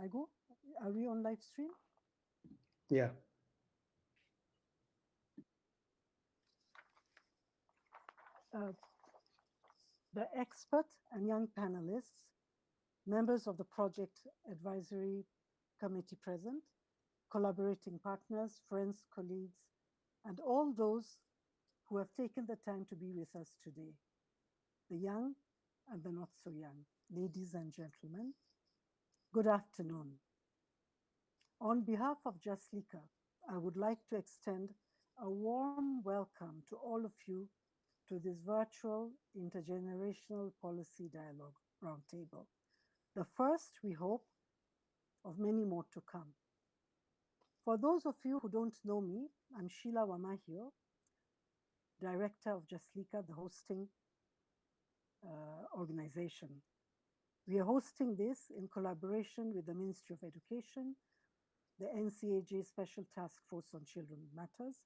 I go? Are we on live stream? Yeah. The expert and young panelists, members of the project advisory committee present, collaborating partners, friends, colleagues, and all those who have taken the time to be with us today, the young and the not so young, ladies and gentlemen, good afternoon. On behalf of Jaslika, I would like to extend a warm welcome to all of you to this virtual intergenerational policy dialogue roundtable. The first, we hope, of many more to come. For those of you who don't know me, I'm Sheila Wamahio, Director of Jaslika, the hosting organization. We are hosting this in collaboration with the Ministry of Education, the NCAJ Special Task Force on Children Matters,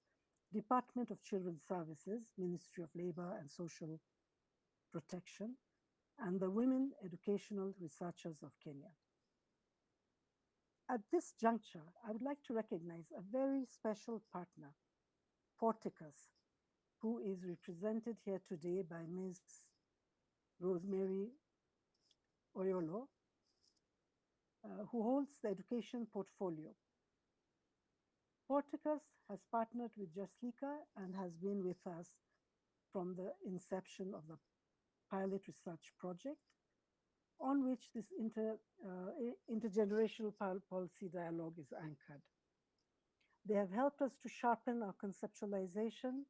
Department of Children's Services, Ministry of Labor and Social Protection, and the Women Educational Researchers of Kenya. At this juncture, I would like to recognize a very special partner, Porticus, who is represented here today by Ms. Rosemary Oyolo, who holds the education portfolio. Porticus has partnered with Jaslika and has been with us from the inception of the pilot research project on which this intergenerational policy dialogue is anchored. They have helped us to sharpen our conceptualization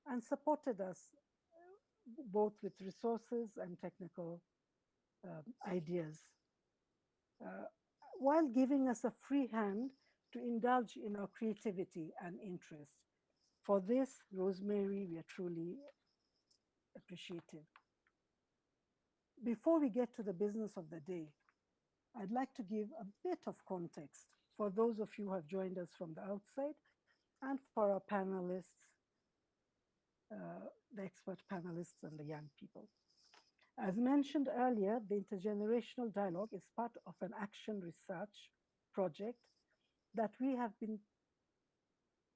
and supported us both with resources and technical ideas, while giving us a free hand to indulge in our creativity and interest. For this, Rosemary, we are truly appreciative. Before we get to the business of the day, I'd like to give a bit of context for those of you who have joined us from the outside and for our panelists, the expert panelists and the young people. As mentioned earlier, the intergenerational dialogue is part of an action research project that we have been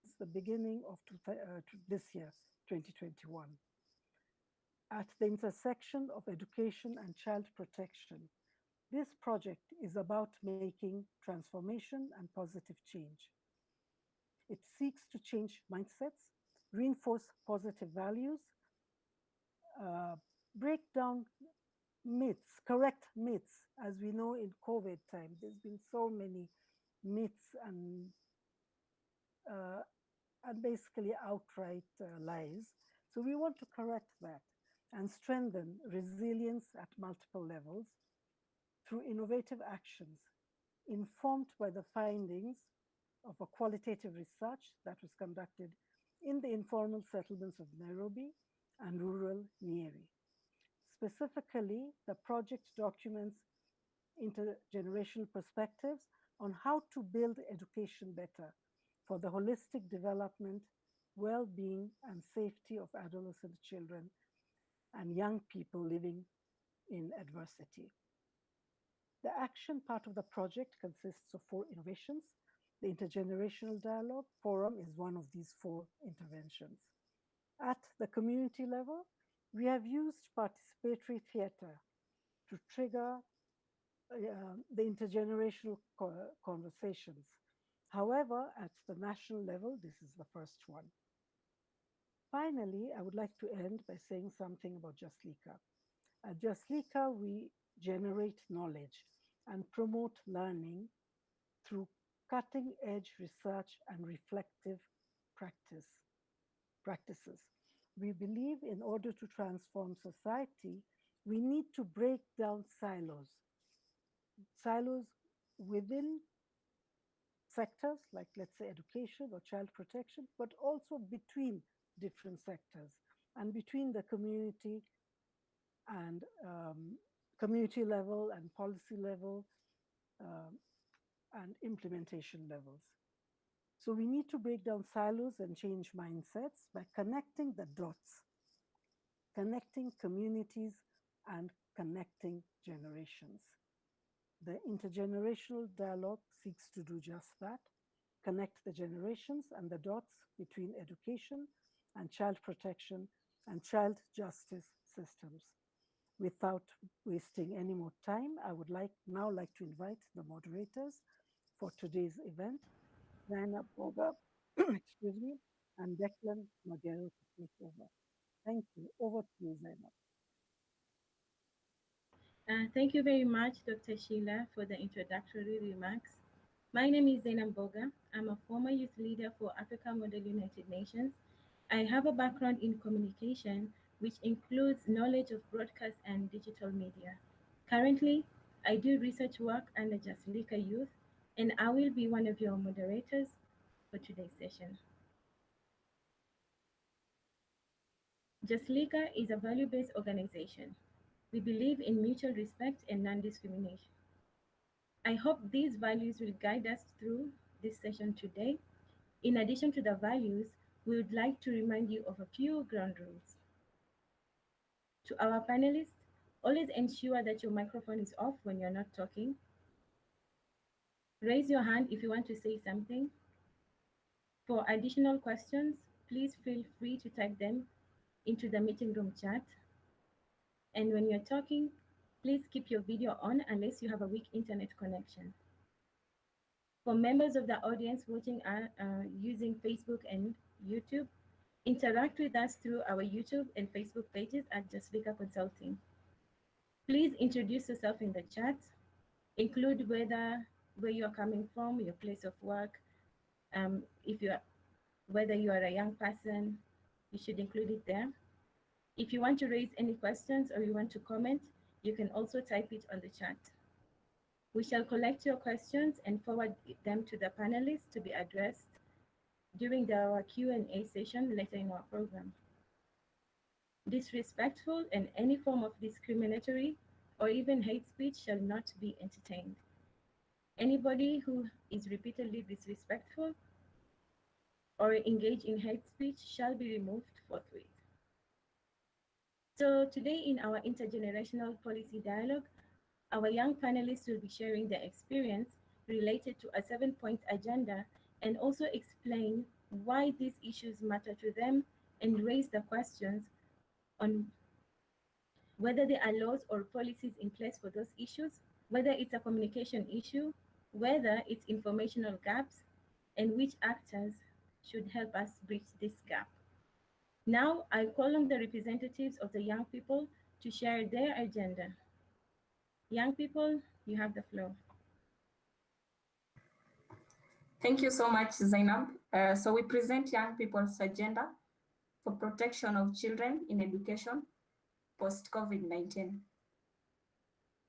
since the beginning of this year, 2021. At the intersection of education and child protection, this project is about making transformation and positive change. It seeks to change mindsets, reinforce positive values, break down myths, correct myths. As we know in COVID time, there's been so many myths and basically outright lies. So we want to correct that and strengthen resilience at multiple levels through innovative actions informed by the findings of a qualitative research that was conducted in the informal settlements of Nairobi and rural Nyeri. Specifically, the project documents intergenerational perspectives on how to build education better for the holistic development, well-being, and safety of adolescent children and young people living in adversity. The action part of the project consists of 4 innovations. The Intergenerational Dialogue Forum is one of these 4 interventions. At the community level, we have used participatory theater to trigger the intergenerational conversations. However, at the national level, this is the first one. Finally, I would like to end by saying something about Jaslika. At Jaslika, we generate knowledge and promote learning through cutting-edge research and reflective practices. We believe in order to transform society, we need to break down silos within sectors like, let's say, education or child protection, but also between different sectors and between the community and community level and policy level and implementation levels. So we need to break down silos and change mindsets by connecting the dots, connecting communities and connecting generations. The intergenerational dialogue seeks to do just that, connect the generations and the dots between education and child protection and child justice systems. Without wasting any more time, I would now like to invite the moderators for today's event, Zainab Mboga, excuse me, and Declan Magero to take over. Thank you. Over to you, Zainab. Thank you very much, Dr. Sheila, for the introductory remarks. My name is Zainab Mboga. I'm a former youth leader for Africa Model United Nations. I have a background in communication, which includes knowledge of broadcast and digital media. Currently, I do research work under Jaslika Youth, and I will be one of your moderators for today's session. Jaslika is a value-based organization. We believe in mutual respect and non-discrimination. I hope these values will guide us through this session today. In addition to the values, we would like to remind you of a few ground rules. To our panelists, always ensure that your microphone is off when you're not talking. Raise your hand if you want to say something. For additional questions, please feel free to type them into the meeting room chat. And when you're talking, please keep your video on unless you have a weak internet connection. For members of the audience watching using Facebook and YouTube, interact with us through our YouTube and Facebook pages at Jaslika Consulting. Please introduce yourself in the chat, include where you're coming from, your place of work. Whether you are a young person, you should include it there. If you want to raise any questions or you want to comment, you can also type it on the chat. We shall collect your questions and forward them to the panelists to be addressed during our Q&A session later in our program. Disrespectful and any form of discriminatory or even hate speech shall not be entertained. Anybody who is repeatedly disrespectful or engage in hate speech shall be removed forthwith. So today in our intergenerational policy dialogue, our young panelists will be sharing their experience related to a 7-point agenda and also explain why these issues matter to them and raise the questions on whether there are laws or policies in place for those issues, whether it's a communication issue, whether it's informational gaps, and which actors should help us bridge this gap. Now, I call on the representatives of the young people to share their agenda. Young people, you have the floor. Thank you so much, Zainab. So we present young people's agenda for protection of children in education post-COVID-19.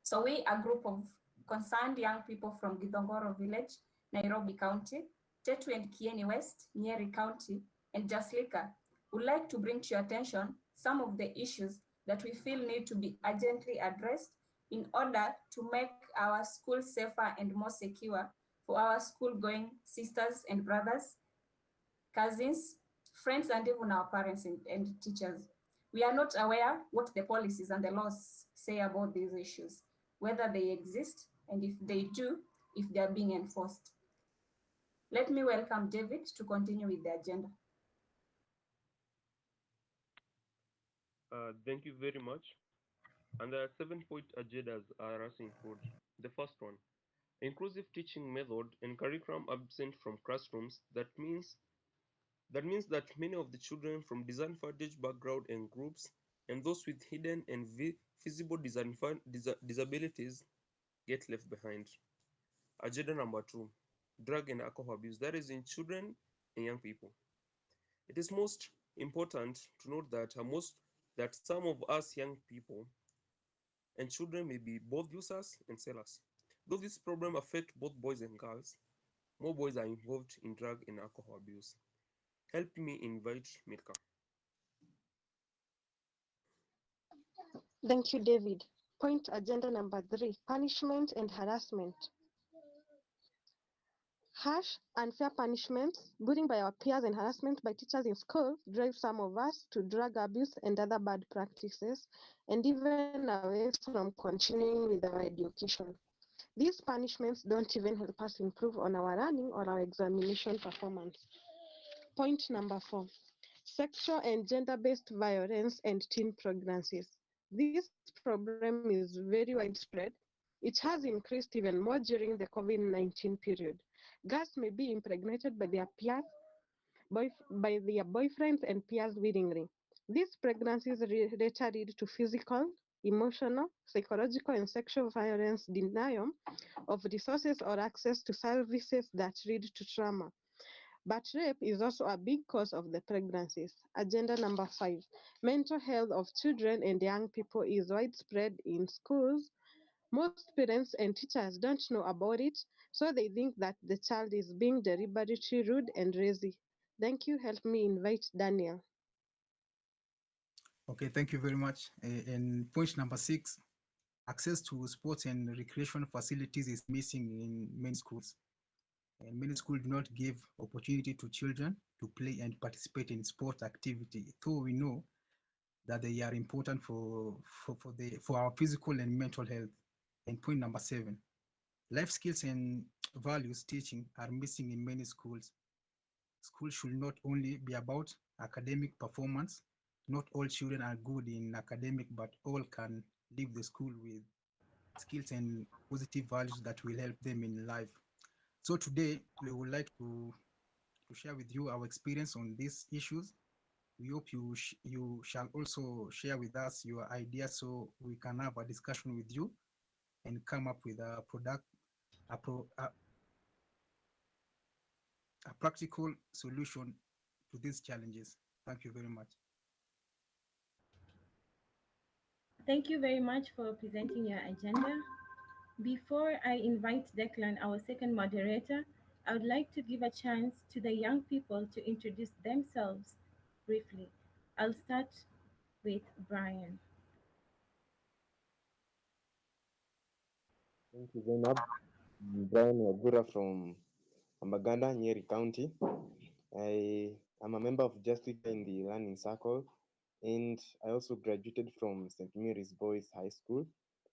So we, a group of concerned young people from Githongoro Village, Nairobi County, Tetu and Kieni West, Nyeri County, and Jaslika, would like to bring to your attention some of the issues that we feel need to be urgently addressed in order to make our schools safer and more secure for our school-going sisters and brothers, cousins, friends, and even our parents and teachers. We are not aware what the policies and the laws say about these issues, whether they exist, and if they do, if they are being enforced. Let me welcome David to continue with the agenda. Thank you very much. And the 7-point agendas are as include. The first one, inclusive teaching method and curriculum absent from classrooms. That means that many of the children from disadvantaged background and groups and those with hidden and visible disabilities get left behind. Agenda number 2, drug and alcohol abuse. That is in children and young people. It is most important to note that some of us young people and children may be both users and sellers. Though this problem affects both boys and girls, more boys are involved in drug and alcohol abuse. Help me invite Milka. Thank you, David. Point agenda number 3, punishment and harassment. Harsh, unfair punishments, bullying by our peers and harassment by teachers in school drive some of us to drug abuse and other bad practices, and even away from continuing with our education. These punishments don't even help us improve on our learning or our examination performance. Point number 4. Sexual and gender-based violence and teen pregnancies. This problem is very widespread. It has increased even more during the COVID-19 period. Girls may be impregnated by their boyfriends and peers willingly. These pregnancies later lead to physical, emotional, psychological, and sexual violence, denial of resources or access to services that lead to trauma. But rape is also a big cause of the pregnancies. Agenda number 5. Mental health of children and young people is widespread in schools. Most parents and teachers don't know about it, so they think that the child is being deliberately rude and lazy. Thank you. Help me invite Daniel. Okay, thank you very much. And point number 6, access to sports and recreation facilities is missing in many schools. And many schools do not give opportunity to children to play and participate in sport activity, though we know that they are important for our physical and mental health. And point number 7, life skills and values teaching are missing in many schools. School should not only be about academic performance. Not all children are good in academic, but all can leave the school with skills and positive values that will help them in life. So today, we would like to share with you our experience on these issues. We hope you shall also share with us your ideas so we can have a discussion with you and come up with a practical solution to these challenges. Thank you very much. Thank you very much for presenting your agenda. Before I invite Declan, our second moderator, I would like to give a chance to the young people to introduce themselves briefly. I'll start with Brian. Thank you, Zainab. I'm Brian Wagura from Mboga, Nyeri County. I am a member of Jaslika in the Learning Circle, and I also graduated from St. Mary's Boys High School,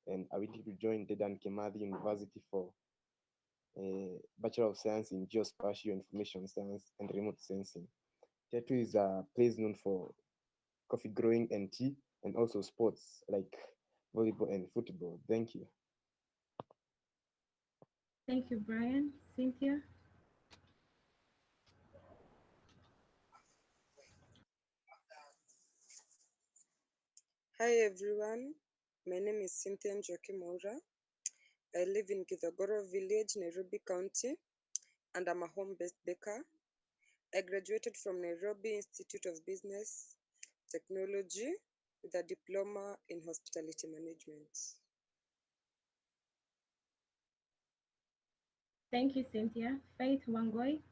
and I went to join Dedan Kimathi University for a Bachelor of Science in Geospatial Information Science and Remote Sensing. Tier 2 is a place known for coffee growing and tea, and also sports like volleyball and football. Thank you. Thank you, Brian. Cynthia? Hi everyone, my name is Cynthia Njoki-Moura. I live in Githogoro Village, Nairobi County, and I'm a home-based baker. I graduated from Nairobi Institute of Business Technology with a diploma in hospitality management. Thank you, Cynthia. Faith Wangoi?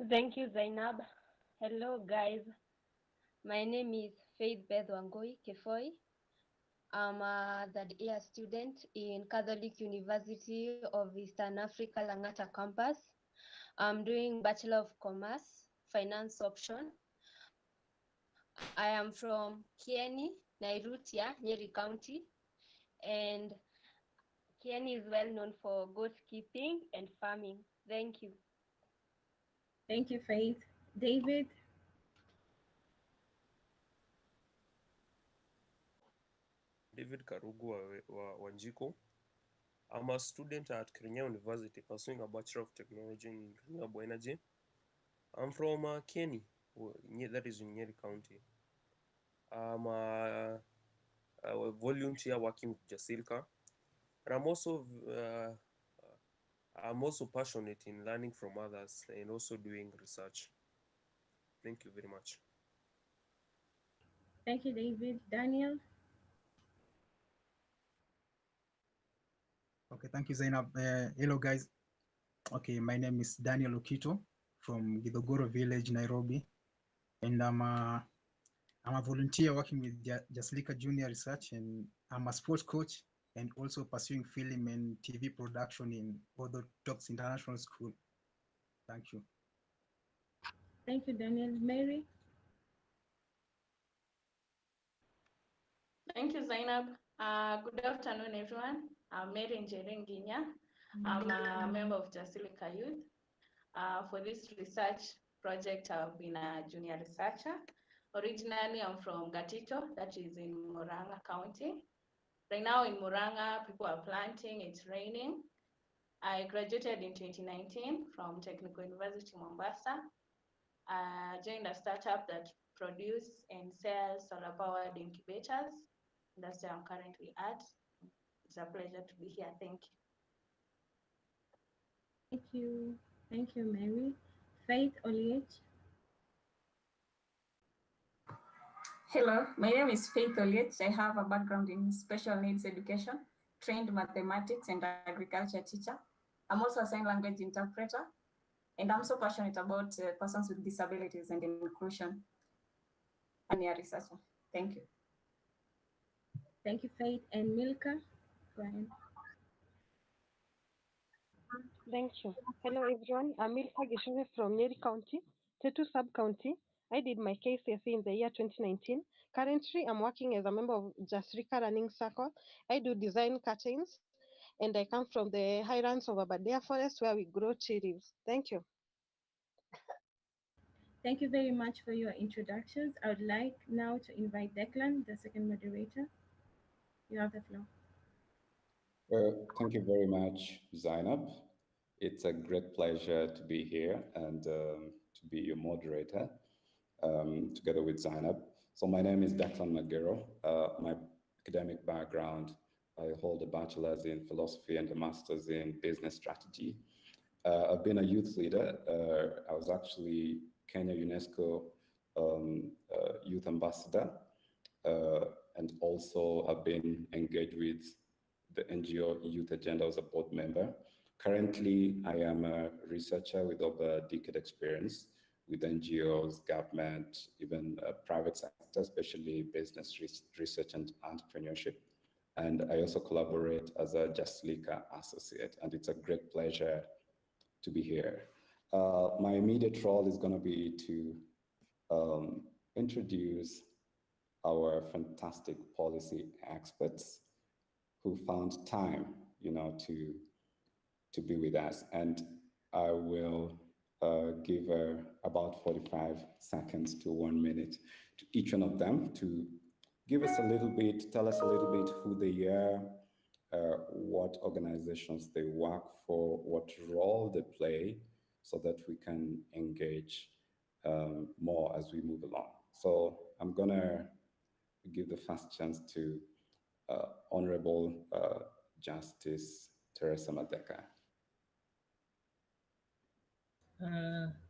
Thank you, Zainab. Hello, guys. My name is Faith Beth Wangoi Kefoi. I'm a third-year student in Catholic University of Eastern Africa, Langata campus. I'm doing Bachelor of Commerce, Finance option. I am from Kieni, Nairutia, Nyeri County, and Kieni is well known for goat keeping and farming. Thank you. Thank you, Faith. David? David Karugu Wanjiko. I'm a student at Kenya University pursuing a Bachelor of Technology in Renewable Energy. I'm from Kieni, that is in Nyeri County. I'm a volunteer working with Jaslika, and I'm also passionate in learning from others and also doing research. Thank you very much. Thank you, David. Daniel? Okay, thank you, Zainab. Hello, guys. Okay, my name is Daniel Okito from Githogoro Village, Nairobi, and I'm a volunteer working with Jaslika Junior Research, and I'm a sports coach and also pursuing film and TV production in Orthodox International School. Thank you. Thank you, Daniel. Mary? Thank you, Zainab. Good afternoon, everyone. I'm Mary Njerenginya. I'm a member of Jaslika Youth. For this research project, I've been a junior researcher. Originally, I'm from Gatito, that is in Murang'a County. Right now in Murang'a, people are planting, it's raining. I graduated in 2019 from Technical University Mombasa. I joined a startup that produce and sells solar-powered incubators. That's where I'm currently at. It's a pleasure to be here. Thank you. Thank you. Thank you, Mary. Faith Oliech. Hello, my name is Faith Oliech. I have a background in special needs education, trained mathematics and agriculture teacher. I'm also a sign language interpreter, and I'm so passionate about persons with disabilities and inclusion. I'm a researcher. Thank you. Thank you, Faith. And Milka. Brian. Thank you. Hello, everyone. I'm Milka Gishure from Nyeri County, Tetu Sub-County. I did my KCSE in the year 2019. Currently, I'm working as a member of Jaslika Running Circle. I do design curtains, and I come from the highlands of Aberdare Forest where we grow tea leaves. Thank you. Thank you very much for your introductions. I would like now to invite Declan, the second moderator. You have the floor. Thank you very much, Zainab. It's a great pleasure to be here and to be your moderator together with Zainab. So my name is Declan Magero. My academic background, I hold a bachelor's in philosophy and a master's in business strategy. I've been a youth leader. I was actually Kenya UNESCO youth ambassador, and also have been engaged with the NGO Youth Agenda as a board member. Currently, I am a researcher with over a decade experience with NGOs, government, even private sector, especially business research and entrepreneurship. And I also collaborate as a Jaslika associate, and it's a great pleasure to be here. My immediate role is going to be to introduce our fantastic policy experts who found time, to be with us. And I will give about 45 seconds to 1 minute to each one of them to give us a little bit, tell us a little bit who they are, what organizations they work for, what role they play, so that we can engage more as we move along. So I'm gonna give the first chance to Honorable Justice Teresia Matheka.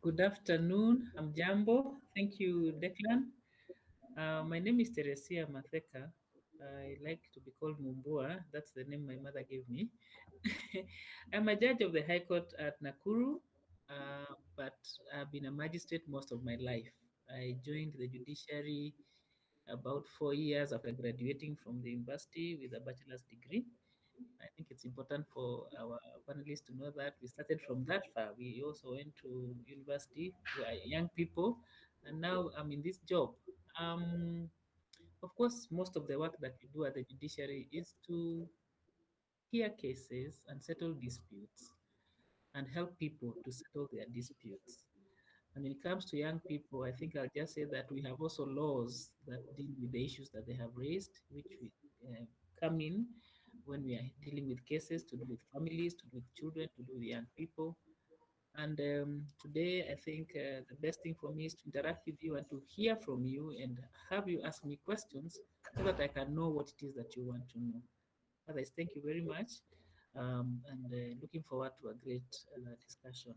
Good afternoon. I'm Jambo. Thank you, Declan. My name is Teresia Matheka. I like to be called Mumbua. That's the name my mother gave me. I'm a judge of the High Court at Nakuru, but I've been a magistrate most of my life. I joined the judiciary about 4 years after graduating from the university with a bachelor's degree. I think it's important for our panelists to know that we started from that far. We also went to university, we are young people, and now I'm in this job. Of course, most of the work that we do at the judiciary is to hear cases and settle disputes and help people to settle their disputes. And when it comes to young people, I think I'll just say that we have also laws that deal with the issues that they have raised, which we come in when we are dealing with cases to do with families, to do with children, to do with young people. And today, I think the best thing for me is to interact with you and to hear from you and have you ask me questions so that I can know what it is that you want to know. Otherwise, thank you very much, and looking forward to a great discussion.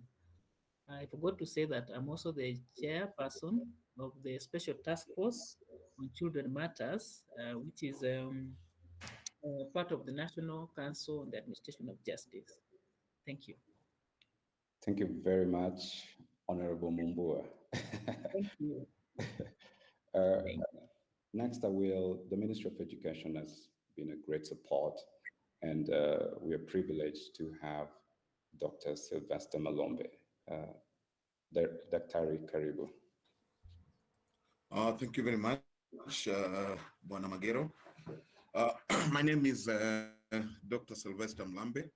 I forgot to say that I'm also the chairperson of the Special Task Force on Children Matters, which is part of the National Council on the Administration of Justice. Thank you. Thank you very much, Honorable Mumbua. Thank you. Next, the Ministry of Education has been a great support, and we are privileged to have Dr. Silvester Mulambe. Daktari, karibu. Thank you very much, Bwana Magero. My name is Dr. Silvester Mulambe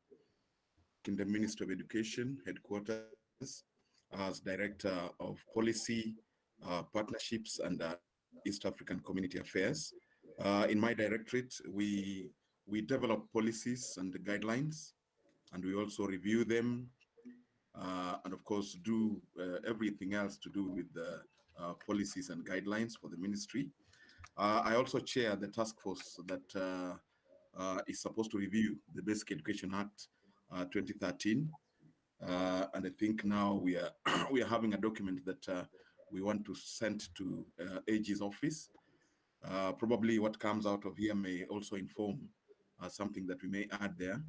in the Ministry of Education headquarters as Director of Policy, Partnerships and East African Community Affairs. In my directorate, we develop policies and guidelines, and we also review them, and of course do everything else to do with the policies and guidelines for the ministry. I also chair the task force that is supposed to review the Basic Education Act 2013. And I think now we are we are having a document that we want to send to AG's office. Probably what comes out of here may also inform something that we may add there.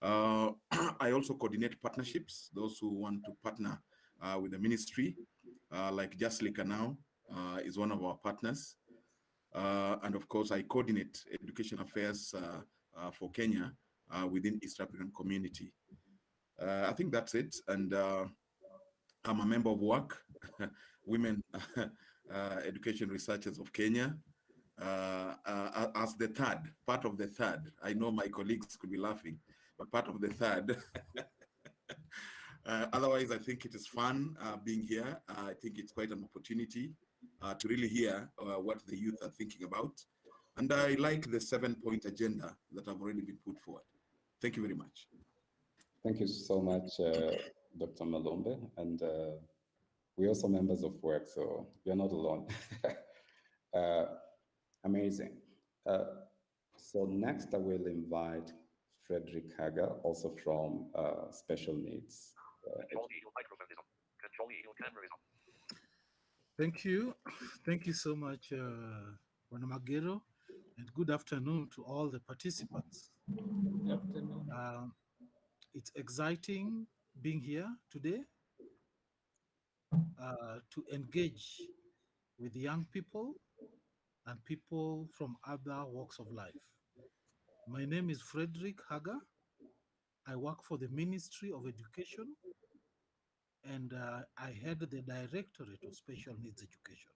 I also coordinate partnerships, those who want to partner with the ministry, like Jaslika now is one of our partners. And of course, I coordinate education affairs for Kenya within East African Community. I think that's it. And I'm a member of WERK, Women Education Researchers of Kenya, as the third, part of the third. I know my colleagues could be laughing, but part of the third. Otherwise, I think it is fun being here. I think it's quite an opportunity to really hear what the youth are thinking about. And I like the 7-point agenda that have already been put forward. Thank you very much. Thank you so much, Dr. Malombe. And we're also members of WERK, so you're not alone. Amazing. So next I will invite Frederick Hager, also from Special Needs. Thank you. Thank you so much, Magero, and good afternoon to all the participants. Good afternoon. It's exciting being here today to engage with young people and people from other walks of life. My name is Frederick Hager. I work for the Ministry of Education, and I head the Directorate of Special Needs Education.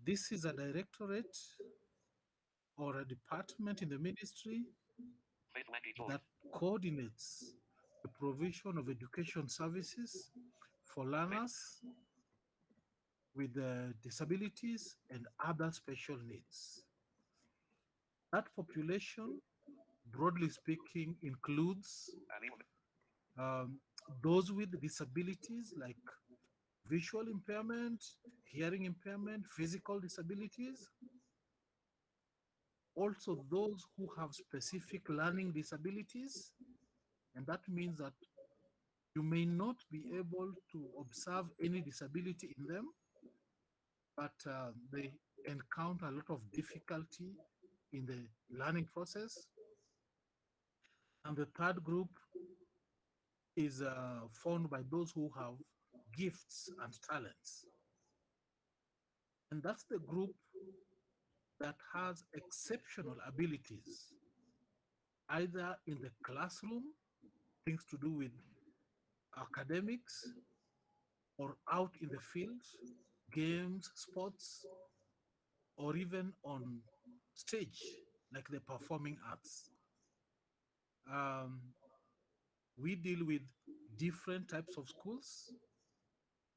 This is a directorate or a department in the ministry that coordinates the provision of education services for learners with disabilities and other special needs. That population, broadly speaking, includes those with disabilities like visual impairment, hearing impairment, physical disabilities. Also those who have specific learning disabilities, and that means that you may not be able to observe any disability in them, but they encounter a lot of difficulty in the learning process. And the third group is formed by those who have gifts and talents. And that's the group that has exceptional abilities, either in the classroom, things to do with academics, or out in the field, games, sports, or even on stage, like the performing arts. We deal with different types of schools,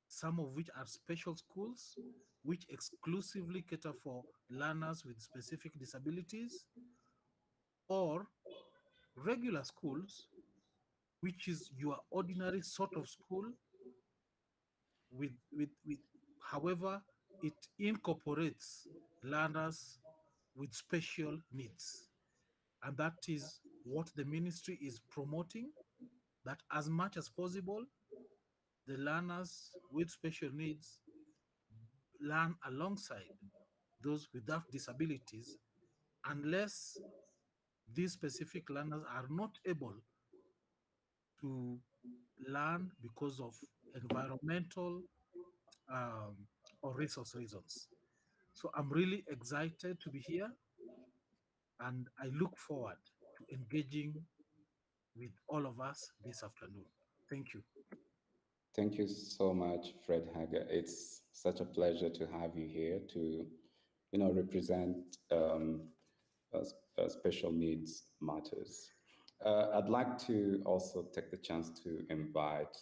some of which are special schools, which exclusively cater for learners with specific disabilities, or regular schools, which is your ordinary sort of school with however, it incorporates learners with special needs. And that is what the ministry is promoting, that as much as possible, the learners with special needs learn alongside those without disabilities, unless these specific learners are not able to learn because of environmental or resource reasons. So I'm really excited to be here, and I look forward to engaging with all of us this afternoon. Thank you. Thank you so much, Fred Hager. It's such a pleasure to have you here to represent special needs matters. I'd like to also take the chance to invite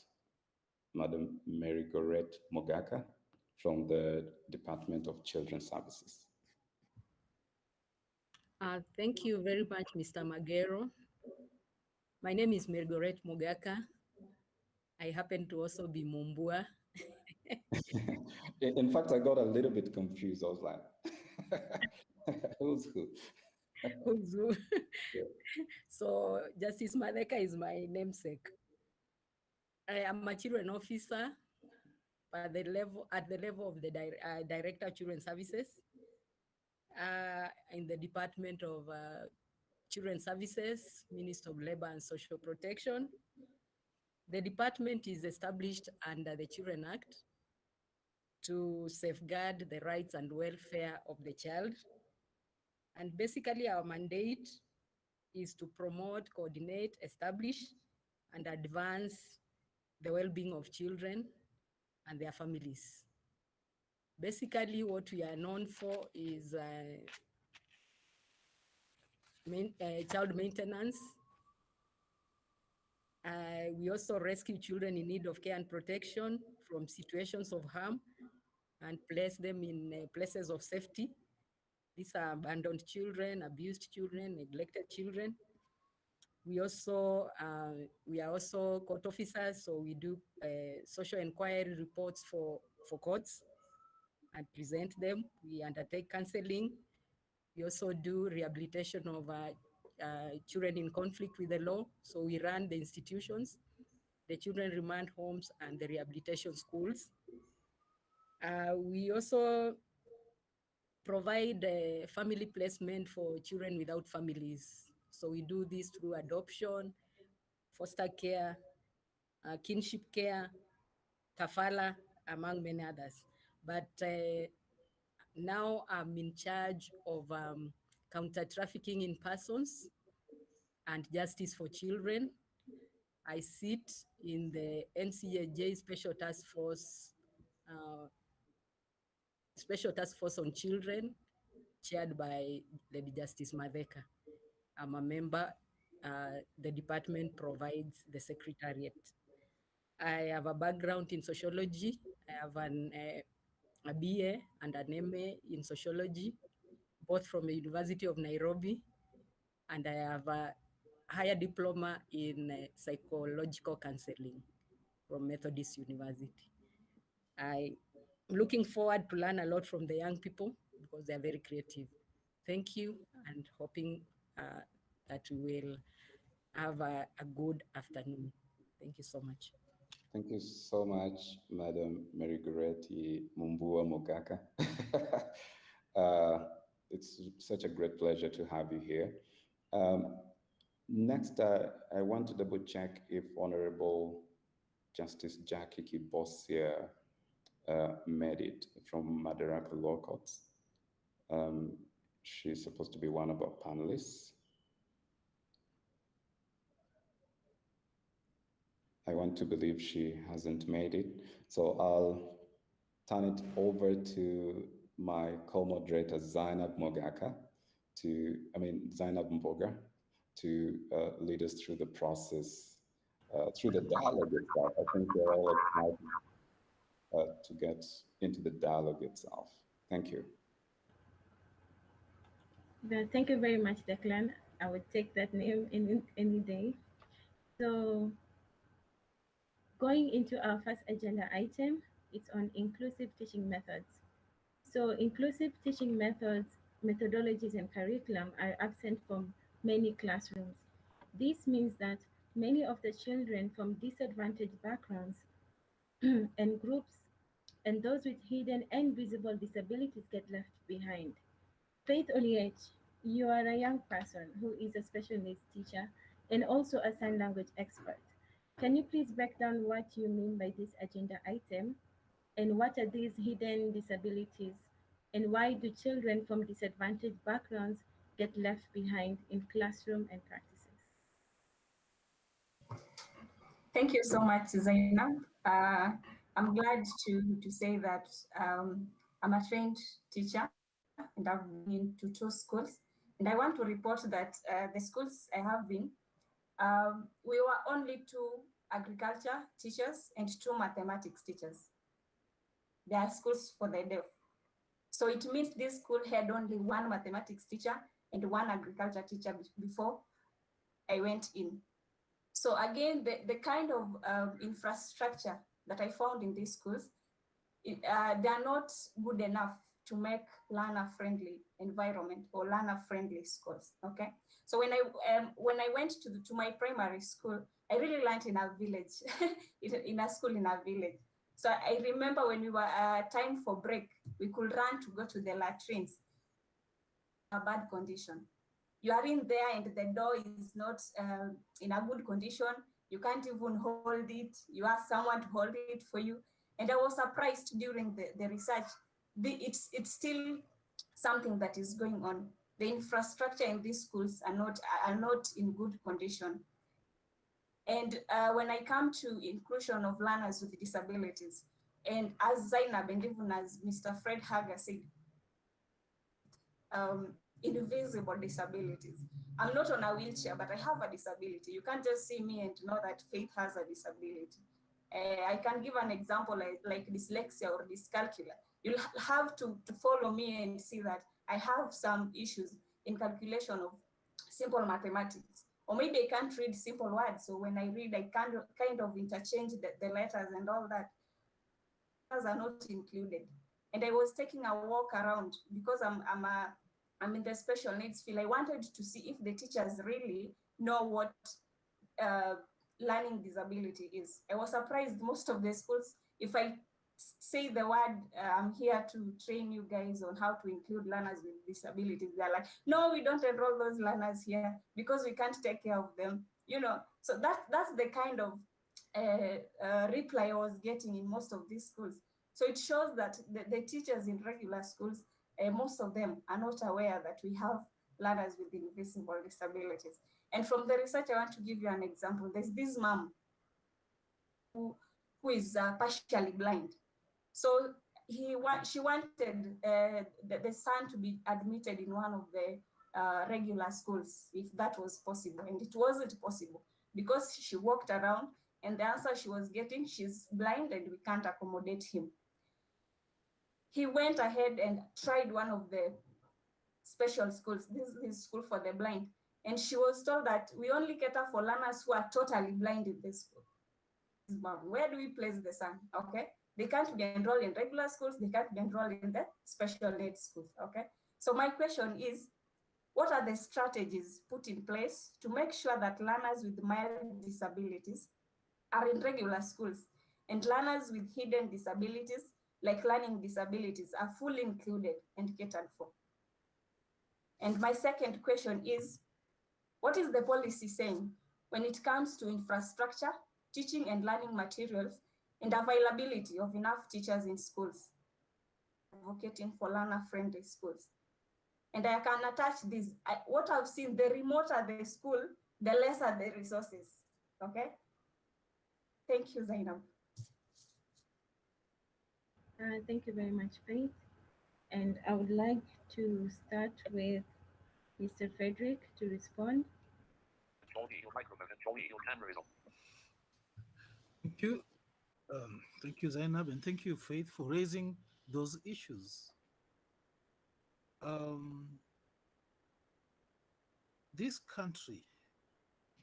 Madam Merigoret Mogaka from the Department of Children's Services. Thank you very much, Mr. Magero. My name is Merigoret Mogaka. I happen to also be Mumbua. In fact, I got a little bit confused. I was like, who's who? Who's who? Yeah. So Justice Matheka is my namesake. I am a children officer at the level of the Director of Children Services in the Department of Children Services, Ministry of Labor and Social Protection. The department is established under the Children Act to safeguard the rights and welfare of the child. And basically our mandate is to promote, coordinate, establish, and advance the well-being of children and their families. Basically, what we are known for is child maintenance. We also rescue children in need of care and protection from situations of harm and place them in places of safety. These are abandoned children, abused children, neglected children. We are also court officers, so we do social inquiry reports for courts and present them. We undertake counseling. We also do rehabilitation of children in conflict with the law. So we run the institutions, the children remand homes, and the rehabilitation schools. We also provide family placement for children without families. So we do this through adoption, foster care, kinship care, kafala, among many others. But now I'm in charge of counter-trafficking in persons and justice for children. I sit in the NCAJ Special Task Force, on Children, chaired by Lady Justice Matheka. I'm a member. The department provides the secretariat. I have a background in sociology. I have a BA and an MA in sociology, both from the University of Nairobi, and I have a higher diploma in psychological counseling from Methodist University. I'm looking forward to learn a lot from the young people because they're very creative. Thank you, and hoping that we will have a good afternoon. Thank you so much. Thank you so much, Madam Merigoreti Mumbua Mogaka. It's such a great pleasure to have you here. Next, I want to double check if Honorable Justice Jackie Kibosia made it from Madaraka Law Courts. She's supposed to be one of our panelists. I want to believe she hasn't made it. So I'll turn it over to my co-moderator, Zainab Mboga, to lead us through the process, through the dialogue itself. I think we're all excited to get into the dialogue itself. Thank you. Well, thank you very much, Declan. I would take that name any day. So going into our first agenda item, it's on inclusive teaching methods. So inclusive teaching methods, methodologies, and curriculum are absent from many classrooms. This means that many of the children from disadvantaged backgrounds and groups and those with hidden and visible disabilities get left behind. Faith Oliech, you are a young person who is a special needs teacher and also a sign language expert. Can you please break down what you mean by this agenda item, and what are these hidden disabilities, and why do children from disadvantaged backgrounds get left behind in classroom and practices? Thank you so much, Zainab. I'm glad to say that I'm a trained teacher and I've been to 2 schools. And I want to report that the schools I have been, we were only 2 agriculture teachers and 2 mathematics teachers. There are schools for the deaf. So it means this school had only 1 mathematics teacher and 1 agriculture teacher before I went in. So again, the kind of infrastructure that I found in these schools, they are not good enough to make learner-friendly environment or learner-friendly schools. Okay, so when I went to my primary school, I really learned in a village, in a school in a village. So I remember when we were time for break, we could run to go to the latrines. A bad condition. You are in there and the door is not in a good condition. You can't even hold it. You ask someone to hold it for you. And I was surprised during the research. It's still something that is going on. The infrastructure in these schools are not in good condition. And when I come to inclusion of learners with disabilities, and as Zainab and even as Mr. Fred Hager said, invisible disabilities. I'm not on a wheelchair, but I have a disability. You can't just see me and know that Faith has a disability. I can give an example like dyslexia or dyscalculia. You'll have to follow me and see that I have some issues in calculation of simple mathematics. Or maybe I can't read simple words. So when I read, I kind of interchange the letters and all that. Are not included. And I was taking a walk around because I'm in the special needs field. I wanted to see if the teachers really know what learning disability is. I was surprised most of the schools, if I say the word, I'm here to train you guys on how to include learners with disabilities, they're like, no, we don't enroll those learners here because we can't take care of them. You know, so that's the kind of reply I was getting in most of these schools. So it shows that the teachers in regular schools, most of them are not aware that we have learners with invisible disabilities. And from the research, I want to give you an example. There's this mom who is partially blind. So she wanted the son to be admitted in one of the regular schools, if that was possible. And it wasn't possible because she walked around and the answer she was getting, she's blind and we can't accommodate him. He went ahead and tried one of the special schools. This is school for the blind. And she was told that we only cater for learners who are totally blind in this school. Where do we place the son? Okay. They can't be enrolled in regular schools. They can't be enrolled in the special needs schools. Okay. So my question is, what are the strategies put in place to make sure that learners with mild disabilities are in regular schools and learners with hidden disabilities, like learning disabilities, are fully included and catered for? And my second question is, what is the policy saying when it comes to infrastructure, teaching and learning materials, and availability of enough teachers in schools, advocating for learner-friendly schools? And I can attach this. What I've seen, the remoter the school, the lesser the resources. Okay? Thank you, Zainab. Thank you very much, Faith. And I would like to start with Mr. Frederick to respond. Thank you. Thank you, Zainab, and thank you, Faith, for raising those issues. This country,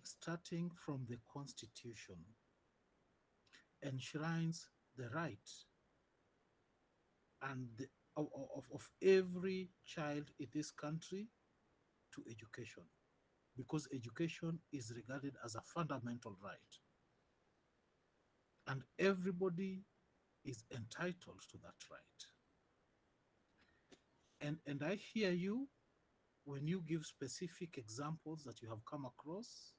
starting from the Constitution, enshrines the right and of every child in this country to education, because education is regarded as a fundamental right. And everybody is entitled to that right. And I hear you when you give specific examples that you have come across.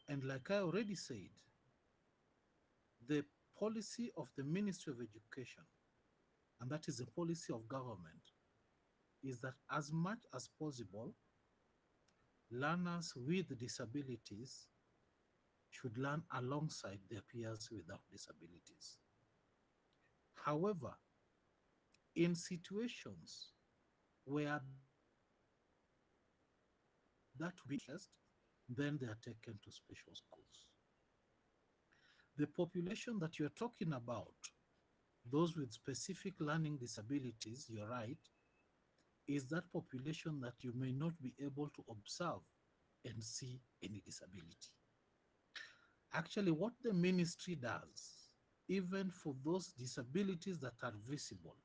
And like I already said, the policy of the Ministry of Education, and that is the policy of government, is that as much as possible, learners with disabilities should learn alongside their peers without disabilities. However, In situations where that will be interest, then they are taken to special schools. The population that you're talking about, those with specific learning disabilities, you're right, is that population that you may not be able to observe and see any disability. Actually, what the ministry does, even for those disabilities that are visible,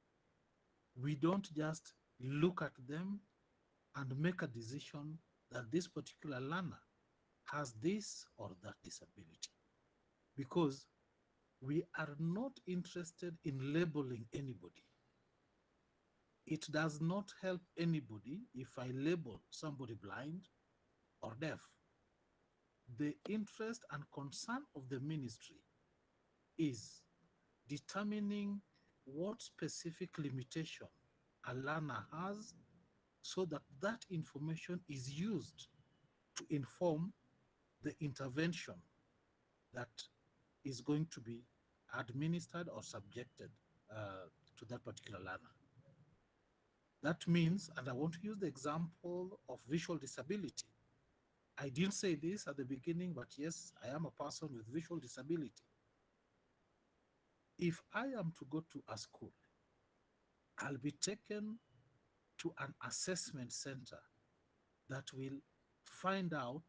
we don't just look at them and make a decision that this particular learner has this or that disability, because we are not interested in labeling anybody. It does not help anybody if I label somebody blind or deaf. The interest and concern of the ministry is determining what specific limitation a learner has, so that that information is used to inform the intervention that is going to be administered or subjected to that particular learner. That means, and I want to use the example of visual disability. I didn't say this at the beginning, but yes, I am a person with visual disability. If I am to go to a school, I'll be taken to an assessment center that will find out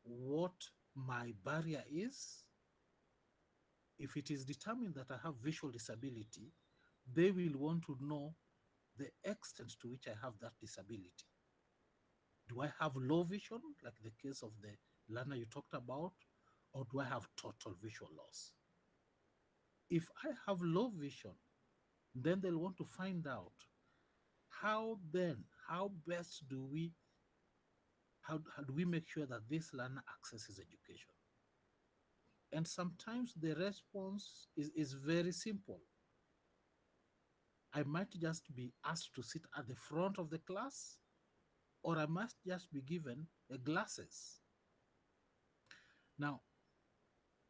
what my barrier is. If it is determined that I have visual disability, they will want to know the extent to which I have that disability. Do I have low vision, like the case of the learner you talked about, or do I have total visual loss? If I have low vision, then they'll want to find out how best do we, how do we make sure that this learner accesses education? And sometimes the response is very simple. I might just be asked to sit at the front of the class, or I must just be given glasses. Now,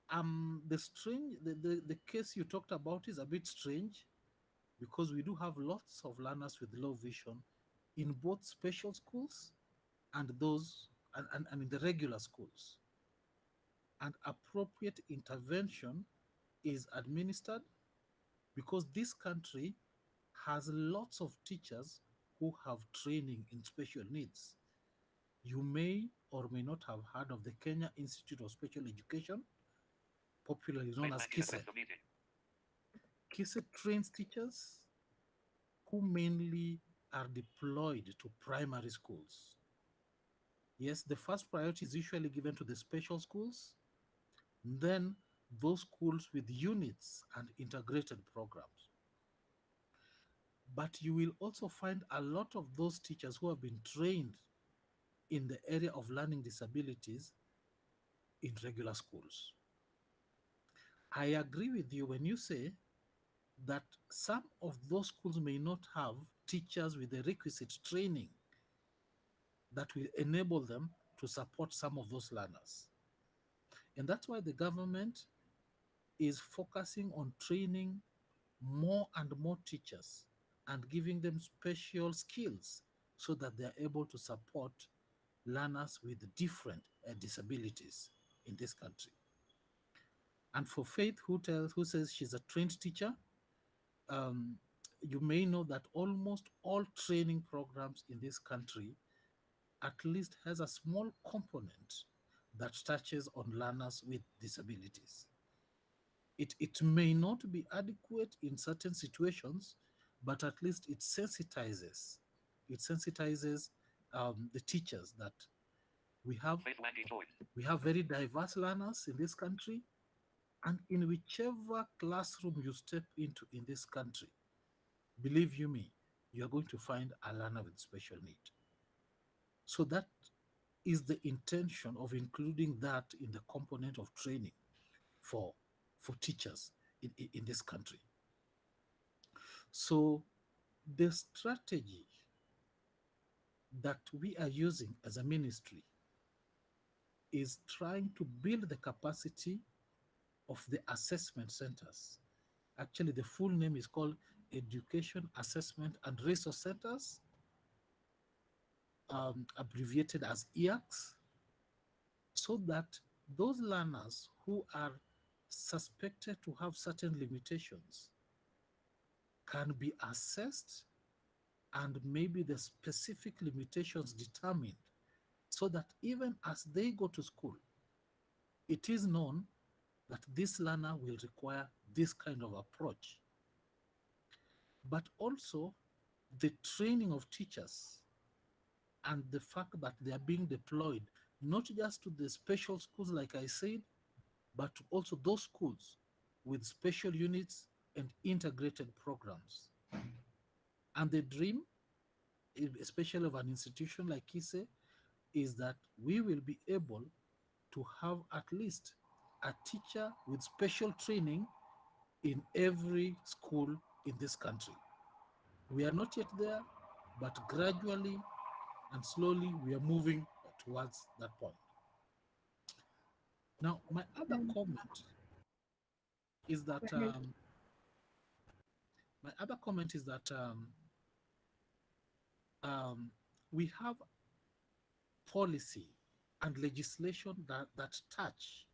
the case you talked about is a bit strange, because we do have lots of learners with low vision in both special schools and those and in the regular schools. And appropriate intervention is administered, because this country has lots of teachers who have training in special needs. You may or may not have heard of the Kenya Institute of Special Education, popularly known as KISE. KISE trains teachers who mainly are deployed to primary schools. Yes, the first priority is usually given to the special schools, then those schools with units and integrated programs. But you will also find a lot of those teachers who have been trained in the area of learning disabilities in regular schools. I agree with you when you say that some of those schools may not have teachers with the requisite training that will enable them to support some of those learners. And that's why the government is focusing on training more and more teachers and giving them special skills so that they are able to support learners with different disabilities in this country. And for Faith, who says she's a trained teacher, you may know that almost all training programs in this country at least has a small component that touches on learners with disabilities. It may not be adequate in certain situations, but at least it sensitizes the teachers that we have very diverse learners in this country, and in whichever classroom you step into in this country, believe you me, you are going to find a learner with special need. So that is the intention of including that in the component of training for teachers in this country. So the strategy that we are using as a ministry is trying to build the capacity of the assessment centers. Actually, the full name is called Education Assessment and Resource Centers, abbreviated as EACs, so that those learners who are suspected to have certain limitations can be assessed and maybe the specific limitations determined, so that even as they go to school, it is known that this learner will require this kind of approach. But also the training of teachers and the fact that they are being deployed not just to the special schools, like I said, but also those schools with special units and integrated programs. And the dream, especially of an institution like KISE, is that we will be able to have at least a teacher with special training in every school in this country. We are not yet there, but gradually and slowly we are moving towards that point. Now, my other comment is that we have policy and legislation that touch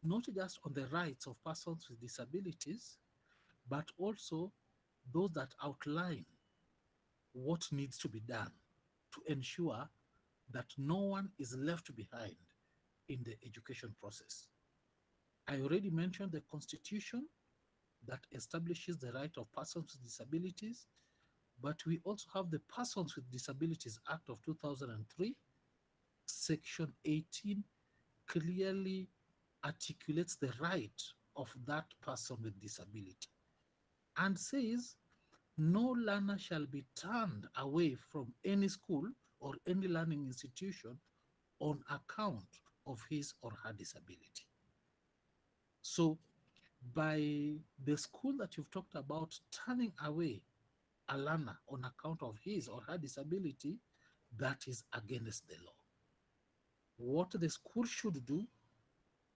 not just on the rights of persons with disabilities, but also those that outline what needs to be done to ensure that no one is left behind in the education process. I already mentioned the Constitution that establishes the right of persons with disabilities, but we also have the Persons with Disabilities Act of 2003. Section 18 clearly articulates the right of that person with disability and says no learner shall be turned away from any school or any learning institution on account of his or her disability. So by the school that you've talked about turning away a learner on account of his or her disability, that is against the law. What the school should do,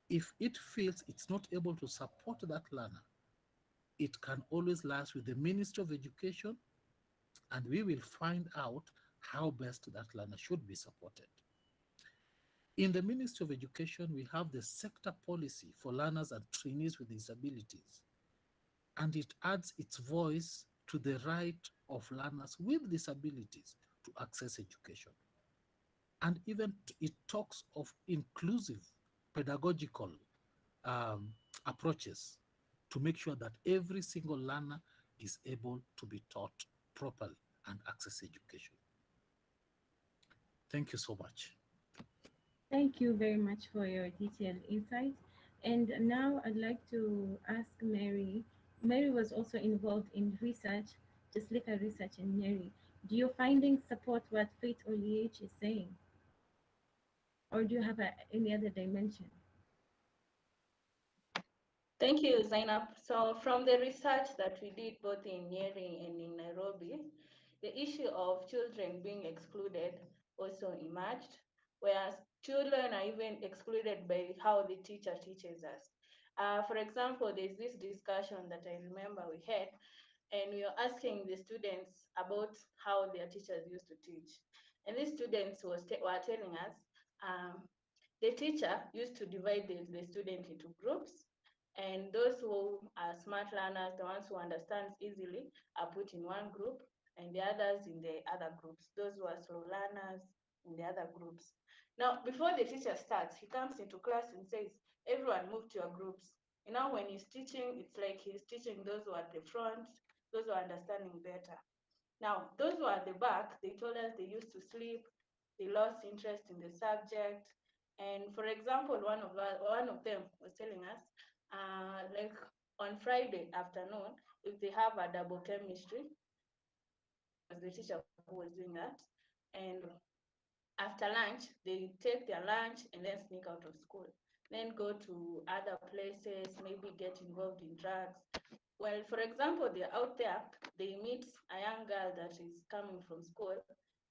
if it feels it's not able to support that learner, it can always liaise with the Ministry of Education, and we will find out how best that learner should be supported. In the Ministry of Education, we have the sector policy for learners and trainees with disabilities, and it adds its voice to the right of learners with disabilities to access education. And even it talks of inclusive pedagogical approaches to make sure that every single learner is able to be taught properly and access education. Thank you so much. Thank you very much for your detailed insight. And now I'd like to ask Mary. Mary was also involved in research, Jaslika research in Nyeri. Do your findings support what Faith Oliech is saying? Or do you have any other dimension? Thank you, Zainab. So from the research that we did both in Nyeri and in Nairobi, the issue of children being excluded also emerged, whereas children are even excluded by how the teacher teaches us. For example, there's this discussion that I remember we had, and we were asking the students about how their teachers used to teach. And these students were telling us the teacher used to divide the student into groups, and those who are smart learners, the ones who understand easily, are put in one group, and the others in the other groups. Those who are slow learners in the other groups. Now, before the teacher starts, he comes into class and says, everyone move to your groups. You know, when he's teaching, it's like he's teaching those who are at the front, those who are understanding better. Now, those who are at the back, they told us they used to sleep, they lost interest in the subject. And for example, one of them was telling us, like on Friday afternoon, if they have a double chemistry, was the teacher who was doing that. And after lunch, they take their lunch and then sneak out of school, then go to other places, maybe get involved in drugs. Well, for example, they're out there, they meet a young girl that is coming from school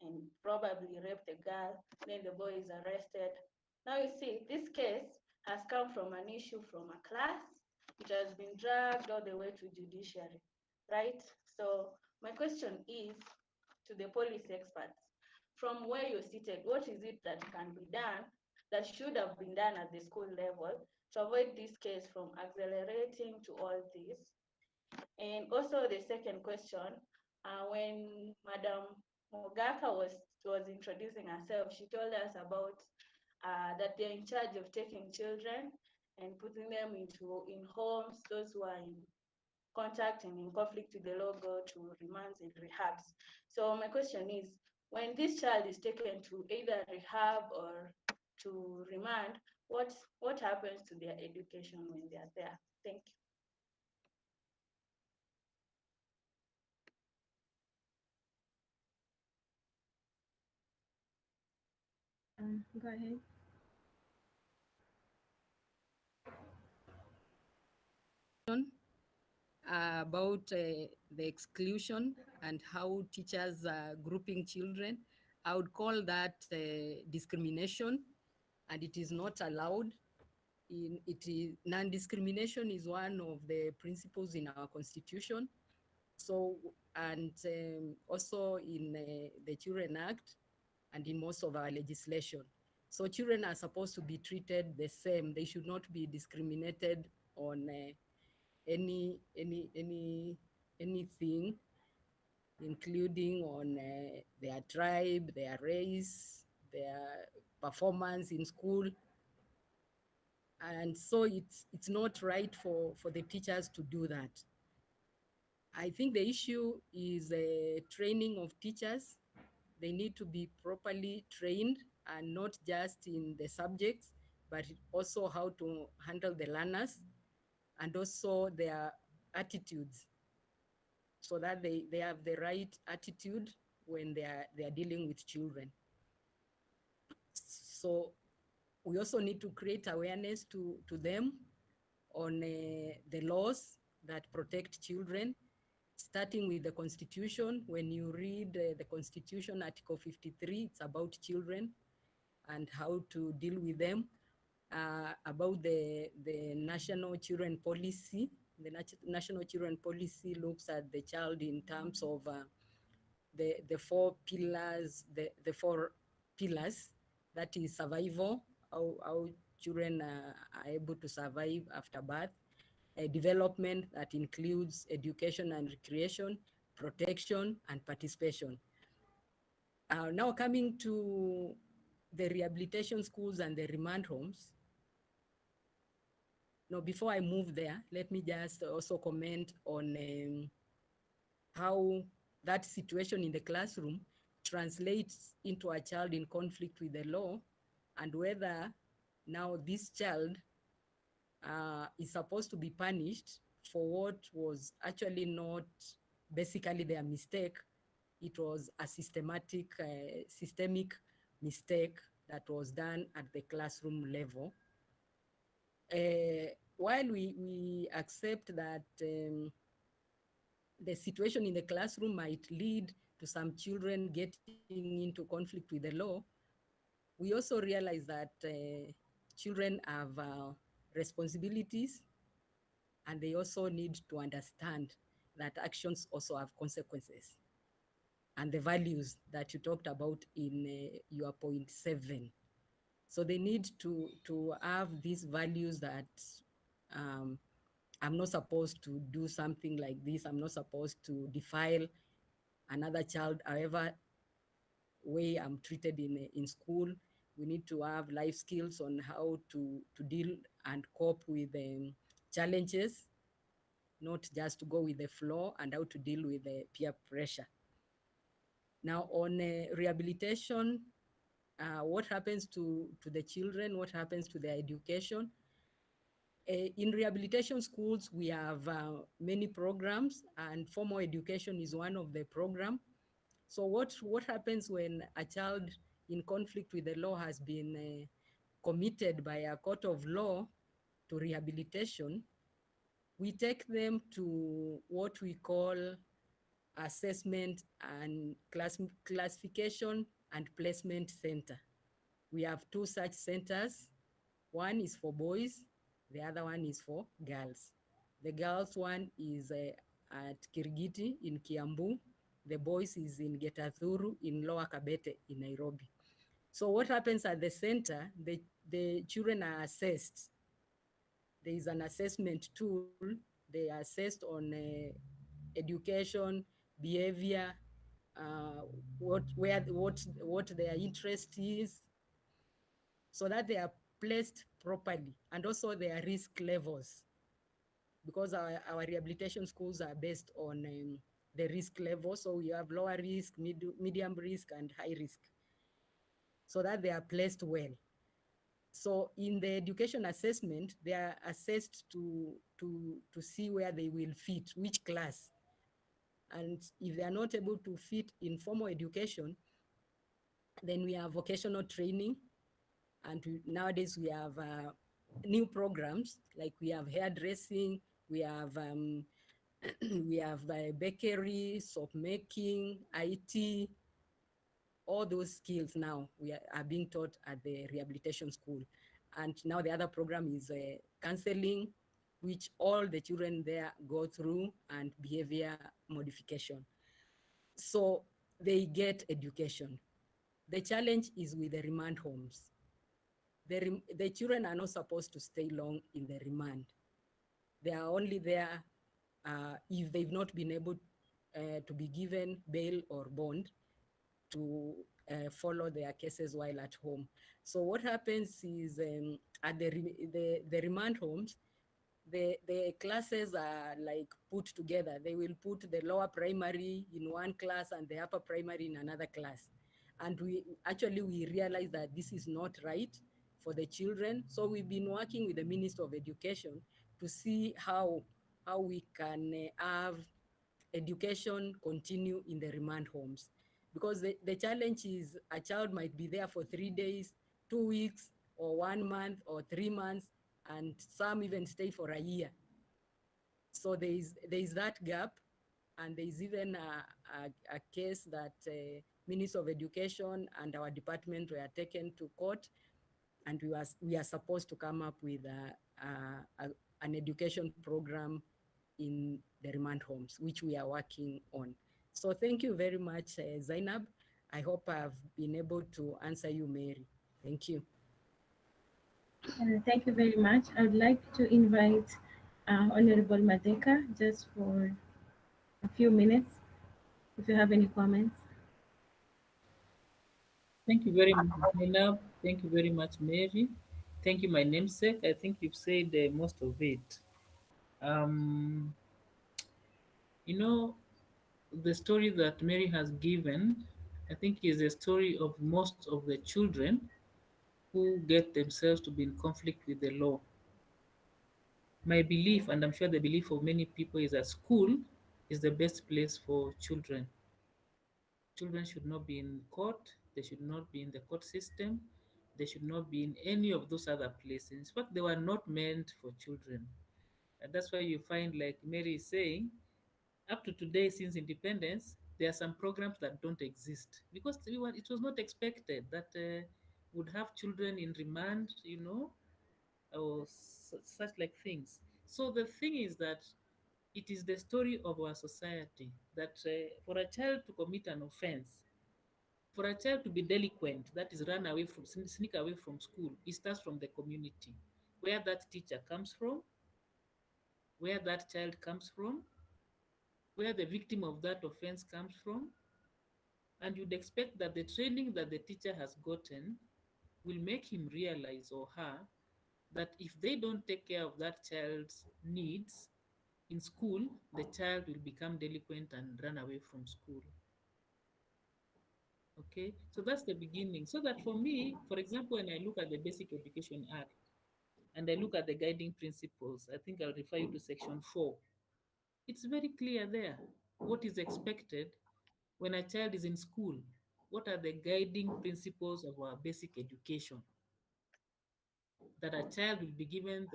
and probably rape the girl, then the boy is arrested. Now you see, this case has come from an issue from a class. It has been dragged all the way to judiciary. right? So my question is to the policy experts, from where you're seated, what is it that can be done, that should have been done at the school level to avoid this case from accelerating to all this? And also the second question, when Madam Mogaka was introducing herself, she told us about that they're in charge of taking children and putting them in homes, those who are in contact and in conflict with the law go to remands and rehabs. So my question is, when this child is taken to either rehab or to remand, what happens to their education when they are there? Thank you. Go ahead. About the exclusion and how teachers are grouping children. I would call that discrimination, and it is not allowed. Non-discrimination is one of the principles in our constitution. So, and also in the Children Act and in most of our legislation. So children are supposed to be treated the same. They should not be discriminated on anything, including on their tribe, their race, their performance in school. And so it's not right for the teachers to do that. I think the issue is training of teachers. They need to be properly trained, and not just in the subjects, but also how to handle the learners and also their attitudes, so that they have the right attitude when they are dealing with children. So we also need to create awareness to them on the laws that protect children, starting with the Constitution. When you read the Constitution, Article 53, it's about children and how to deal with them. About the National Children Policy. The National Children Policy looks at the child in terms of the four pillars, the four pillars, that is survival, how children are able to survive after birth, development that includes education and recreation, protection and participation. Now coming to the rehabilitation schools and the remand homes. Now, before I move there, let me just also comment on how that situation in the classroom translates into a child in conflict with the law, and whether now this child is supposed to be punished for what was actually not basically their mistake. It was a systemic mistake that was done at the classroom level. While we accept that the situation in the classroom might lead to some children getting into conflict with the law, we also realize that children have responsibilities, and they also need to understand that actions also have consequences, and the values that you talked about in your point 7. So they need to have these values that I'm not supposed to do something like this. I'm not supposed to defile another child, however way I'm treated in school. We need to have life skills on how to deal and cope with challenges, not just to go with the flow, and how to deal with the peer pressure. Now on rehabilitation, what happens to the children? What happens to their education? In rehabilitation schools, we have many programs, and formal education is one of the programs. So what happens when a child in conflict with the law has been committed by a court of law to rehabilitation? We take them to what we call assessment and classification and placement center. We have 2 such centers. One is for boys, the other one is for girls. The girls one is at Kirigiti in Kiambu. The boys is in Getathuru in Lower Kabete in Nairobi. So what happens at the center, the children are assessed. There is an assessment tool. They are assessed on education, behavior, what their interest is, so that they are placed properly, and also their risk levels, because our rehabilitation schools are based on the risk level. So we have lower risk, medium risk, and high risk, so that they are placed well. So in the education assessment, they are assessed to see where they will fit, which class. And if they are not able to fit in formal education, then we have vocational training. And nowadays we have new programs, like we have hairdressing, we have we have bakery, soap making, IT. All those skills now are being taught at the rehabilitation school. And now the other program is counseling, which all the children there go through, and behavior modification. So they get education. The challenge is with the remand homes. The children are not supposed to stay long in the remand. They are only there if they've not been able to be given bail or bond to follow their cases while at home. So what happens is at the remand homes, the classes are like put together. They will put the lower primary in one class and the upper primary in another class. And we realize that this is not right for the children. So we've been working with the Minister of Education to see how we can have education continue in the remand homes. Because the challenge is a child might be there for 3 days, 2 weeks, or 1 month, or 3 months, and some even stay for a year. So there is that gap, and there is even a case that Minister of Education and our department were taken to court, and we are supposed to come up with an education program in the remand homes, which we are working on. So thank you very much, Zainab. I hope I've been able to answer you, Mary. Thank you. Thank you very much. I would like to invite Honorable Matheka just for a few minutes, if you have any comments. Thank you very much, Zainab. Thank you very much, Mary. Thank you, my namesake. I think you've said most of it. Um, you know, the story that Mary has given, I think, is a story of most of the children who get themselves to be in conflict with the law. My belief, and I'm sure the belief of many people, is that school is the best place for children. Children should not be in court, they should not be in the court system, they should not be in any of those other places. In fact, they were not meant for children. And that's why you find, like Mary is saying, up to today, since independence, there are some programs that don't exist because it was not expected that would have children in remand, or such like things. So the thing is that it is the story of our society that for a child to commit an offense, for a child to be delinquent, that is run away from, sneak away from school, it starts from the community, where that teacher comes from, where that child comes from, where the victim of that offense comes from. And you'd expect that the training that the teacher has gotten will make him realize, or her, that if they don't take care of that child's needs in school, the child will become delinquent and run away from school. Okay, so that's the beginning. So that for me, for example, when I look at the Basic Education Act and I look at the guiding principles, I think I'll refer you to section 4. It's very clear there what is expected when a child is in school. What are the guiding principles of our basic education? That a child will be given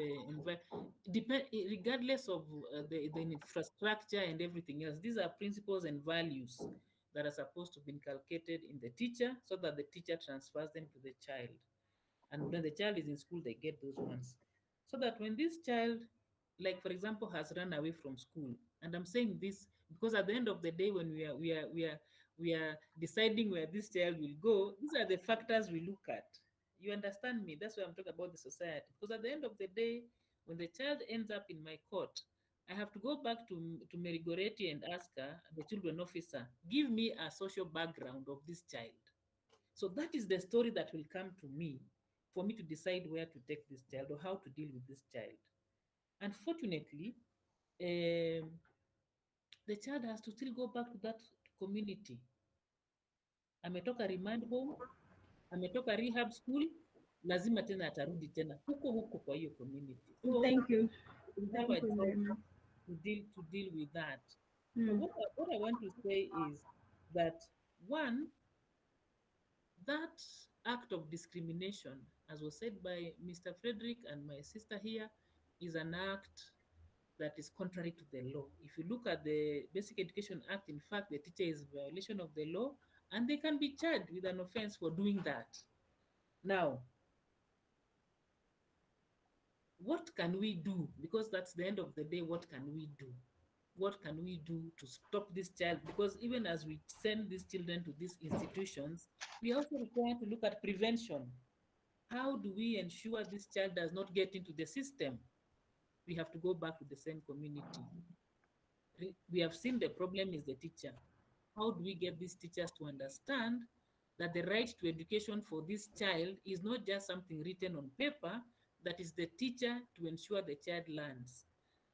regardless of the infrastructure and everything else. These are principles and values that are supposed to be inculcated in the teacher so that the teacher transfers them to the child. And when the child is in school, they get those ones. So that when this child, like for example, has run away from school, And I'm saying this because at the end of the day, when we are deciding where this child will go, these are the factors we look at. You understand me? That's why I'm talking about the society. Because at the end of the day, when the child ends up in my court, I have to go back to Mary Goretti and ask her, the children officer, give me a social background of this child. So that is the story that will come to me for me to decide where to take this child or how to deal with this child. Unfortunately, the child has to still go back to that community. Ametoka remand home, ametoka rehab school, lazima tena atarudi tena huko kwa hiyo community. So thank you. We have Thank a you job very much. to deal with that. So what I want to say is that one, that act of discrimination, as was said by Mr. Frederick and my sister here, is an act that is contrary to the law. If you look at the Basic Education Act, in fact, the teacher is a violation of the law and they can be charged with an offense for doing that. Now, what can we do? Because that's the end of the day, what can we do? What can we do to stop this child? Because even as we send these children to these institutions, we also require to look at prevention. How do we ensure this child does not get into the system? We have to go back to the same community. We have seen the problem is the teacher. How do we get these teachers to understand that the right to education for this child is not just something written on paper, that is the teacher to ensure the child learns.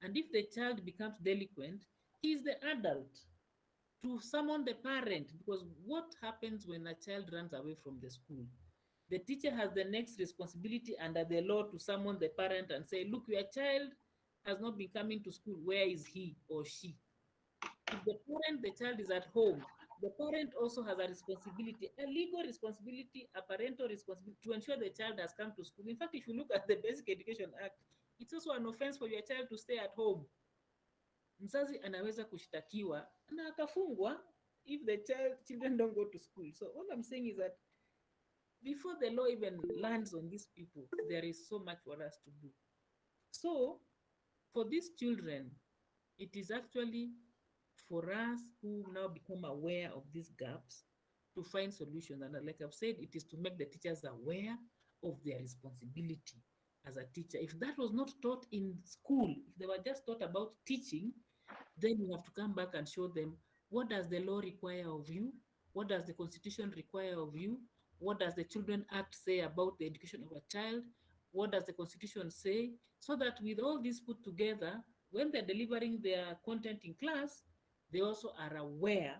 And if the child becomes delinquent, he is the adult to summon the parent, because what happens when a child runs away from the school? The teacher has the next responsibility under the law to summon the parent and say, look, your child has not been coming to school. Where is he or she? If the parent, the child is at home, the parent also has a responsibility, a legal responsibility, a parental responsibility to ensure the child has come to school. In fact, if you look at the Basic Education Act, it's also an offense for your child to stay at home. Mzazi anaweza kushtakiwa na akafungwa if the children don't go to school. So all I'm saying is that before the law even lands on these people, there is so much for us to do. So for these children, it is actually for us who now become aware of these gaps to find solutions. And like I've said, it is to make the teachers aware of their responsibility as a teacher. If that was not taught in school, if they were just taught about teaching, then you have to come back and show them, what does the law require of you? What does the Constitution require of you? What does the Children Act say about the education of a child? What does the Constitution say? So that with all this put together, when they're delivering their content in class, they also are aware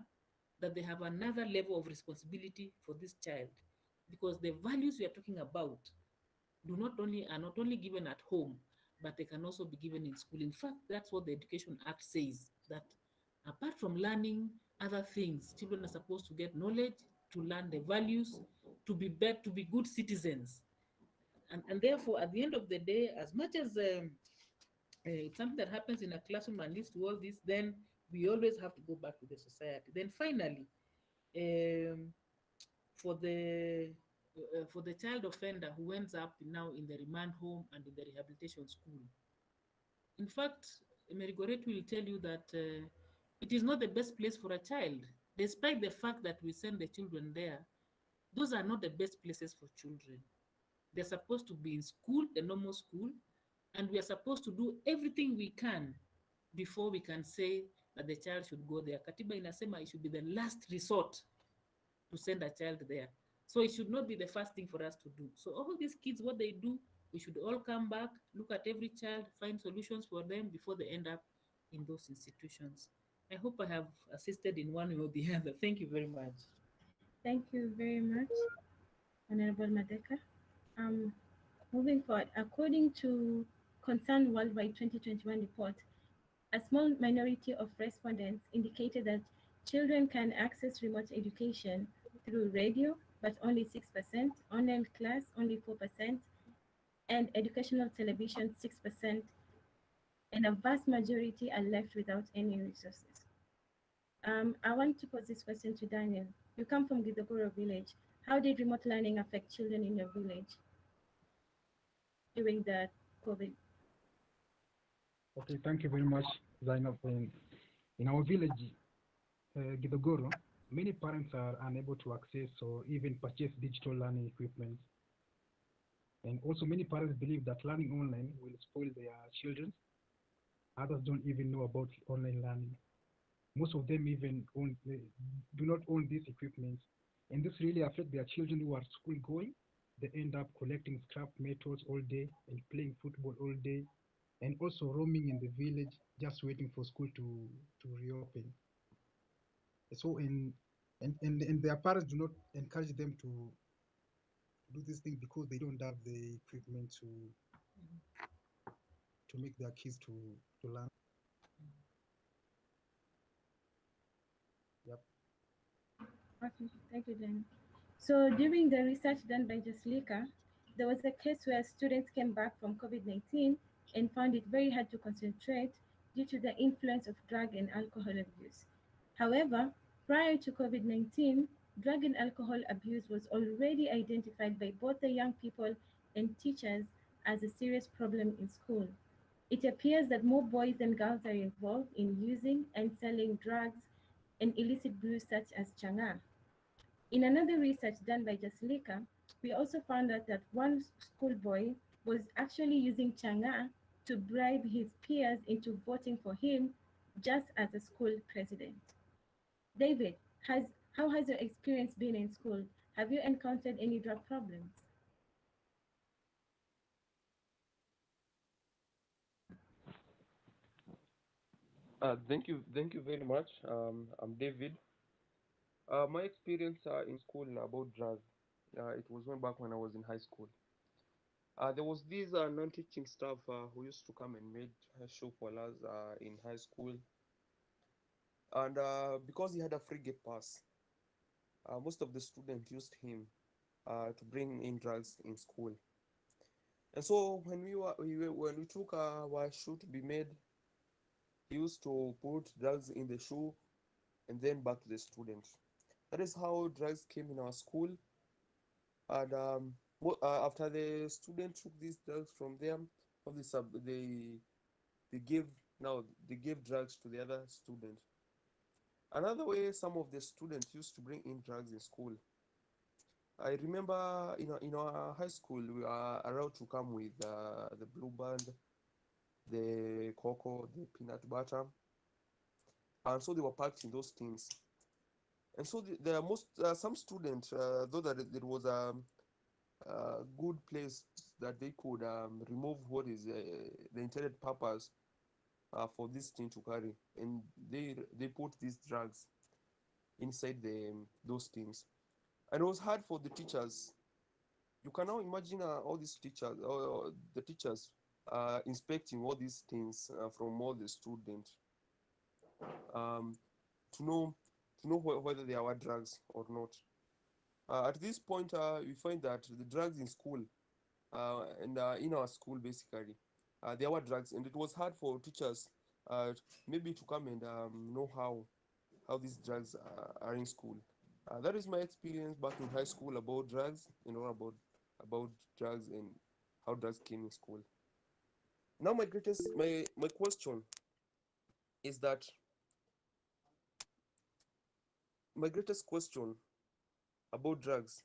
that they have another level of responsibility for this child, because the values we are talking about are not only given at home, but they can also be given in school. In fact, that's what the Education Act says, that apart from learning other things, children are supposed to get knowledge, to learn the values, to be good citizens. And therefore, at the end of the day, as much as it's something that happens in a classroom and leads to all this, then we always have to go back to the society. Then finally, for the child offender who ends up now in the remand home and in the rehabilitation school, in fact, Mary Goretti will tell you that it is not the best place for a child. Despite the fact that we send the children there, those are not the best places for children. They're supposed to be in school, the normal school, and we are supposed to do everything we can before we can say that the child should go there. Katiba inasema it should be the last resort to send a child there. So it should not be the first thing for us to do. So all these kids, what they do, we should all come back, look at every child, find solutions for them before they end up in those institutions. I hope I have assisted in one way or the other. Thank you very much. Thank you very much, Honorable Matheka. Moving forward, according to Concern Worldwide 2021 report, a small minority of respondents indicated that children can access remote education through radio, but only 6%, online class only 4%, and educational television 6%, and a vast majority are left without any resources. I want to pose this question to Daniel. You come from Githogoro village. How did remote learning affect children in your village during the COVID? Okay, thank you very much, Zainab. In our village, Gidogoro, many parents are unable to access or even purchase digital learning equipment. And also many parents believe that learning online will spoil their children. Others don't even know about online learning. Most of them even do not own these equipment. And this really affects their children who are school going. They end up collecting scrap metals all day and playing football all day, and also roaming in the village, just waiting for school to reopen. So and their parents do not encourage them to do this thing because they don't have the equipment to make their kids to learn. Yep. Okay, thank you, Jen. So during the research done by Jaslika, there was a case where students came back from COVID-19 and found it very hard to concentrate due to the influence of drug and alcohol abuse. However, prior to COVID-19, drug and alcohol abuse was already identified by both the young people and teachers as a serious problem in school. It appears that more boys than girls are involved in using and selling drugs and illicit brews such as changa. In another research done by Jaslika, we also found out that one schoolboy was actually using changa to bribe his peers into voting for him just as a school president. David, how has your experience been in school? Have you encountered any drug problems? Thank you very much. I'm David. My experience in school about drugs, it was way back when I was in high school. There was this non-teaching staff who used to come and made show for us in high school, and because he had a free gate pass, most of the students used him to bring in drugs in school. And so when we took our shoe to be made, he used to put drugs in the shoe and then back to the student. That is how drugs came in our school. And after the student took these drugs from them, they gave they gave drugs to the other student. Another way some of the students used to bring in drugs in school. I remember in our high school we are allowed to come with the blue band, the cocoa, the peanut butter, and so they were packed in those things. And so there are some students though that it was a good place that they could remove what is the intended purpose for this thing to carry, and they put these drugs inside those things, and it was hard for the teachers. You can now imagine all these teachers, or the teachers, inspecting all these things from all the students, um, to know whether they are drugs or not. At this point, we find that the drugs in school and in our school basically, there were drugs, and it was hard for teachers maybe to come and know how these drugs are in school. That is my experience back in high school about drugs, about drugs and how drugs came in school. Now my question is that my greatest question about drugs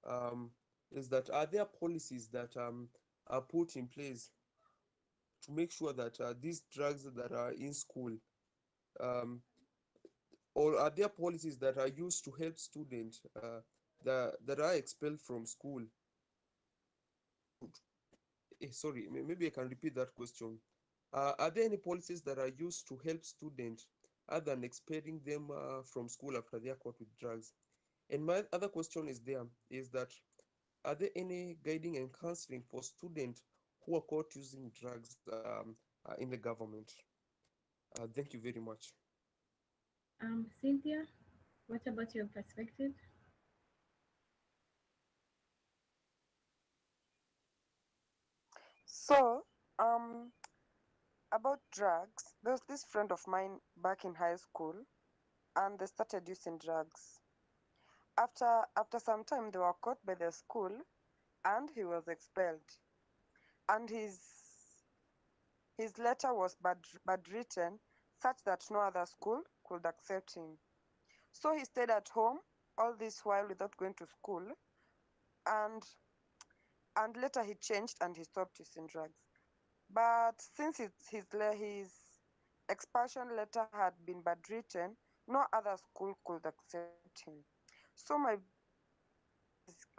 um, is that are there policies that are put in place to make sure that these drugs that are in school, um, or are there policies that are used to help students that are expelled from school? Sorry, maybe I can repeat that question. Are there any policies that are used to help students other than expelling them from school after they are caught with drugs? And my other question is that are there any guiding and counseling for students who are caught using drugs in the government? Thank you very much. Cynthia, what about your perspective? So, about drugs, there was this friend of mine back in high school, and they started using drugs. After some time, they were caught by the school, and he was expelled. And his letter was bad written, such that no other school could accept him. So he stayed at home all this while without going to school, and later he changed and he stopped using drugs. But since his expulsion letter had been bedwritten, no other school could accept him. So my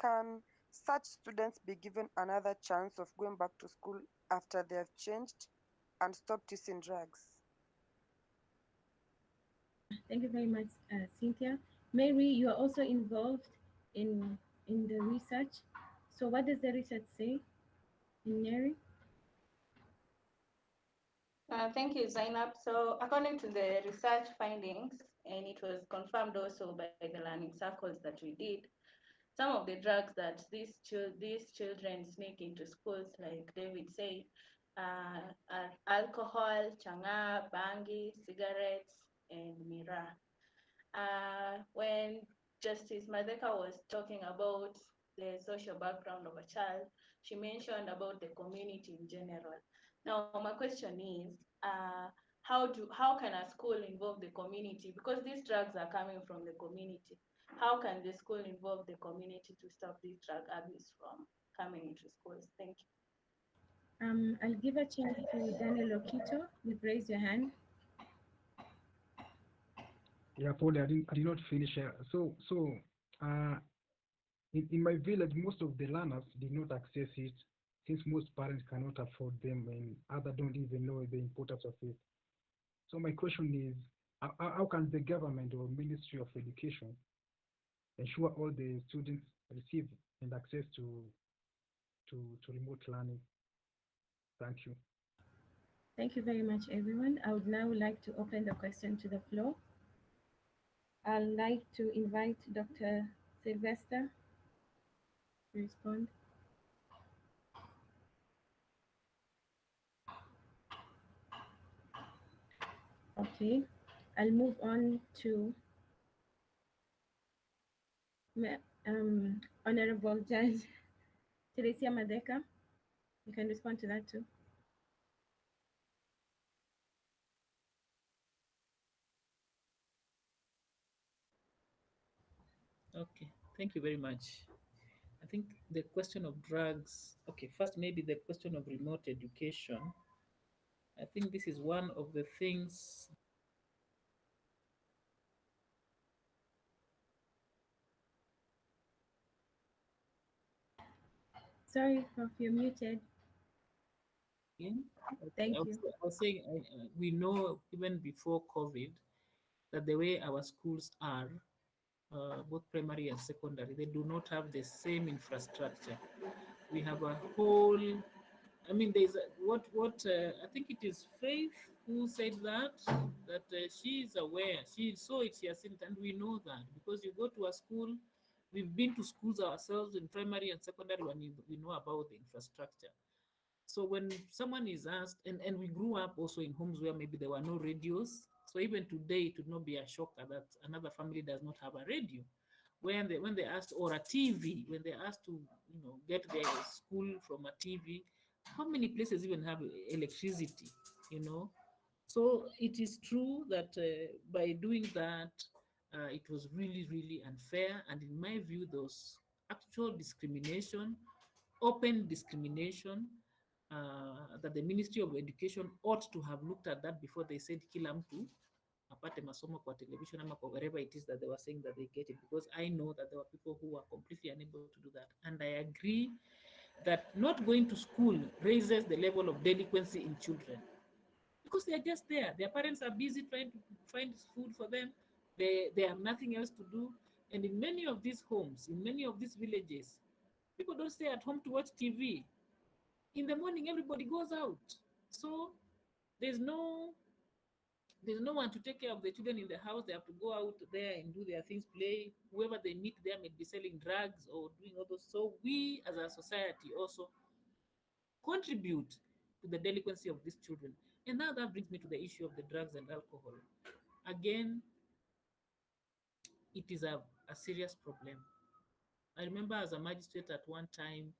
can such students be given another chance of going back to school after they have changed and stopped using drugs? Thank you very much, Cynthia. Mary, you are also involved in the research. So what does the research say in Mary? Thank you, Zainab. So according to the research findings, and it was confirmed also by the learning circles that we did, some of the drugs that these children sneak into schools, like David said, are alcohol, changa, bangi, cigarettes, and miraa. When Justice Matheka was talking about the social background of a child, she mentioned about the community in general. Now, my question is, how can a school involve the community? Because these drugs are coming from the community. How can the school involve the community to stop this drug abuse from coming into schools? Thank you. I'll give a chance to Daniel Okito. You've raised your hand. Yeah, Paul, I did not finish. Uh, in my village, most of the learners did not access it since most parents cannot afford them and others don't even know the importance of it. So my question is, how can the government or Ministry of Education ensure all the students receive and access to remote learning? Thank you. Thank you very much, everyone. I would now like to open the question to the floor. I'd like to invite Dr. Silvester to respond. Okay, I'll move on to Honorable Judge Teresia Matheka. You can respond to that too. Okay, thank you very much. I think the question of drugs, okay, first maybe the question of remote education. I think this is one of the things. Sorry, Prof, you're muted. Thank you. I was saying we know even before COVID that the way our schools are, both primary and secondary, they do not have the same infrastructure. We have a whole, I mean, there's I think it is Faith who said that she is aware, she saw it, she has seen it, and we know that because you go to a school, we've been to schools ourselves in primary and secondary when we know about the infrastructure. So when someone is asked, and we grew up also in homes where maybe there were no radios. So even today, it would not be a shock that another family does not have a radio. When they asked, or a TV, when they asked to get their school from a TV, how many places even have electricity? So it is true that by doing that, it was really, really unfair. And in my view, there was actual discrimination, open discrimination, that the Ministry of Education ought to have looked at that before they said kila mtu apate masomo kwa television ama kwa wherever it is that they were saying that they get it, because I know that there were people who were completely unable to do that. And I agree that not going to school raises the level of delinquency in children because they're just there. Their parents are busy trying to find food for them. They have nothing else to do. And in many of these homes, in many of these villages, people don't stay at home to watch TV. In the morning, everybody goes out. So there's no one to take care of the children in the house. They have to go out there and do their things, play. Whoever they meet there may be selling drugs or doing all those. So we as a society also contribute to the delinquency of these children. And now that brings me to the issue of the drugs and alcohol. Again, it is a serious problem. I remember as a magistrate at one time,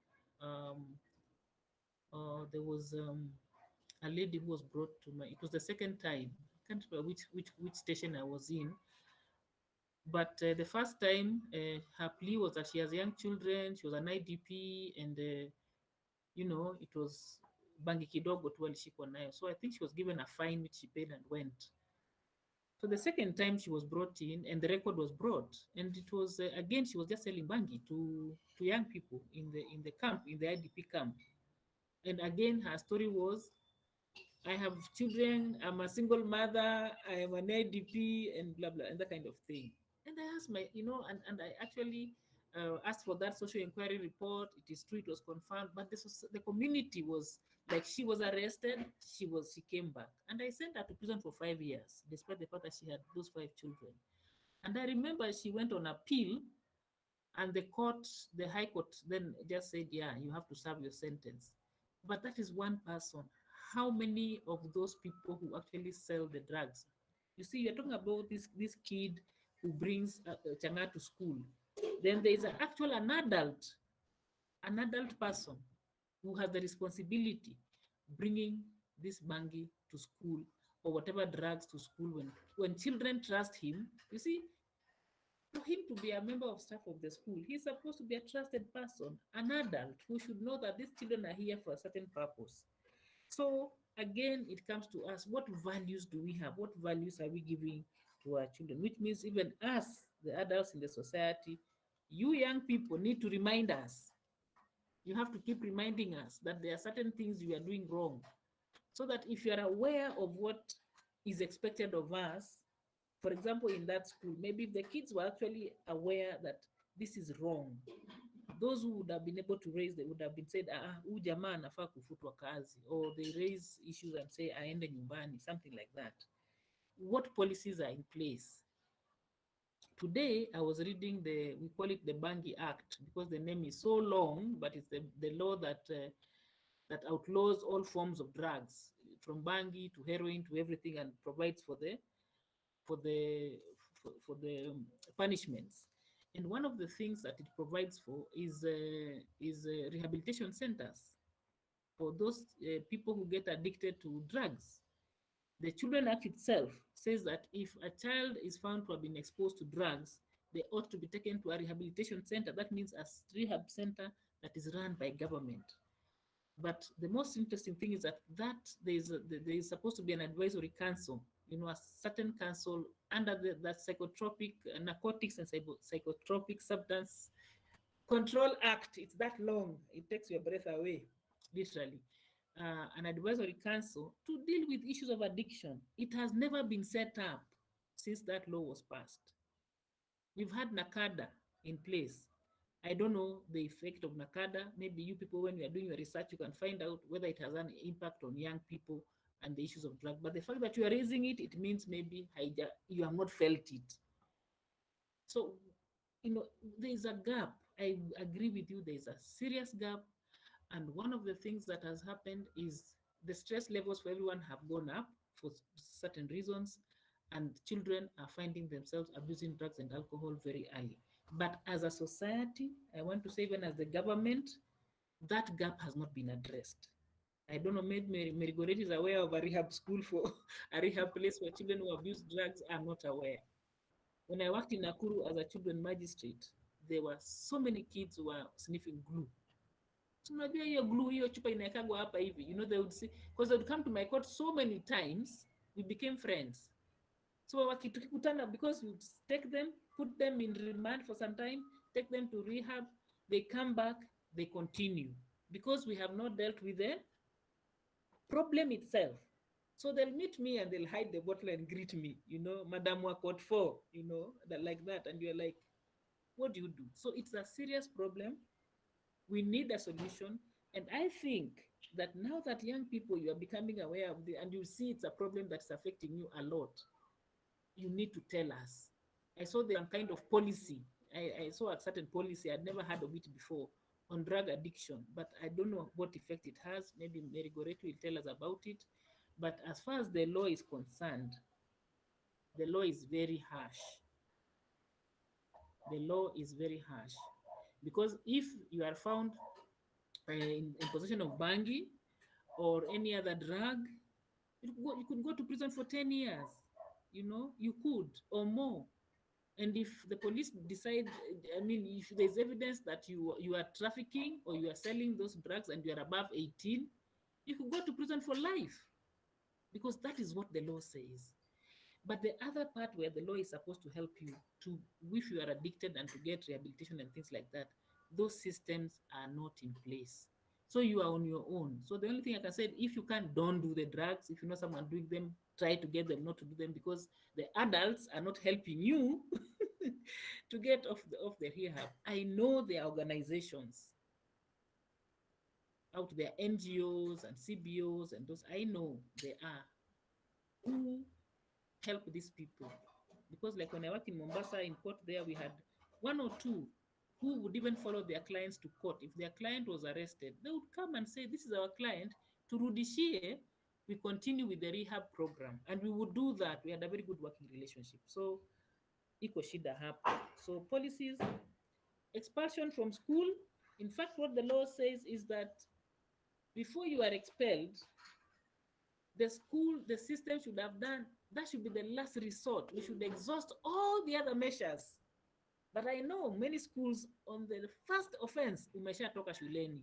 there was a lady who was brought to it was the second time can't remember which station I was in. But the first time, her plea was that she has young children, she was an IDP, and it was bangi kidogo tu alishikwa nayo. So I think she was given a fine which she paid and went. So the second time she was brought in, and the record was brought, and it was again she was just selling bangi to young people in the camp, in the IDP camp. And again her story was, I have children, I'm a single mother, I am an IDP, and blah blah, and that kind of thing. And I asked and I actually asked for that social inquiry report. It is true, it was confirmed, but the community was like, she was arrested, she came back, and I sent her to prison for 5 years, despite the fact that she had those 5 children. And I remember she went on appeal, and the high court then just said, yeah, you have to serve your sentence. But that is one person. How many of those people who actually sell the drugs? You see, you're talking about this kid who brings changa to school. Then there is an adult person who has the responsibility bringing this bangi to school, or whatever drugs to school. When children trust him, you see, for him to be a member of staff of the school, he's supposed to be a trusted person, an adult who should know that these children are here for a certain purpose. So again, it comes to us, what values do we have? What values are we giving to our children? Which means even us, the adults in the society, you young people need to remind us. You have to keep reminding us that there are certain things we are doing wrong, so that if you are aware of what is expected of us, for example, in that school, maybe if the kids were actually aware that this is wrong, those who would have been able to raise, they would have been said, huyu jamaa anafaa kufutwa kazi, or they raise issues and say aende nyumbani, something like that. What policies are in place? Today, I was reading we call it the Bangi Act, because the name is so long, but it's the law that outlaws all forms of drugs, from bangi to heroin to everything, and provides for the punishments. And one of the things that it provides for is rehabilitation centers for those people who get addicted to drugs. The Children Act itself says that if a child is found to have been exposed to drugs, they ought to be taken to a rehabilitation center. That means a rehab center that is run by government. But the most interesting thing is that there is supposed to be an advisory council, a certain council under that psychotropic, narcotics and psychotropic substance control act. It's that long, it takes your breath away, literally. An advisory council to deal with issues of addiction. It has never been set up since that law was passed. We've had NACADA in place. I don't know the effect of NACADA. Maybe you people, when you are doing your research, you can find out whether it has an impact on young people and the issues of drug. But the fact that you are raising it, it means maybe you have not felt it. So, there is a gap. I agree with you, there is a serious gap. And one of the things that has happened is the stress levels for everyone have gone up for certain reasons, and children are finding themselves abusing drugs and alcohol very early. But as a society, I want to say, even as the government, that gap has not been addressed. I don't know, maybe Merigoret is aware of a rehab school for a rehab place for children who abuse drugs. I'm not aware. When I worked in Nakuru as a children magistrate, there were so many kids who were sniffing glue. So unajua hiyo glue, hiyo chupa inaekagwa hapa hivi, they would see, because they would come to my court so many times, we became friends. So tukikutana, because we take them, put them in remand for some time, take them to rehab, they come back, they continue, because we have not dealt with the problem itself. So they'll meet me and they'll hide the bottle and greet me, Madam Wakot 4, like that. And you're like, what do you do? So it's a serious problem. We need a solution. And I think that now that young people, you are becoming aware of and you see it's a problem that's affecting you a lot, you need to tell us. I saw the kind of policy. I saw a certain policy, I'd never heard of it before, on drug addiction, but I don't know what effect it has. Maybe Mary Goretti will tell us about it. But as far as the law is concerned, the law is very harsh. The law is very harsh. Because if you are found in possession of bangi or any other drug, You could go to prison for 10 years. You know, you could, or more. And if the police decide, I mean, if there's evidence that you are trafficking or you are selling those drugs and you are above 18, you could go to prison for life, because that is what the law says. But the other part where the law is supposed to help you to, if you are addicted and to get rehabilitation and things like that, those systems are not in place. So you are on your own. So the only thing I can say, if you can't, don't do the drugs. If you know someone doing them, try to get them not to do them, because the adults are not helping you to get off the rehab. I know there are organizations out there, NGOs and CBOs and those, I know there are, who help these people. Because like when I worked in Mombasa in court there, we had one or two who would even follow their clients to court. If their client was arrested, they would come and say, this is our client, turudishie, we continue with the rehab program. And we would do that. We had a very good working relationship. So iko shida hapa. So policies, expulsion from school. In fact, what the law says is that before you are expelled, the school, the system should have done, that should be the last resort. We should exhaust all the other measures. But I know many schools, on the first offense, umeshatoka shuleni.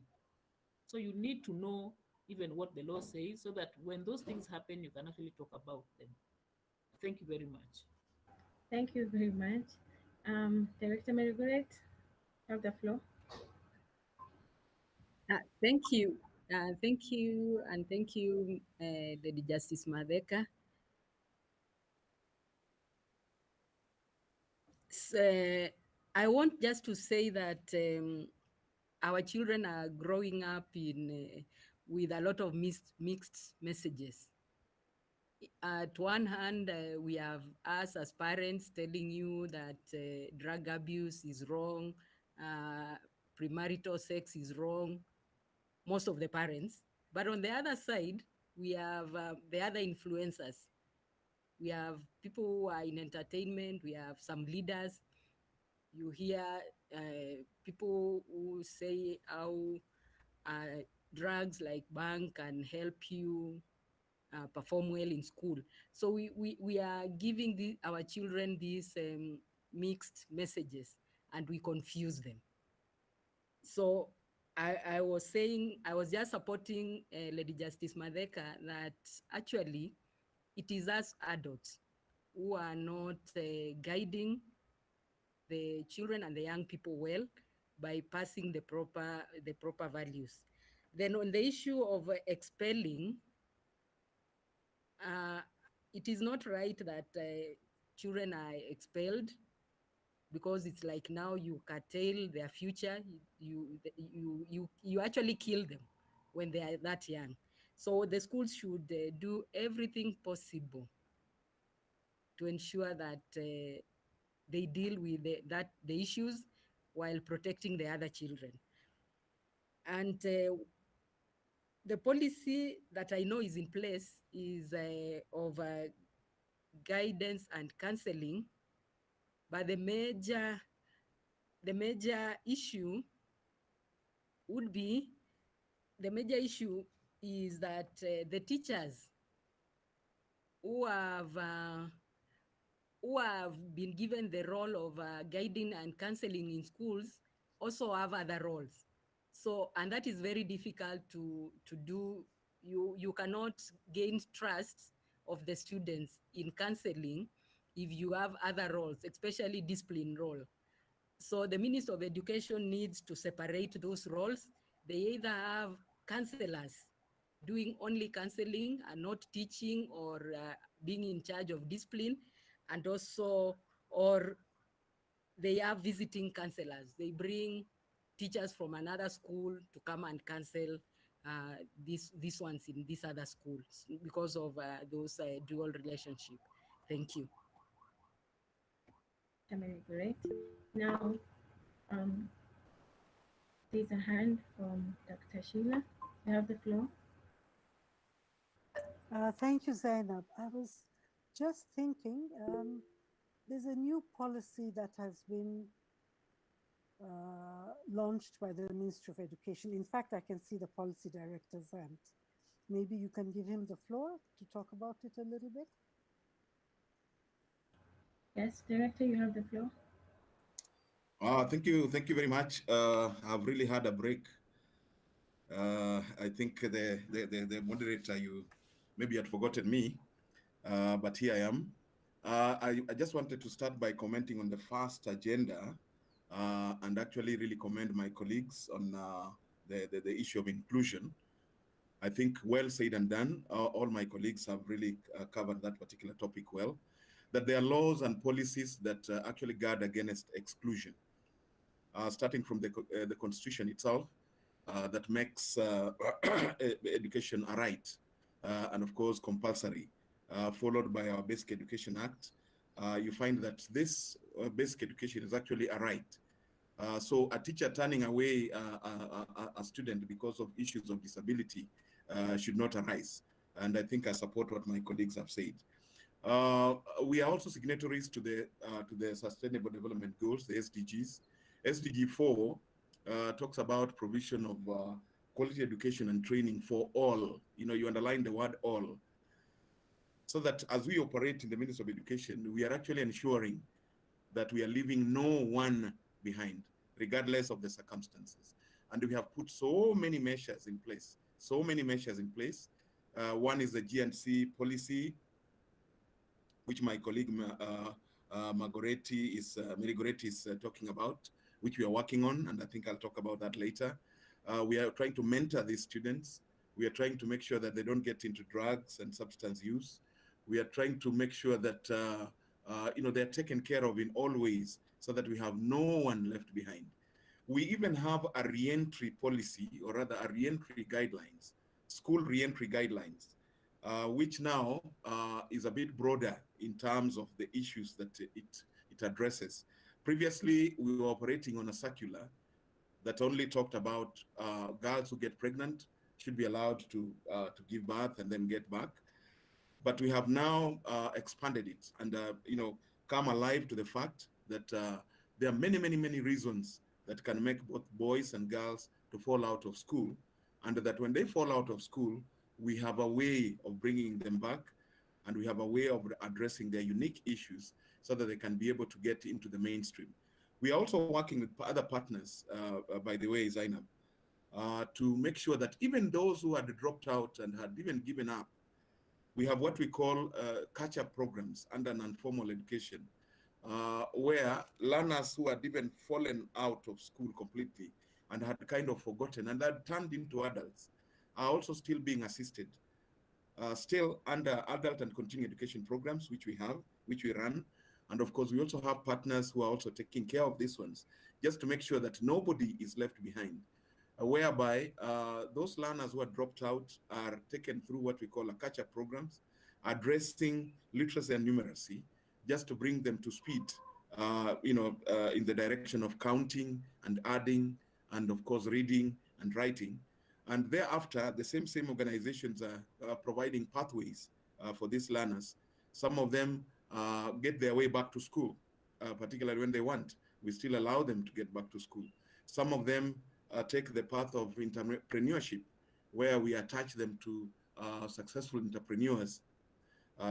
So you need to know even what the law says, so that when those things happen, you can actually talk about them. Thank you very much. Thank you very much. Director Margaret, have the floor. Thank you. Thank you, and thank you, Lady Justice Matheka. So, I want just to say that our children are growing up in with a lot of mixed messages. At one hand, we have us as parents telling you that drug abuse is wrong, premarital sex is wrong, most of the parents. But on the other side, we have the other influencers. We have people who are in entertainment, we have some leaders. You hear people who say how drugs like bang can help you perform well in school. So we are giving our children these mixed messages, and we confuse them. So I was saying, I was just supporting Lady Justice Matheka that actually it is us adults who are not guiding the children and the young people well by passing the proper values. Then on the issue of expelling, it is not right that children are expelled, because it's like now you curtail their future. You actually kill them when they are that young. So the schools should do everything possible to ensure that they deal with the issues while protecting the other children. And the policy that I know is in place is of guidance and counseling, but the major issue would be, the major issue is that the teachers who have been given the role of guiding and counseling in schools also have other roles. So, and that is very difficult to do. You cannot gain trust of the students in counseling if you have other roles, especially discipline role. So the Minister of Education needs to separate those roles. They either have counselors doing only counseling and not teaching or being in charge of discipline, and also, or they are visiting counselors. They bring teachers from another school to come and counsel these ones in these other schools because of those dual relationship. Thank you. Great. Now, there's a hand from Dr. Sheila. You have the floor. Thank you, Zainab. I was just thinking, there's a new policy that has been launched by the Ministry of Education. In fact, I can see the policy director's hand. Maybe you can give him the floor to talk about it a little bit. Yes, Director, you have the floor. Thank you very much. I've really had a break. I think the moderator, you maybe had forgotten me, but here I am. I just wanted to start by commenting on the first agenda and actually really commend my colleagues on the issue of inclusion. I think well said and done. All my colleagues have really covered that particular topic well, that there are laws and policies that actually guard against exclusion, starting from the Constitution itself, that makes education a right, and of course compulsory, followed by our Basic Education Act. You find that this basic education is actually a right. So a teacher turning away a student because of issues of disability should not arise. And I think I support what my colleagues have said. We are also signatories to the Sustainable Development Goals, the SDGs. SDG 4 talks about provision of quality education and training for all. You know, you underline the word all, so that as we operate in the Ministry of Education, we are actually ensuring that we are leaving no one behind, regardless of the circumstances. And we have put so many measures in place, one is the G&C policy, which my colleague Merigoretti is talking about, which we are working on, and I think I'll talk about that later. We are trying to mentor these students. We are trying to make sure that they don't get into drugs and substance use. We are trying to make sure that they're taken care of in all ways, so that we have no one left behind. We even have a re-entry policy, or rather a re-entry guidelines, school re-entry guidelines, which now is a bit broader in terms of the issues that it addresses. Previously, we were operating on a circular that only talked about girls who get pregnant should be allowed to give birth and then get back. But we have now expanded it and come alive to the fact that there are many reasons that can make both boys and girls to fall out of school, and that when they fall out of school, we have a way of bringing them back, and we have a way of addressing their unique issues so that they can be able to get into the mainstream. We are also working with other partners, by the way, Zainab, to make sure that even those who had dropped out and had even given up, we have what we call catch-up programs under non-formal education, where learners who had even fallen out of school completely and had kind of forgotten and had turned into adults are also still being assisted, still under adult and continuing education programs, which we run. And of course, we also have partners who are also taking care of these ones, just to make sure that nobody is left behind, whereby those learners who are dropped out are taken through what we call a catch-up programs, addressing literacy and numeracy, just to bring them to speed, in the direction of counting and adding, and of course, reading and writing. And thereafter, the same organizations are providing pathways for these learners. Some of them get their way back to school, particularly when they want. We still allow them to get back to school. Some of them take the path of entrepreneurship, where we attach them to successful entrepreneurs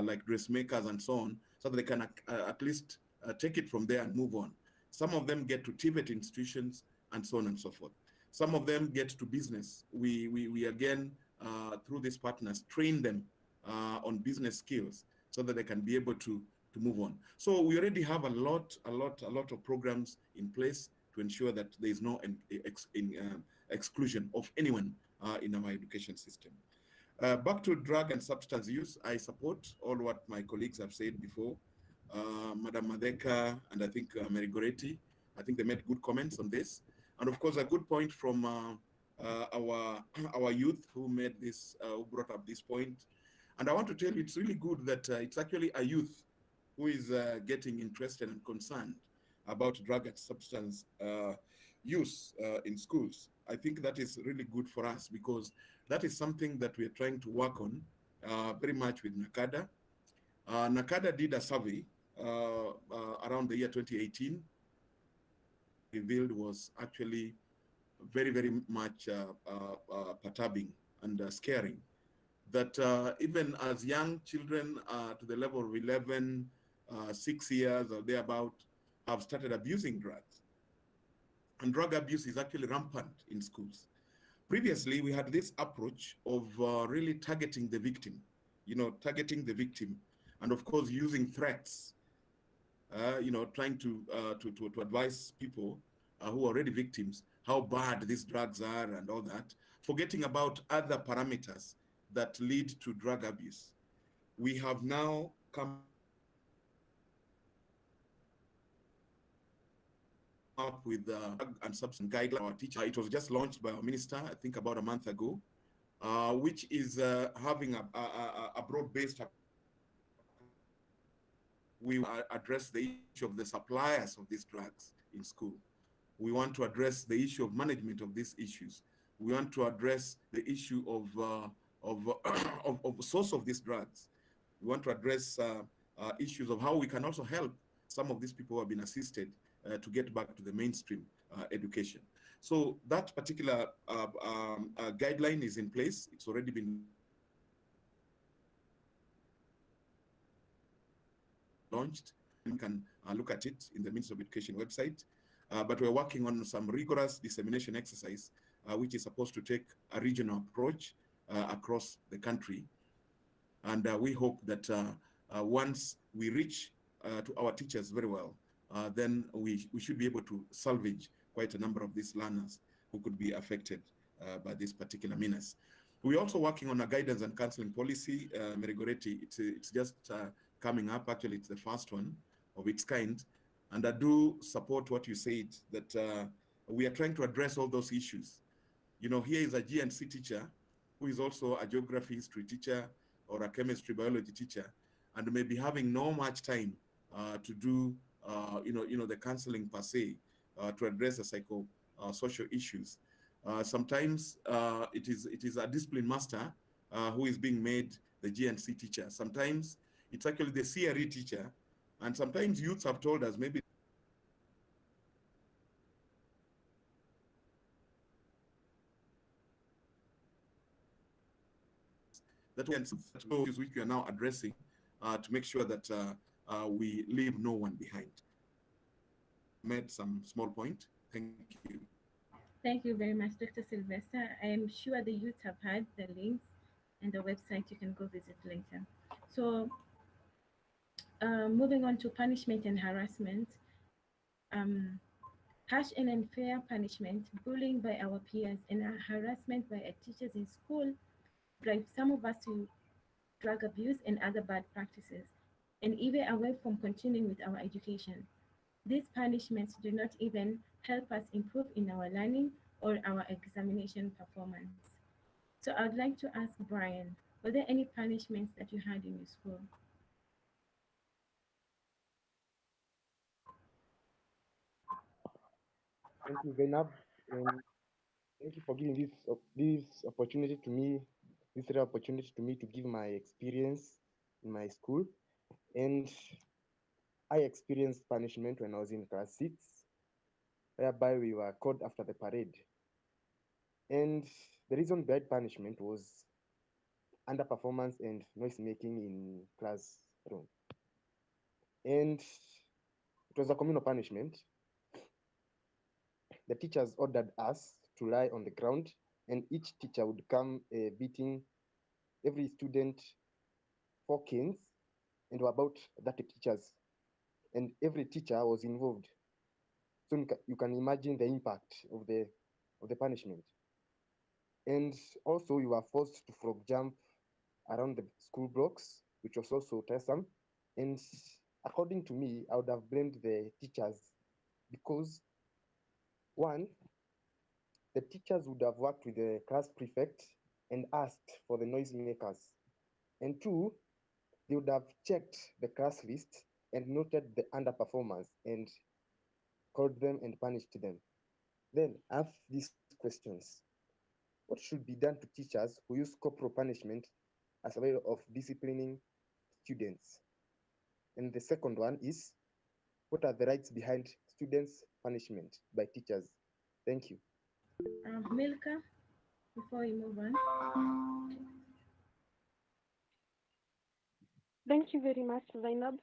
like dressmakers and so on, so that they can at least take it from there and move on. Some of them get to TVET institutions and so on and so forth. Some of them get to business. We again, through these partners, train them on business skills so that they can be able to move on. So we already have a lot of programs in place to ensure that there is no exclusion of anyone in our education system. Back to drug and substance use, I support all what my colleagues have said before. Madam Matheka and I think Merigoretti, I think they made good comments on this. And of course, a good point from our youth who made this, who brought up this point. And I want to tell you, it's really good that it's actually a youth who is getting interested and concerned about drug and substance use in schools. I think that is really good for us, because that is something that we are trying to work on very much with NACADA. NACADA did a survey around the year 2018. Revealed was actually very much perturbing and scaring. that even as young children to the level of 11, 6 years or thereabout have started abusing drugs. And drug abuse is actually rampant in schools. Previously, we had this approach of really targeting the victim, targeting the victim, and of course using threats, trying to advise people who are already victims how bad these drugs are and all that, forgetting about other parameters that lead to drug abuse. We have now come up with drug and substance guidelines. Our teacher, it was just launched by our minister, I think about a month ago, which is having a broad-based. We address the issue of the suppliers of these drugs in school. We want to address the issue of management of these issues. We want to address the issue of source of these drugs. We want to address issues of how we can also help some of these people who have been assisted to get back to the mainstream education. So that particular guideline is in place. It's already been launched. You can look at it in the Ministry of Education website. But we're working on some rigorous dissemination exercise, which is supposed to take a regional approach across the country. And we hope that once we reach to our teachers very well, then we should be able to salvage quite a number of these learners who could be affected by this particular menace. We're also working on a guidance and counseling policy. Merigoreti, it's just coming up. Actually, it's the first one of its kind. And I do support what you said, that we are trying to address all those issues. Here is a G&C teacher who is also a geography history teacher or a chemistry biology teacher, and may be having no much time to do, the counseling per se, to address the social issues. Sometimes it is a discipline master who is being made the G&C teacher. Sometimes it's actually the CRE teacher, and sometimes youths have told us maybe that which we are now addressing to make sure that we leave no one behind. Made some small point. Thank you. Thank you very much, Dr. Silvester. I am sure the youth have had the links and the website you can go visit later. So moving on to punishment and harassment. Harsh and unfair punishment, bullying by our peers, and harassment by our teachers in school drive some of us to drug abuse and other bad practices, and even away from continuing with our education. These punishments do not even help us improve in our learning or our examination performance. So I'd like to ask Brian, were there any punishments that you had in your school? Thank you, Zainab, and thank you for giving this opportunity to me, this rare opportunity to me to give my experience in my school. And I experienced punishment when I was in class 6, whereby we were called after the parade. And the reason behind punishment was underperformance and noise making in classroom. And it was a communal punishment. The teachers ordered us to lie on the ground, and each teacher would come beating every student 4 canes, and were about 30 teachers, and every teacher was involved. So you can imagine the impact of the punishment. And also we were forced to frog jump around the school blocks, which was also tiresome. And according to me, I would have blamed the teachers because, one, the teachers would have worked with the class prefect and asked for the noisemakers. And two, they would have checked the class list and noted the underperformance and called them and punished them. Then I have these questions. What should be done to teachers who use corporal punishment as a way of disciplining students? And the second one is, what are the rights behind students' punishment by teachers? Thank you. Milka, before we move on. Thank you very much, Zainab.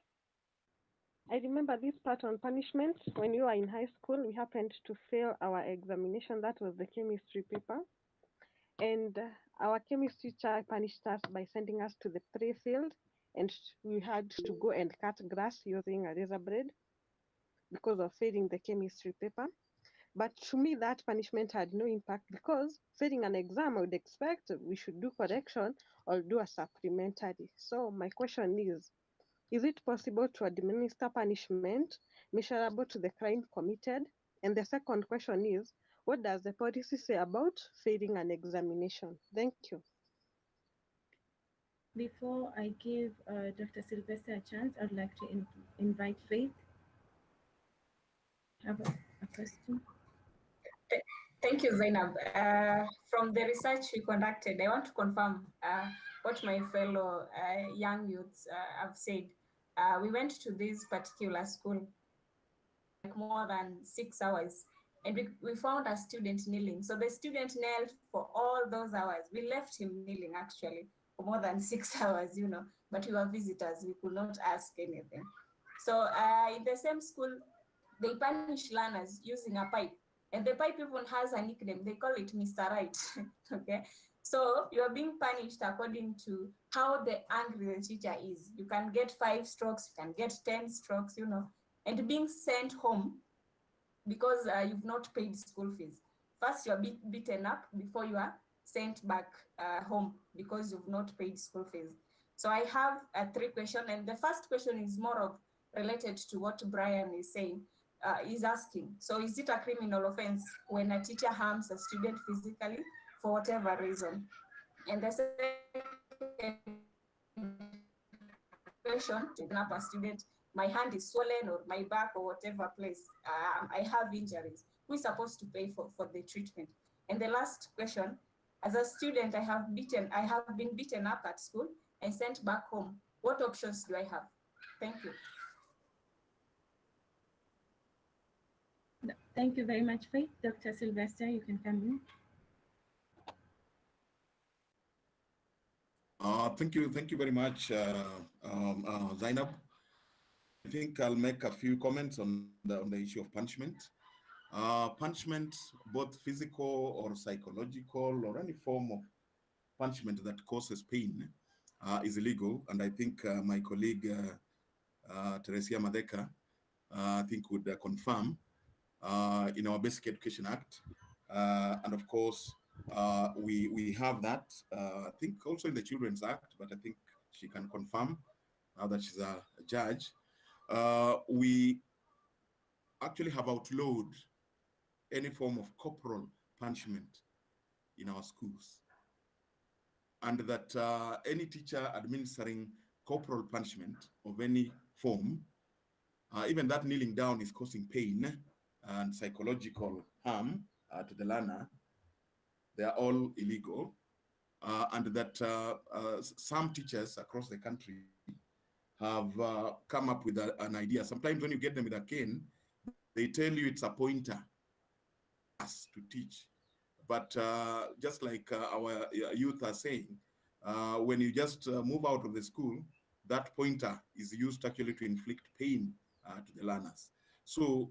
I remember this part on punishment. When we were in high school, we happened to fail our examination. That was the chemistry paper. And our chemistry teacher punished us by sending us to the play field, and we had to go and cut grass using a razor blade because of failing the chemistry paper. But to me, that punishment had no impact because failing an exam, I would expect we should do correction or do a supplementary. So my question is it possible to administer punishment measurable to the crime committed? And the second question is, what does the policy say about failing an examination? Thank you. Before I give Dr. Silvester a chance, I'd like to invite Faith. Have a question. Thank you, Zainab. From the research we conducted, I want to confirm what my fellow young youths have said. We went to this particular school like more than 6 hours, and we found a student kneeling. So the student knelt for all those hours. We left him kneeling actually for more than 6 hours, you know, but we were visitors. We could not ask anything. So in the same school, they punish learners using a pipe. And the pipe even has a nickname. They call it Mr. Right. Okay. So you are being punished according to how the angry the teacher is. You can get 5 strokes, you can get 10 strokes, you know, and being sent home because you've not paid school fees. First, you are beaten up before you are sent back home because you've not paid school fees. So I have 3 questions, and the first question is more of related to what Brian is saying. Is asking, so is it a criminal offense when a teacher harms a student physically for whatever reason? And the second question, up a student, my hand is swollen or my back or whatever place, I have injuries. Who is supposed to pay for the treatment? And the last question, as a student, I have been beaten up at school and sent back home. What options do I have? Thank you. Thank you very much, Faith. Dr. Silvester, you can come in. Thank you very much, Zainab. I think I'll make a few comments on the issue of punishment. Punishment, both physical or psychological or any form of punishment that causes pain is illegal. And I think my colleague, Teresia Matheka, I think would confirm in our Basic Education Act. And of course, we have that, I think also in the Children's Act, but I think she can confirm now that she's a judge. We actually have outlawed any form of corporal punishment in our schools. And that any teacher administering corporal punishment of any form, even that kneeling down is causing pain and psychological harm to the learner, they are all illegal. And that some teachers across the country have come up with an idea. Sometimes when you get them with a cane, they tell you it's a pointer to teach. But just like our youth are saying, when you just move out of the school, that pointer is used actually to inflict pain to the learners. So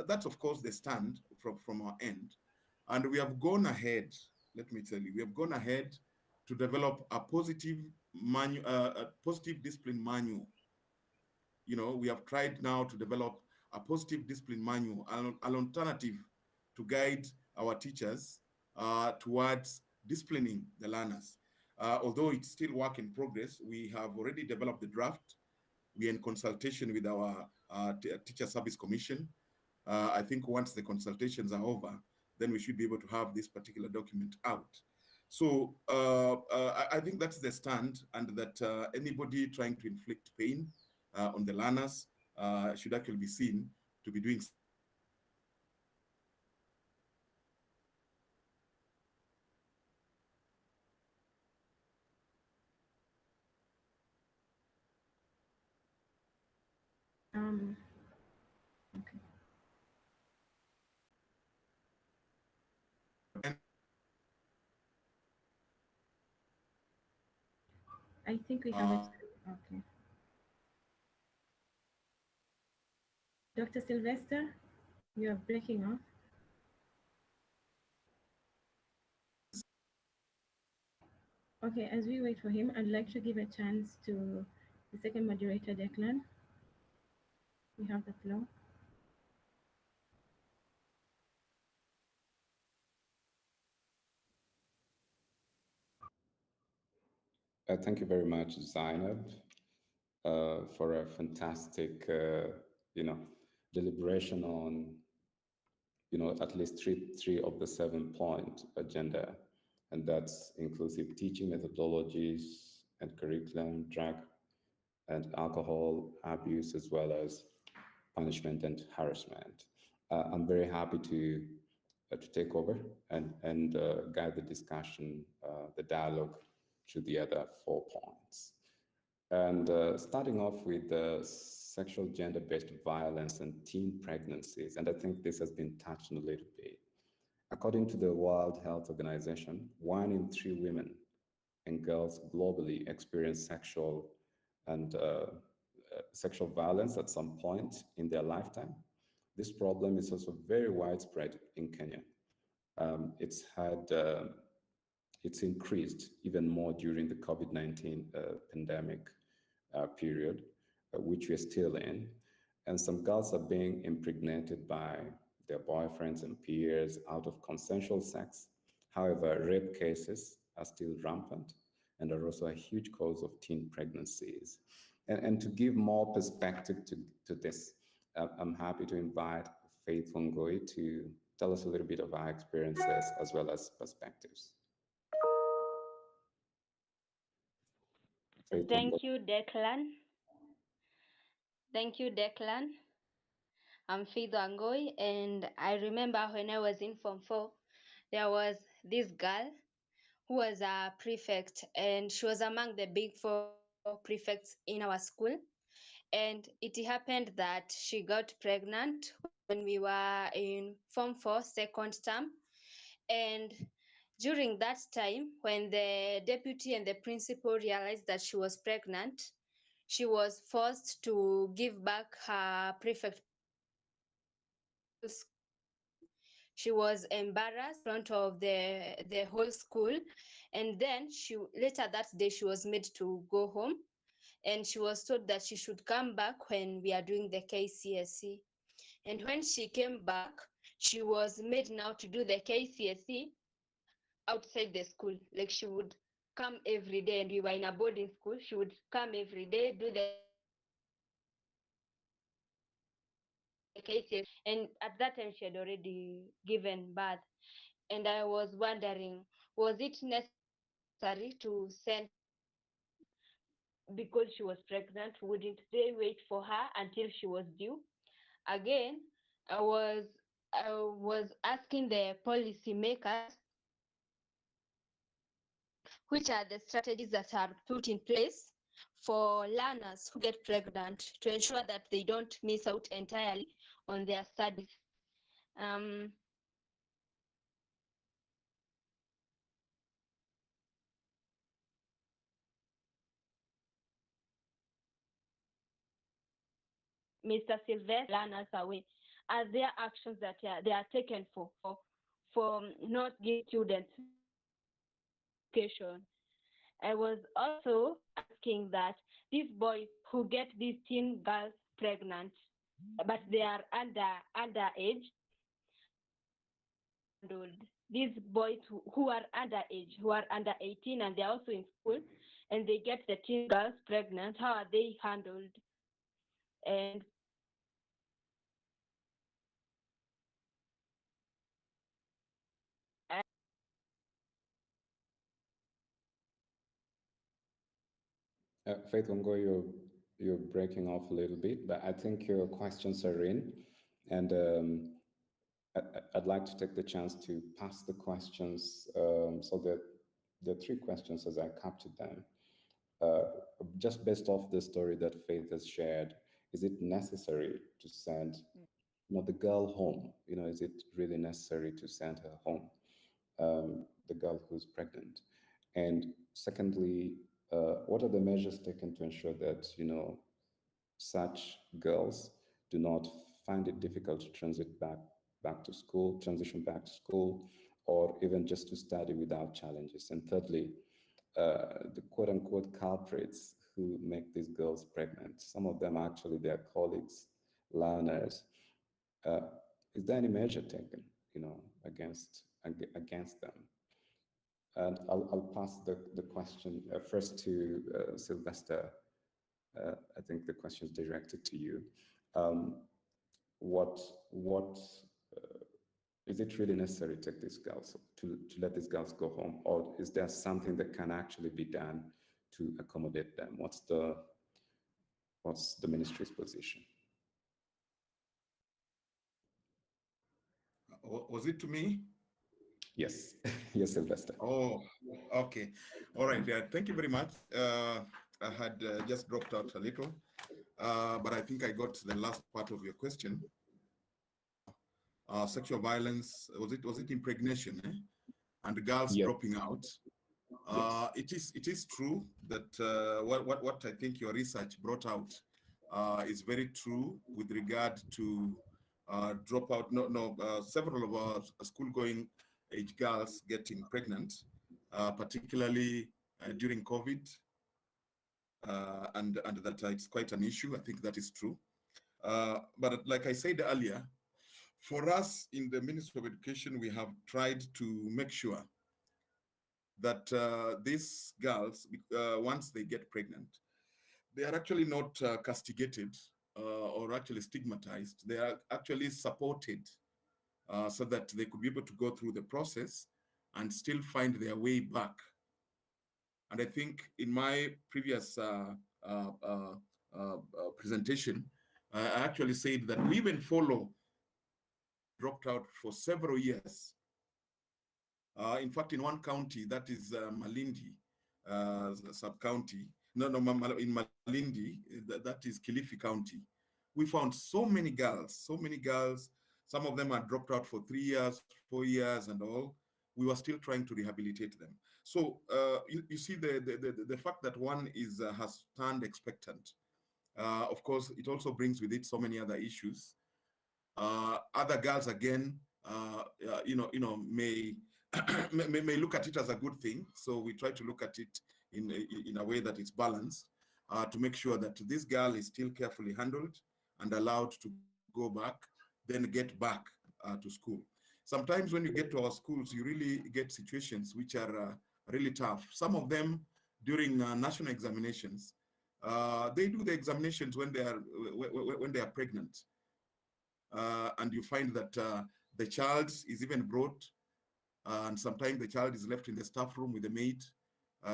that's of course the stand from our end. And we have gone ahead, let me tell you, we have gone ahead to develop a positive discipline manual. You know, we have tried now to develop a positive discipline manual, an alternative to guide our teachers towards disciplining the learners. Although it's still work in progress, we have already developed the draft. We are in consultation with our Teacher Service Commission. I think once the consultations are over, then we should be able to have this particular document out. So I think that's the stand, and that anybody trying to inflict pain on the learners should actually be seen to be doing Okay. I think we have Okay. Dr. Silvester, you are breaking off. Okay, as we wait for him, I'd like to give a chance to the second moderator, Declan. You have the floor. Thank you very much, Zainab, for a fantastic, deliberation on, at least three of the 7-point agenda, and that's inclusive teaching methodologies and curriculum, drug and alcohol abuse, as well as punishment and harassment. I'm very happy to take over and guide the discussion, the dialogue through the other 4 points. And starting off with sexual gender-based violence and teen pregnancies, and I think this has been touched on a little bit. According to the World Health Organization, 1 in 3 women and girls globally experience sexual violence at some point in their lifetime. This problem is also very widespread in Kenya. It's increased even more during the COVID-19 pandemic period, which we're still in. And some girls are being impregnated by their boyfriends and peers out of consensual sex. However, rape cases are still rampant and are also a huge cause of teen pregnancies. And to give more perspective to this, I'm happy to invite Faith Wangoi to tell us a little bit of our experiences as well as perspectives. Thank you, Declan. Thank you, Declan. I'm Faith Wangoi, and I remember when I was in Form 4, there was this girl who was a prefect, and she was among the big 4 prefects in our school. And it happened that she got pregnant when we were in Form 4 second term. And during that time, when the deputy and the principal realized that she was pregnant, she was forced to give back her prefect. She was embarrassed in front of the whole school, and then later that day she was made to go home, and she was told that she should come back when we are doing the KCSE. And when she came back, she was made now to do the KCSE outside the school. Like, she would come every day, and we were in a boarding school. She would come every day, do the KCSE, and at that time she had already given birth. And I was wondering, was it necessary to send because she was pregnant? Wouldn't they wait for her until she was due? Again, I was asking the policy makers which are the strategies that are put in place for learners who get pregnant to ensure that they don't miss out entirely on their studies. Mr. Silvester, learners away. Are there actions that they are taken for not giving students education? I was also asking that these boys who get these teen girls pregnant, but they are underage, these boys who are underage, who are under 18, and they're also in school, and they get the teen girls pregnant, how are they handled? And Faith Ongo, you're breaking off a little bit, but I think your questions are in, and I'd like to take the chance to pass the questions, so that the 3 questions as I captured them. Just based off the story that Faith has shared, is it necessary to send the girl home? Is it really necessary to send her home, the girl who's pregnant? And secondly, What are the measures taken to ensure that, such girls do not find it difficult to transition back to school, or even just to study without challenges? And thirdly, the quote unquote culprits who make these girls pregnant. Some of them are actually their colleagues, learners. Is there any measure taken, against them? And I'll pass the question first to Silvester. I think the question is directed to you. What is it really necessary to take these girls to let these girls go home, or is there something that can actually be done to accommodate them? What's the ministry's position? Was it to me? Yes, yes, Silvester. Oh, okay. All right. Yeah, thank you very much. I had just dropped out a little, but I think I got the last part of your question. Sexual violence, was it impregnation, and the girls dropping out? It is true that what I think your research brought out is very true with regard to dropout. Several of our school-going age girls getting pregnant, particularly during COVID, and that it's quite an issue. I think that is true. But like I said earlier, for us in the Ministry of Education, we have tried to make sure that these girls, once they get pregnant, they are actually not castigated or actually stigmatized. They are actually supported so that they could be able to go through the process and still find their way back. And I think in my previous presentation, I actually said that we even follow dropped out for several years. In fact, in one county, that is Malindi sub-county, in Malindi, that is Kilifi County, we found so many girls, some of them are dropped out for 3 years, 4 years and all. We were still trying to rehabilitate them. So you see the fact that one has turned expectant, of course, it also brings with it so many other issues. Other girls again, may may look at it as a good thing. So we try to look at it in a way that is balanced, to make sure that this girl is still carefully handled and allowed to go back, then get back to school. Sometimes when you get to our schools, you really get situations which are really tough. Some of them during national examinations, they do the examinations when they are pregnant. And you find that the child is even brought, and sometimes the child is left in the staff room with the maid.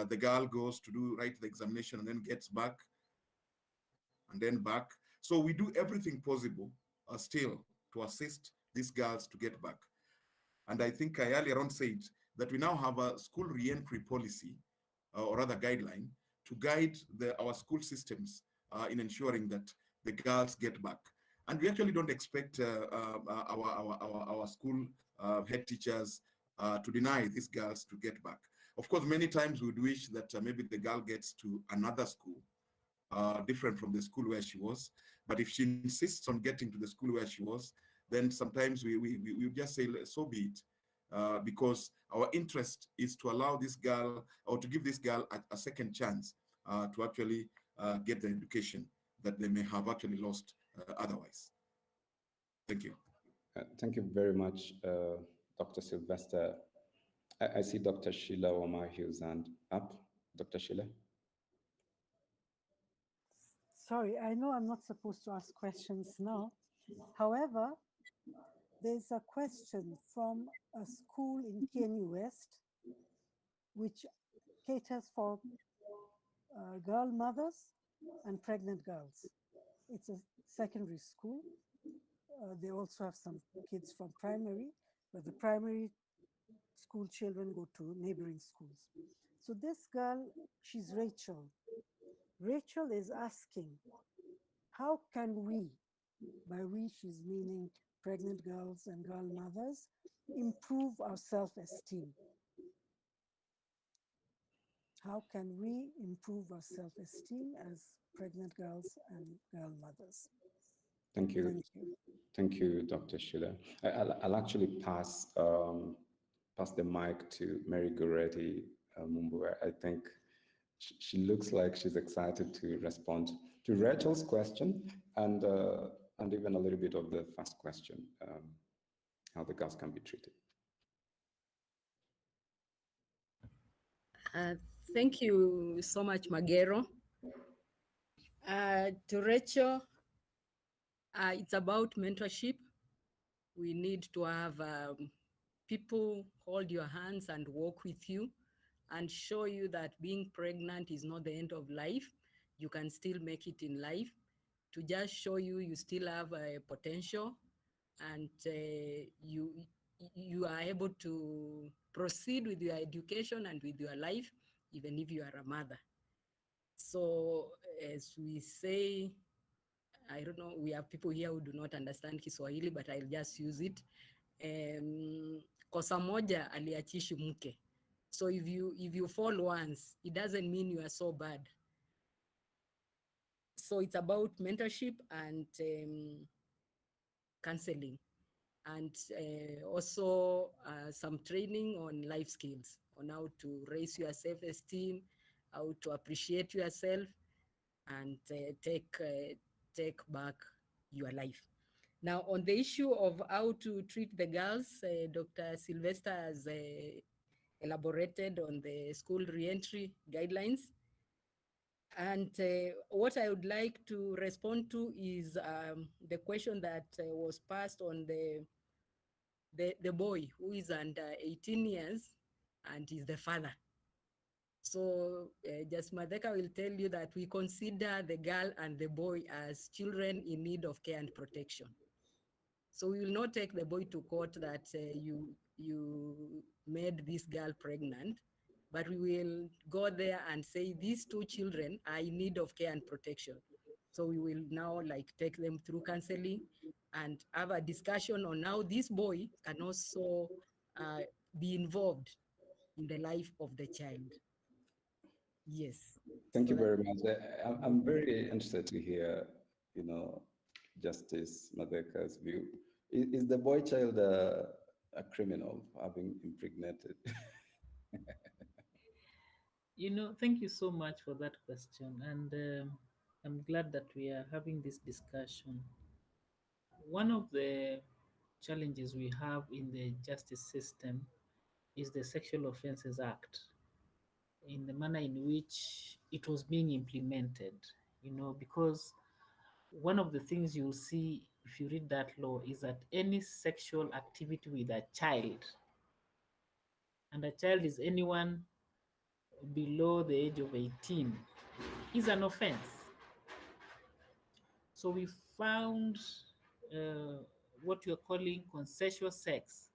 The girl goes to write the examination and then gets back, and then back. So we do everything possible still to assist these girls to get back. And I think I earlier on said that we now have a school re-entry policy, or rather guideline, to guide our school systems in ensuring that the girls get back. And we actually don't expect our school head teachers to deny these girls to get back. Of course, many times we would wish that maybe the girl gets to another school different from the school where she was. But if she insists on getting to the school where she was, then sometimes we just say, so be it. Because our interest is to allow this girl, or to give this girl a second chance to actually get the education that they may have actually lost otherwise. Thank you. Thank you very much, Dr. Silvester. I see Dr. Sheila Omahiu's hand up. Dr. Sheila? Sorry, I know I'm not supposed to ask questions now. However, there's a question from a school in KNU West, which caters for girl mothers and pregnant girls. It's a secondary school. They also have some kids from primary, but the primary school children go to neighboring schools. So this girl, she's Rachel. Rachel is asking, how can we, by we she's meaning pregnant girls and girl mothers, improve our self-esteem? How can we improve our self-esteem as pregnant girls and girl mothers? Thank you. Thank you. Thank you, Dr. Sheila. I'll actually pass the mic to Mary Goretti Mumbu. I think she looks like she's excited to respond to Rachel's question and even a little bit of the first question, how the girls can be treated. Thank you so much, Magero. To Rachel, it's about mentorship. We need to have people hold your hands and walk with you and show you that being pregnant is not the end of life. You can still make it in life. To just show you you still have a potential and you are able to proceed with your education and with your life, even if you are a mother. So as we say, I don't know, we have people here who do not understand Kiswahili, but I'll just use it. Kosa moja aliachishi mke. So if you fall once, it doesn't mean you are so bad. So it's about mentorship and counseling, and also some training on life skills, on how to raise your self-esteem, how to appreciate yourself, and take back your life. Now, on the issue of how to treat the girls, Dr. Silvester has elaborated on the school reentry guidelines. And what I would like to respond to is the question that was passed on the boy who is under 18 years and is the father. So just Matheka will tell you that we consider the girl and the boy as children in need of care and protection. So we will not take the boy to court that you made this girl pregnant, but we will go there and say these two children are in need of care and protection. So we will now take them through counseling and have a discussion on how this boy can also be involved in the life of the child. Yes. Thank you very much. I'm very interested to hear, Justice Matheka's view. Is the boy child a criminal for having impregnated? Thank you so much for that question. And I'm glad that we are having this discussion. One of the challenges we have in the justice system is the Sexual Offences Act, in the manner in which it was being implemented, because one of the things you'll see if you read that law is that any sexual activity with a child, and a child is anyone below the age of 18, is an offense. So we found what you're calling consensual sex,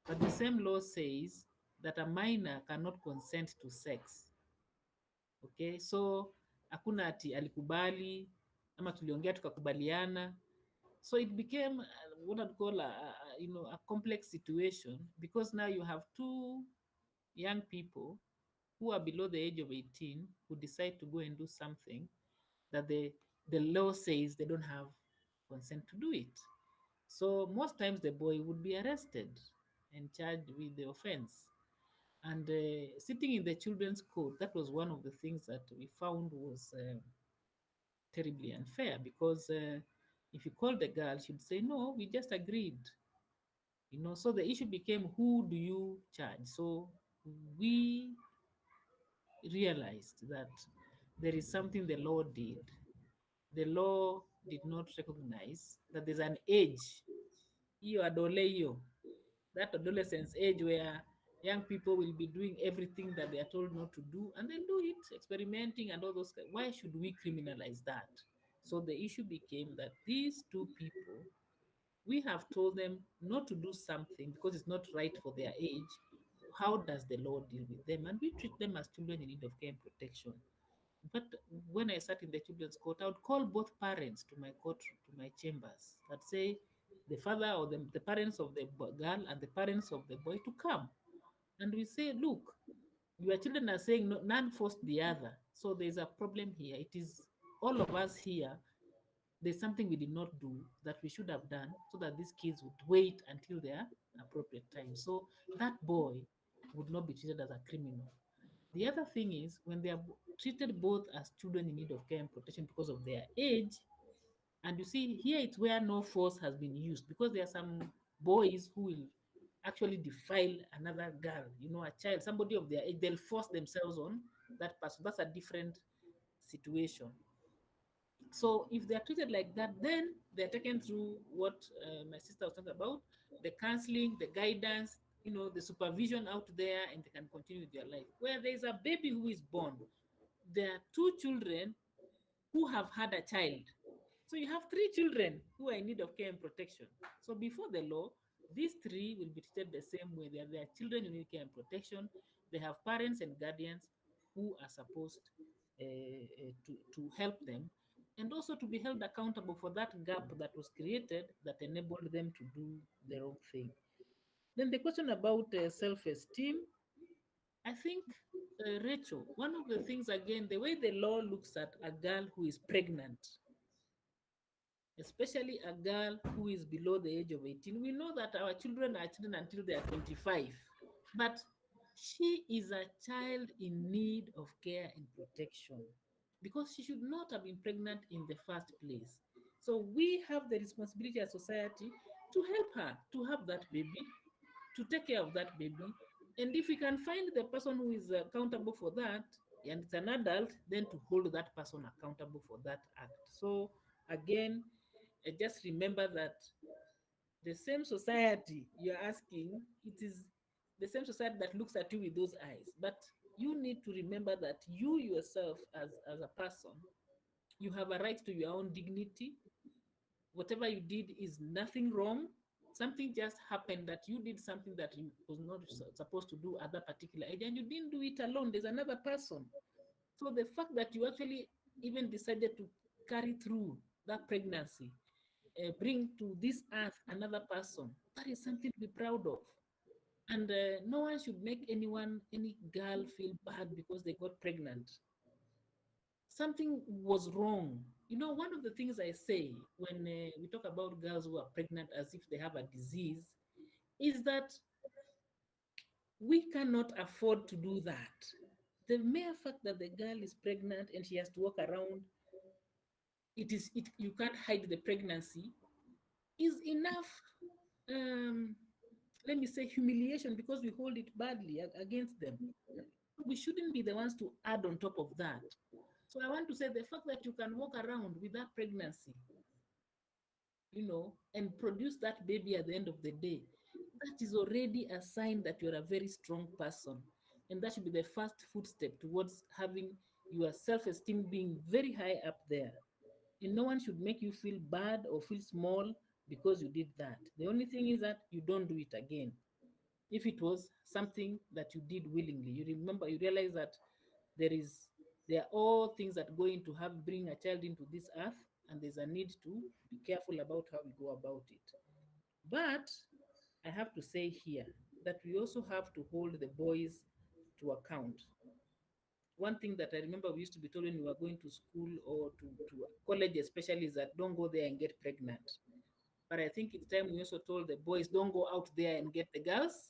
but the same law says that a minor cannot consent to sex. Okay, so hakuna ati alikubali ama tuliongea tukakubaliana. So it became what I'd call a complex situation, because now you have two young people who are below the age of 18 who decide to go and do something that the law says they don't have consent to do it. So most times the boy would be arrested and charged with the offense. And sitting in the children's court, that was one of the things that we found was terribly unfair, because if you call the girl, she'd say, no, we just agreed. So the issue became, who do you charge? So we realized that there is something the law did. The law did not recognize that there's an age, that adolescence age where young people will be doing everything that they are told not to do, and they'll do it, experimenting and all those. Why should we criminalize that? So the issue became that these two people, we have told them not to do something because it's not right for their age. How does the law deal with them? And we treat them as children in need of care and protection. But when I sat in the children's court, I would call both parents to my court, to my chambers, that say the father or the parents of the girl and the parents of the boy to come. And we say, look, Your children are saying no, none forced the other. So there's a problem here. It is all of us here. There's something we did not do that we should have done so that these kids would wait until their appropriate time. So that boy would not be treated as a criminal. The other thing is when they are treated both as children in need of care and protection because of their age, and you see here it's where no force has been used, because there are some boys who will actually defile another girl, a child, somebody of their age, they'll force themselves on that person. That's a different situation. So if they're treated like that, then they're taken through what my sister was talking about, the counseling, the guidance, the supervision out there, and they can continue with their life. Where there is a baby who is born, there are two children who have had a child. So you have three children who are in need of care and protection. So before the law, these three will be treated the same way. They are their children who need care and protection. They have parents and guardians who are supposed to help them, and also to be held accountable for that gap that was created that enabled them to do the wrong thing. Then the question about self-esteem, I think, Rachel, one of the things, again, the way the law looks at a girl who is pregnant, especially a girl who is below the age of 18, we know that our children are children until they are 25. But she is a child in need of care and protection because she should not have been pregnant in the first place. So we have the responsibility as society to help her to have that baby, to take care of that baby. And if we can find the person who is accountable for that, and it's an adult, then to hold that person accountable for that act. So again, just remember that the same society you're asking, it is the same society that looks at you with those eyes. But you need to remember that you yourself, as a person, you have a right to your own dignity. Whatever you did is nothing wrong. Something just happened that you did something that you was not supposed to do at that particular age, and you didn't do it alone. There's another person. So the fact that you actually even decided to carry through that pregnancy, bring to this earth another person, that is something to be proud of. And no one should make any girl feel bad because they got pregnant. Something was wrong. One of the things I say when we talk about girls who are pregnant as if they have a disease is that we cannot afford to do that. The mere fact that the girl is pregnant and she has to walk around, you can't hide the pregnancy, is enough, let me say, humiliation, because we hold it badly against them. We shouldn't be the ones to add on top of that. So I want to say the fact that you can walk around with that pregnancy, and produce that baby at the end of the day, that is already a sign that you're a very strong person. And that should be the first footstep towards having your self-esteem being very high up there. And no one should make you feel bad or feel small because you did that. The only thing is that you don't do it again. If it was something that you did willingly, you realize that there are all things that go into bring a child into this earth, and there's a need to be careful about how we go about it. But I have to say here that we also have to hold the boys to account. One thing that I remember we used to be told when we were going to school or to college especially is that don't go there and get pregnant. But I think it's time we also told the boys, don't go out there and get the girls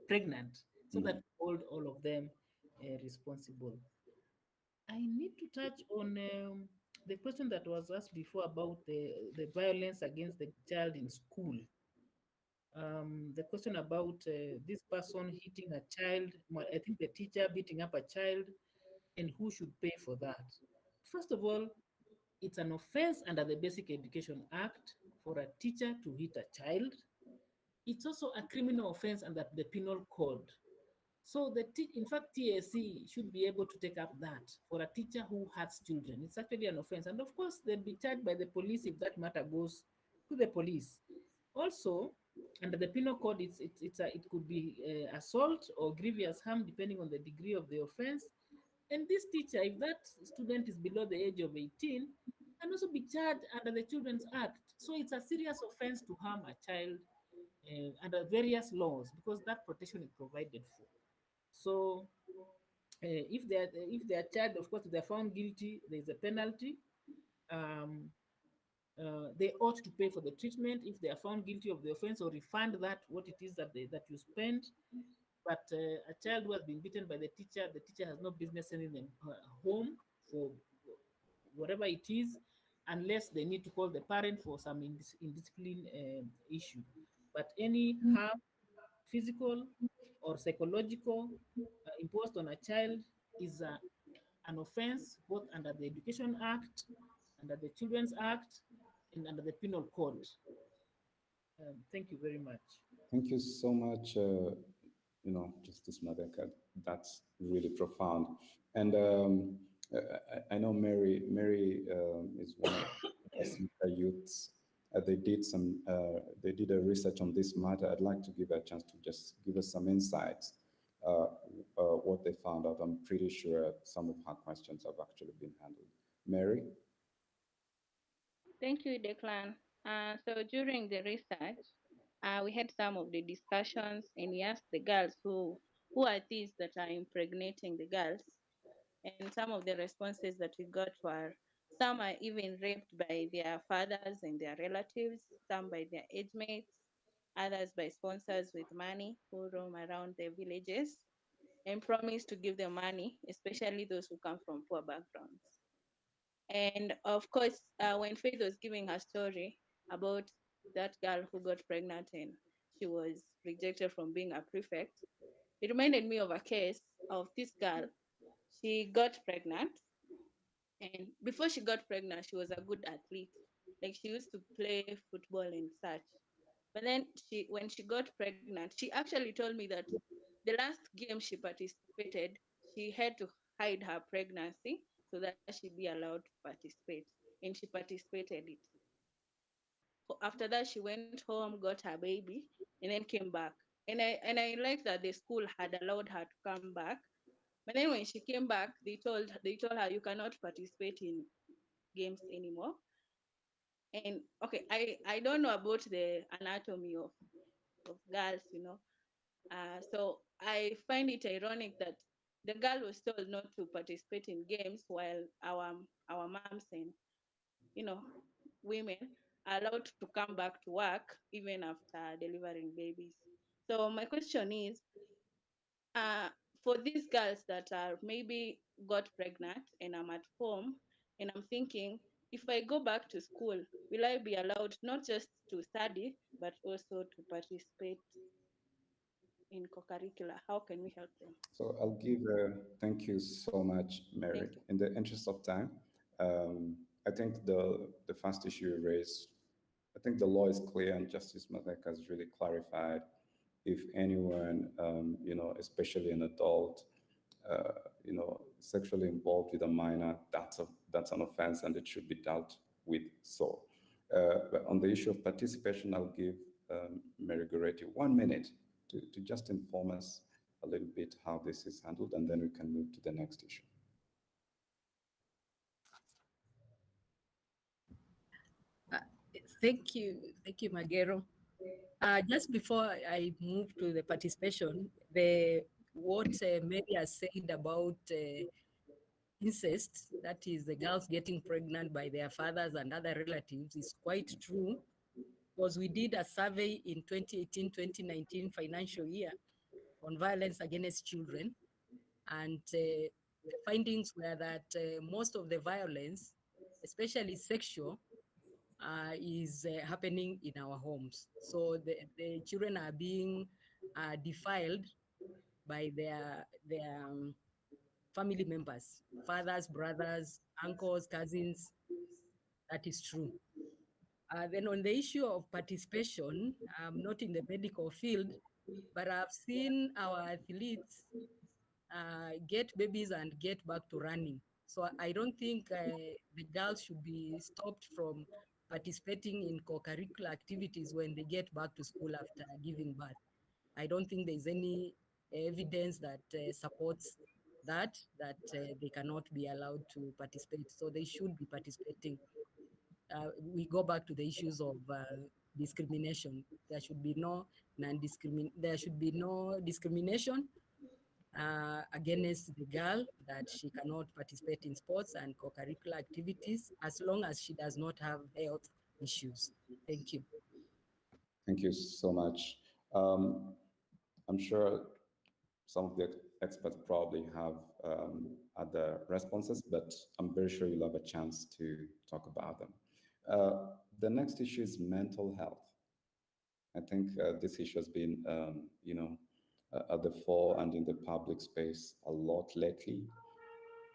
pregnant, so that we hold all of them responsible. I need to touch on the question that was asked before about the violence against the child in school. The question about this person hitting a child, I think the teacher beating up a child, and who should pay for that. First of all, it's an offense under the Basic Education Act for a teacher to hit a child. It's also a criminal offense under the Penal Code. So in fact, TSC should be able to take up that for a teacher who hurts children. It's actually an offense. And of course, they'll be charged by the police if that matter goes to the police. Also, under the Penal Code, it could be assault or grievous harm, depending on the degree of the offense. And this teacher, if that student is below the age of 18, can also be charged under the Children's Act. So it's a serious offense to harm a child under various laws, because that protection is provided for. So if they are charged, of course, if they are found guilty, there is a penalty. Um, they ought to pay for the treatment if they are found guilty of the offense, or refund that what it is that you spent. But a child who has been beaten by the teacher has no business sending them home for whatever it is, unless they need to call the parent for some indiscipline issue. But any harm, physical or psychological, imposed on a child is an offense both under the Education Act, under the Children's Act, and under the Penal Code. Thank you very much. Thank you so much, Justice Matheka. That's really profound. And I know Mary is one of the youths. They did a research on this matter. I'd like to give her a chance to just give us some insights, what they found out. I'm pretty sure some of her questions have actually been handled. Mary? Thank you, Declan. So during the research, we had some of the discussions, and we asked the girls who are these that are impregnating the girls. And some of the responses that we got were some are even raped by their fathers and their relatives, some by their age mates, others by sponsors with money who roam around their villages and promise to give them money, especially those who come from poor backgrounds. And of course, when Faith was giving her story about that girl who got pregnant and she was rejected from being a prefect, it reminded me of a case of this girl. She got pregnant, and before she got pregnant, she was a good athlete. Like she used to play football and such. But then when she got pregnant, she actually told me that the last game she participated, she had to hide her pregnancy so that she'd be allowed to participate. And she participated it. After that, she went home, got her baby, and then came back. And I liked that the school had allowed her to come back. But then when she came back, they told her you cannot participate in games anymore. And okay, I don't know about the anatomy of girls. So I find it ironic that the girl was told not to participate in games while our moms and you know women are allowed to come back to work even after delivering babies. So my question is, uh, for these girls that are maybe got pregnant and I'm at home and I'm thinking, if I go back to school, will I be allowed not just to study but also to participate in co-curricular? How can we help them? So I'll give, thank you so much, Mary. In the interest of time, I think the first issue you raised, I think the law is clear and Justice Matheka has really clarified. If anyone, especially an adult, uh, sexually involved with a minor, that's an offense and it should be dealt with so. But on the issue of participation, I'll give Mary Goretti 1 minute to just inform us a little bit how this is handled, and then we can move to the next issue. Thank you, Magero. Just before I move to the participation, what Mary has said about incest, that is the girls getting pregnant by their fathers and other relatives, is quite true, because we did a survey in 2018-2019 financial year on violence against children, and the findings were that most of the violence, especially sexual, is happening in our homes. So the children are being defiled by their family members, fathers, brothers, uncles, cousins. That is true. Then on the issue of participation, I'm not in the medical field, but I've seen our athletes get babies and get back to running. So I don't think the girls should be stopped from participating in co-curricular activities when they get back to school after giving birth. I don't think there's any evidence that supports that they cannot be allowed to participate. So they should be participating. We go back to the issues of discrimination. There should be no discrimination against the girl that she cannot participate in sports and co-curricular activities as long as she does not have health issues. Thank you. Thank you so much. I'm sure some of the experts probably have other responses, but I'm very sure you'll have a chance to talk about them. The next issue is mental health. I think this issue has been, at the fore and in the public space a lot lately.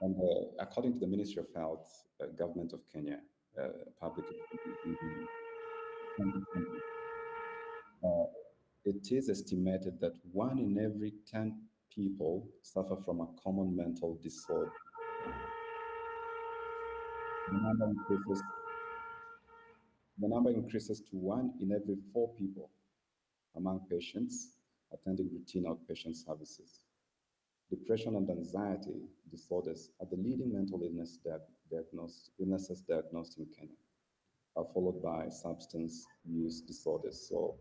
And according to the Ministry of Health, Government of Kenya, publicly, it is estimated that 1 in every 10 people suffer from a common mental disorder. The number increases to 1 in every 4 people among patients attending routine outpatient services. Depression and anxiety disorders are the leading mental illnesses diagnosed in Kenya, followed by substance use disorders. So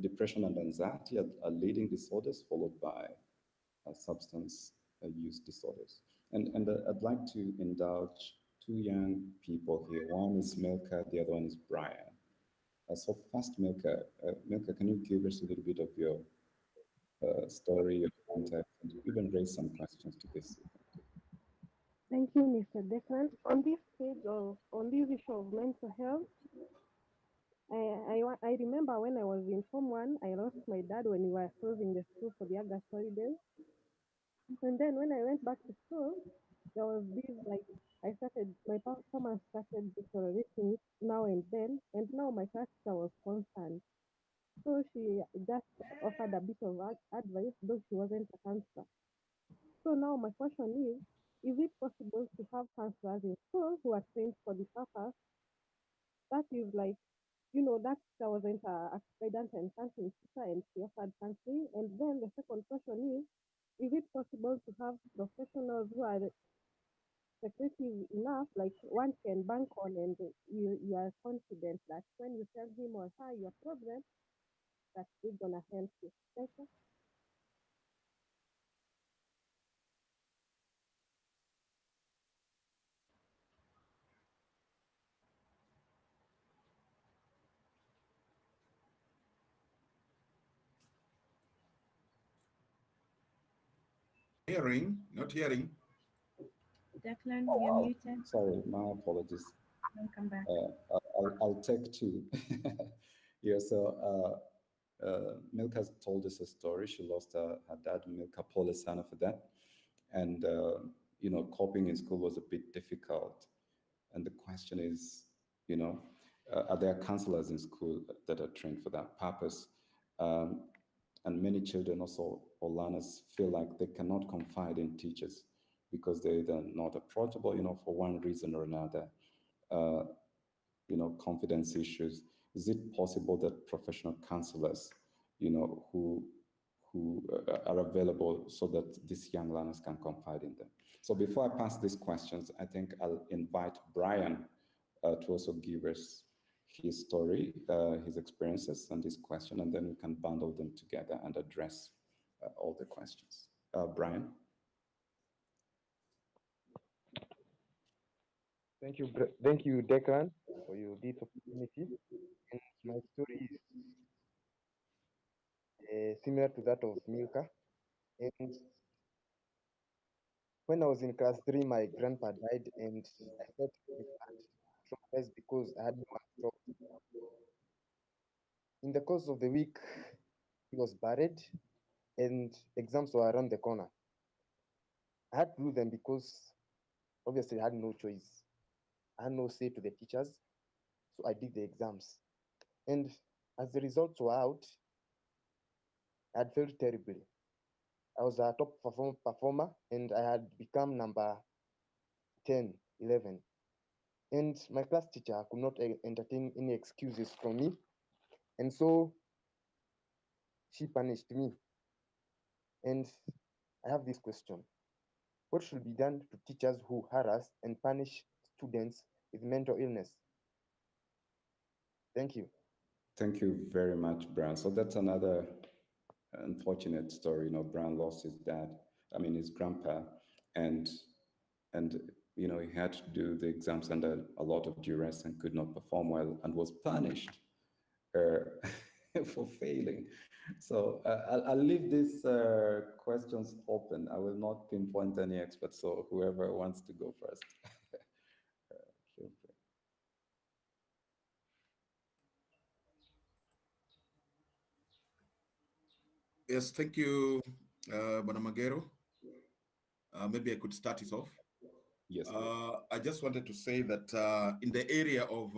depression and anxiety are leading disorders, followed by substance use disorders. And I'd like to indulge 2 young people here. One is Milka, the other one is Brian. So first, Milka, can you give us a little bit of your story, your context, and even raise some questions to this? Thank you, Mr. Declan. On this issue of mental health, I remember when I was in Form 1, I lost my dad when we were closing the school for the August holidays. And then when I went back to school, there was this, my performance started deteriorating now and then, and now my class teacher was concerned. So she just offered a bit of advice, though she wasn't a counselor. So now my question is it possible to have counselors in school who are trained for the purpose? That is that teacher wasn't a guidance and counseling teacher, and she offered counseling. And then the second question is it possible to have professionals who are secretive enough, like one can bank on, and you are confident that when you tell him or her your problem, that they're gonna help you. Thank you. Not hearing. Declan, you're muted. Sorry, my apologies. Welcome back. I'll take 2. Yeah, so Milka told us a story. She lost her dad, Milka Polisana, for that. And, coping in school was a bit difficult. And the question is, are there counselors in school that are trained for that purpose? And many children also, or learners, feel like they cannot confide in teachers because they're either not approachable, for one reason or another. Confidence issues. Is it possible that professional counselors, who are available so that these young learners can confide in them? So before I pass these questions, I think I'll invite Brian to also give us his story, his experiences, and his question, and then we can bundle them together and address all the questions. Brian? Thank you, Declan, for this opportunity. And my story is similar to that of Milka. And when I was in class 3, my grandpa died, and I felt very traumatized because I had no one to talk to. In the course of the week, he was buried, and exams were around the corner. I had to do them because obviously I had no choice. I had no say to the teachers, so I did the exams. And as the results were out, I had failed terribly. I was a top performer, and I had become number 10, 11. And my class teacher could not entertain any excuses from me. And so she punished me. And I have this question. What should be done to teachers who harass and punish students with mental illness? Thank you. Thank you very much, Brian. So that's another unfortunate story. Brown lost his dad, his grandpa, and and he had to do the exams under a lot of duress and could not perform well and was punished for failing. So I'll leave these questions open. I will not pinpoint any expert, so whoever wants to go first. Feel free. Yes, thank you, Magero. Maybe I could start it off. Yes. I just wanted to say that in the area of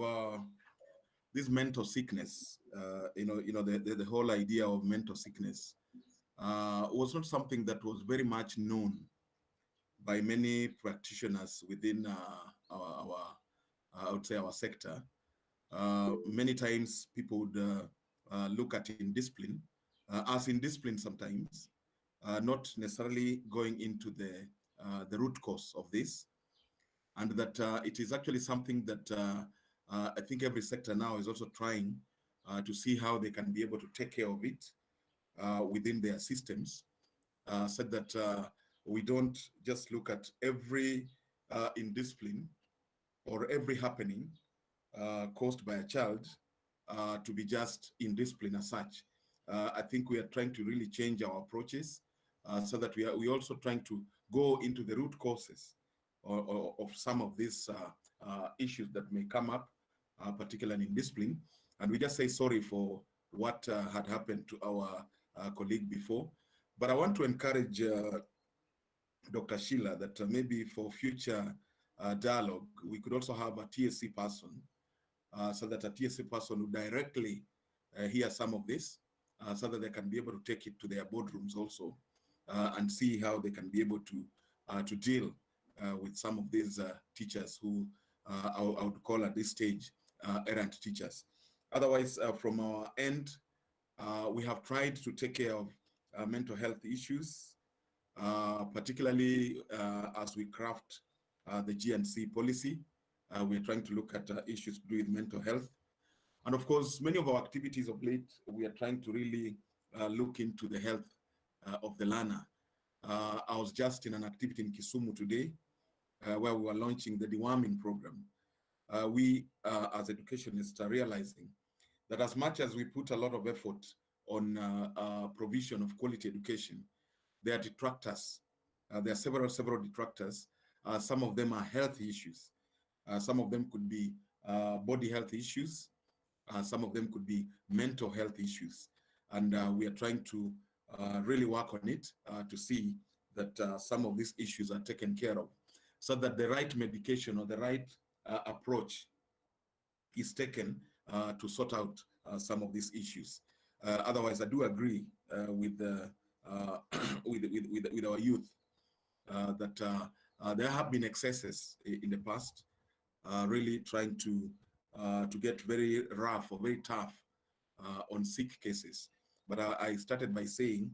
this mental sickness, the whole idea of mental sickness was not something that was very much known by many practitioners within I would say our sector. Many times people would look at indiscipline as indiscipline sometimes, not necessarily going into the root cause of this, and that it is actually something that I think every sector now is also trying to see how they can be able to take care of it within their systems, so that we don't just look at every indiscipline or every happening caused by a child to be just indiscipline as such. I think we are trying to really change our approaches so that we also trying to go into the root causes of some of these issues that may come up, particularly in discipline. And we just say sorry for what had happened to our colleague before. But I want to encourage Dr. Sheila that maybe for future dialogue, we could also have a TSC person so that a TSC person would directly hear some of this so that they can be able to take it to their boardrooms also and see how they can be able to deal with some of these teachers who I would call at this stage errant teachers. Otherwise, from our end, we have tried to take care of mental health issues, particularly as we craft the GNC policy. We're trying to look at issues to do with mental health. And of course, many of our activities of late, we are trying to really look into the health of the learner. I was just in an activity in Kisumu today where we were launching the deworming program. We, as educationists, are realizing that as much as we put a lot of effort on provision of quality education, there are detractors. There are several detractors. Some of them are health issues. Some of them could be body health issues. Some of them could be mental health issues. And we are trying to really work on it to see that some of these issues are taken care of so that the right medication or the right approach is taken to sort out some of these issues. Otherwise, I do agree with with our youth that there have been excesses in the past, really trying to get very rough or very tough on sick cases. But I started by saying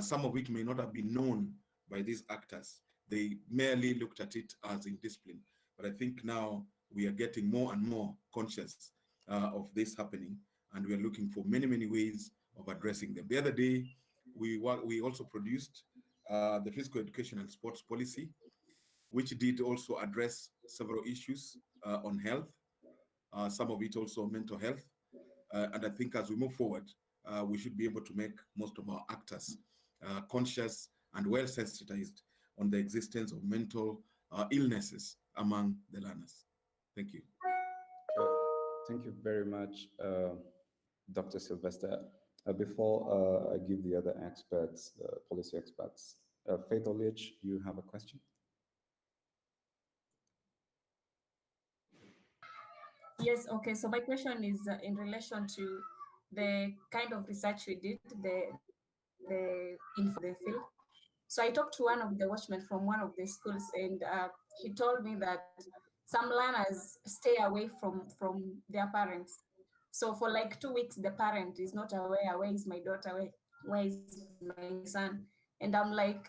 some of it may not have been known by these actors. They merely looked at it as indiscipline. But I think now we are getting more and more conscious of this happening, and we are looking for many, many ways of addressing them. The other day, we also produced the physical education and sports policy, which did also address several issues on health, some of it also mental health. And I think as we move forward, we should be able to make most of our actors conscious and well sensitized on the existence of mental illnesses among the learners. Thank you. Thank you very much, Dr. Silvester. Before I give the other experts, policy experts, Faith Olich, you have a question? Yes, okay. So my question is in relation to the kind of research we did, the info the field. So I talked to one of the watchmen from one of the schools, and he told me that some learners stay away from their parents. So for like 2 weeks, the parent is not aware, where is my daughter, where is my son? And I'm like,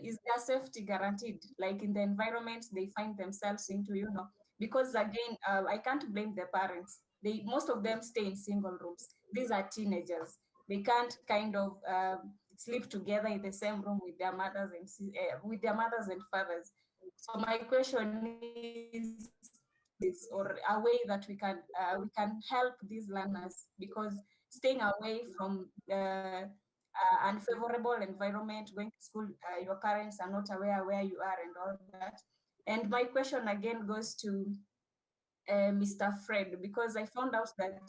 is their safety guaranteed? Like in the environment they find themselves into, because again, I can't blame the parents. Most of them stay in single rooms. These are teenagers. they can't kind of sleep together in the same room with their mothers and fathers. So my question is this, or a way that we can help these learners, because staying away from the unfavorable environment, going to school, your parents are not aware where you are and all that. And my question again goes to Mr. Fred, because I found out that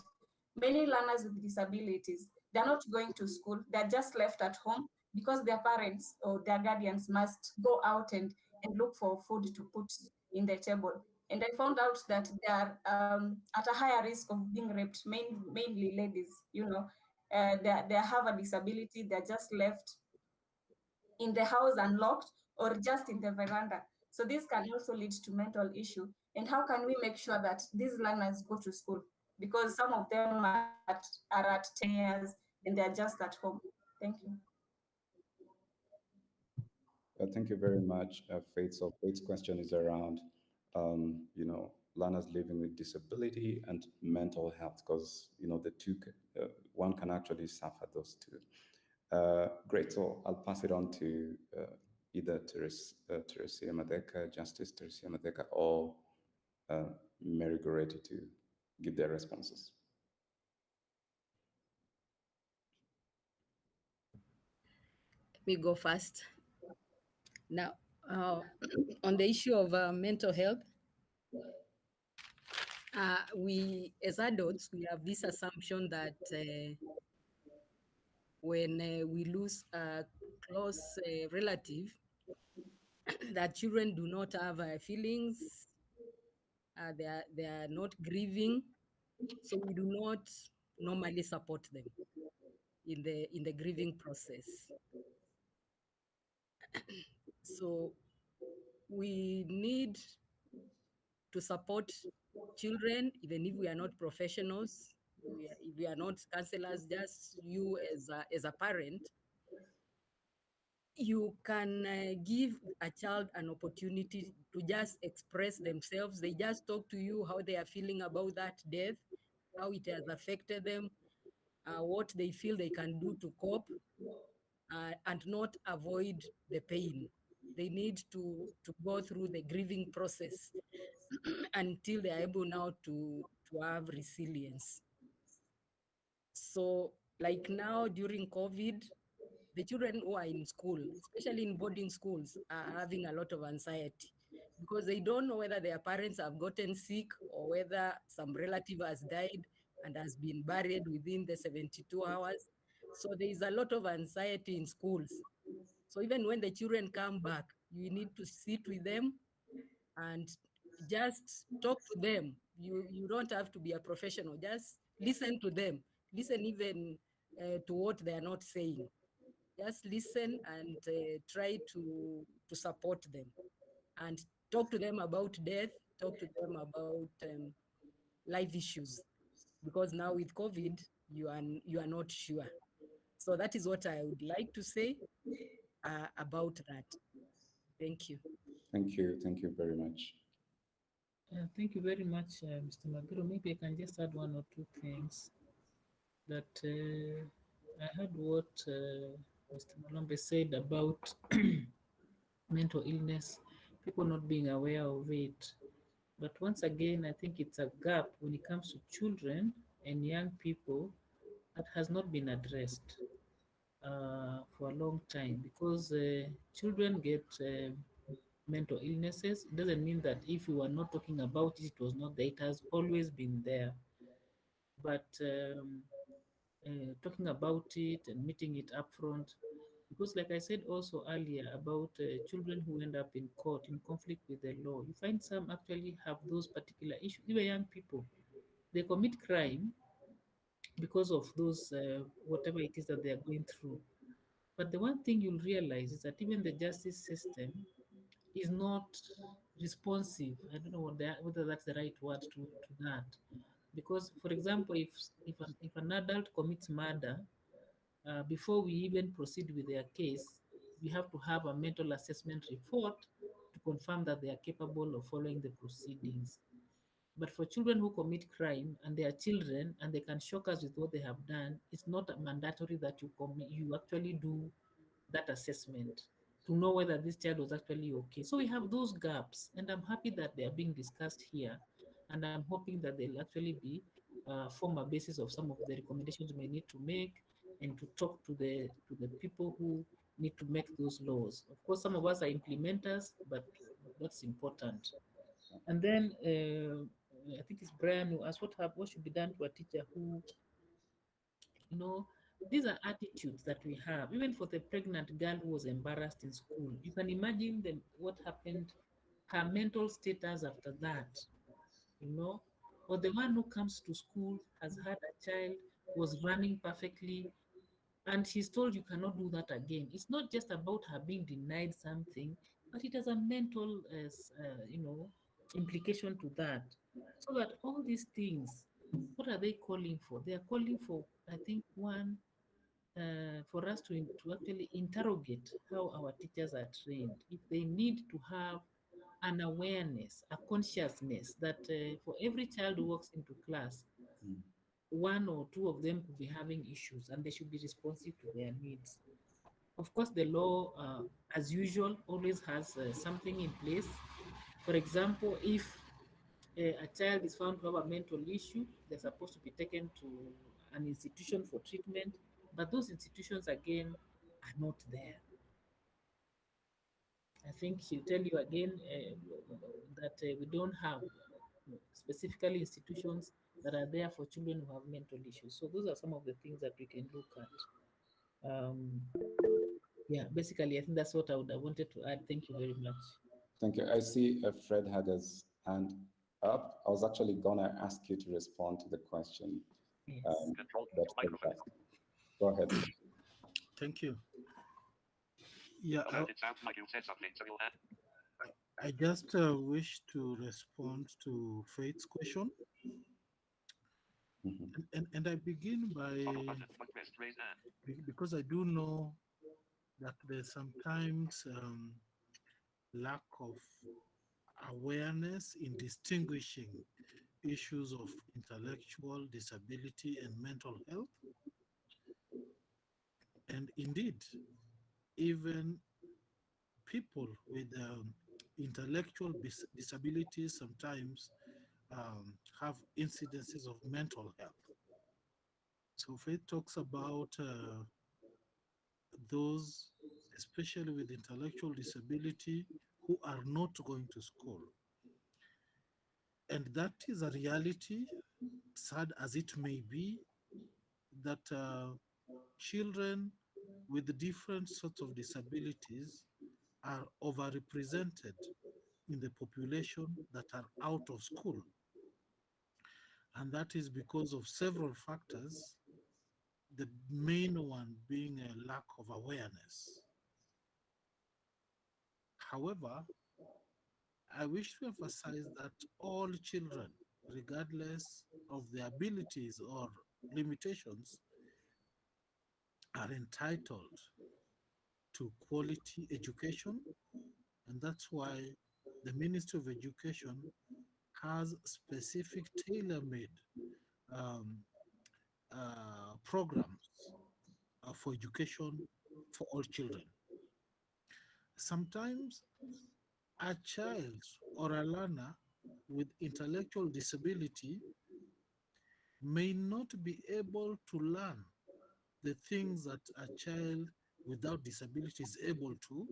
many learners with disabilities, they're not going to school, they're just left at home because their parents or their guardians must go out and look for food to put in the table. And I found out that they are at a higher risk of being raped, mainly ladies, they have a disability, they're just left in the house unlocked or just in the veranda. So this can also lead to mental issue. And how can we make sure that these learners go to school? Because some of them are at 10 years and they're just at home. Thank you. Thank you very much, Faith. So Faith's question is around, learners living with disability and mental health, because, the two, one can actually suffer those two. Great. So I'll pass it on to either Teresia Matheka, Justice Teresia Matheka, or Mary Goretti to give their responses. Let me go first. Now, on the issue of mental health, we as adults, we have this assumption that when we lose a close relative, that children do not have feelings, they are not grieving, so we do not normally support them in the grieving process. So we need to support children, even if we are not professionals, if we are not counselors, just you as a parent, you can give a child an opportunity to just express themselves. They just talk to you how they are feeling about that death, how it has affected them, what they feel they can do to cope, and not avoid the pain. They need to go through the grieving process until they are able now to have resilience. So like now during COVID, the children who are in school, especially in boarding schools, are having a lot of anxiety because they don't know whether their parents have gotten sick or whether some relative has died and has been buried within the 72 hours. So there is a lot of anxiety in schools. So even when the children come back, you need to sit with them and just talk to them. You don't have to be a professional, just listen to them. Listen even to what they are not saying. Just listen and try to support them and talk to them about death, talk to them about life issues, because now with COVID, you are not sure. So that is what I would like to say about that. Thank you. Thank you very much. Thank you very much, Mr. Magero. Maybe I can just add one or two things. That I heard what Mr. Mulambe said about mental illness, people not being aware of it. But once again, I think it's a gap when it comes to children and young people that has not been addressed for a long time, because children get mental illnesses. It doesn't mean that if we were not talking about it, it was not there. It has always been there. But talking about it and meeting it up front, because like I said also earlier about children who end up in court in conflict with the law, you find some actually have those particular issues. Even young people, they commit crime because of those whatever it is that they are going through. But the one thing you'll realize is that even the justice system is not responsive. I don't know whether that's the right word to that. Because, for example, if an adult commits murder, before we even proceed with their case, we have to have a mental assessment report to confirm that they are capable of following the proceedings. But for children who commit crime and they are children and they can shock us with what they have done, it's not mandatory that you actually do that assessment to know whether this child was actually okay. So we have those gaps, and I'm happy that they are being discussed here, and I'm hoping that they'll actually be form a basis of some of the recommendations we may need to make, and to talk to the people who need to make those laws. Of course, some of us are implementers, but that's important. And then I think it's Brian who asked what should be done to a teacher who, you know, these are attitudes that we have. Even for the pregnant girl who was embarrassed in school, you can imagine what happened, her mental status after that, you know, or the one who comes to school, has had a child, was running perfectly, and she's told you cannot do that again. It's not just about her being denied something, but it has a mental, implication to that. So that all these things, what are they calling for? They are calling for, I think, one, for us to actually interrogate how our teachers are trained. If they need to have an awareness, a consciousness that for every child who walks into class, one or two of them could be having issues and they should be responsive to their needs. Of course, the law, as usual, always has something in place. For example, if a child is found to have a mental issue, they're supposed to be taken to an institution for treatment, but those institutions, again, are not there. I think she'll tell you again that we don't have specifically institutions that are there for children who have mental issues. So those are some of the things that we can look at. Yeah, basically, I think that's what I would have wanted to add. Thank you very much. Thank you. I see Fred had his hand up. I was actually gonna ask you to respond to the question. Yes. That Fred asked. Go ahead. Thank you. Yeah, It sounds like you said something, so you'll add. I just wish to respond to Faith's question. And I begin by, because I do know that there's sometimes lack of awareness in distinguishing issues of intellectual disability and mental health. And indeed, even people with intellectual disabilities sometimes have incidences of mental health. So Faith talks about those, especially with intellectual disability, who are not going to school. And that is a reality, sad as it may be, that children with different sorts of disabilities are overrepresented in the population that are out of school. And that is because of several factors, the main one being a lack of awareness. However, I wish to emphasize that all children, regardless of their abilities or limitations, are entitled to quality education. And that's why the Ministry of Education has specific tailor-made programs for education for all children. Sometimes a child or a learner with intellectual disability may not be able to learn the things that a child without disability is able to,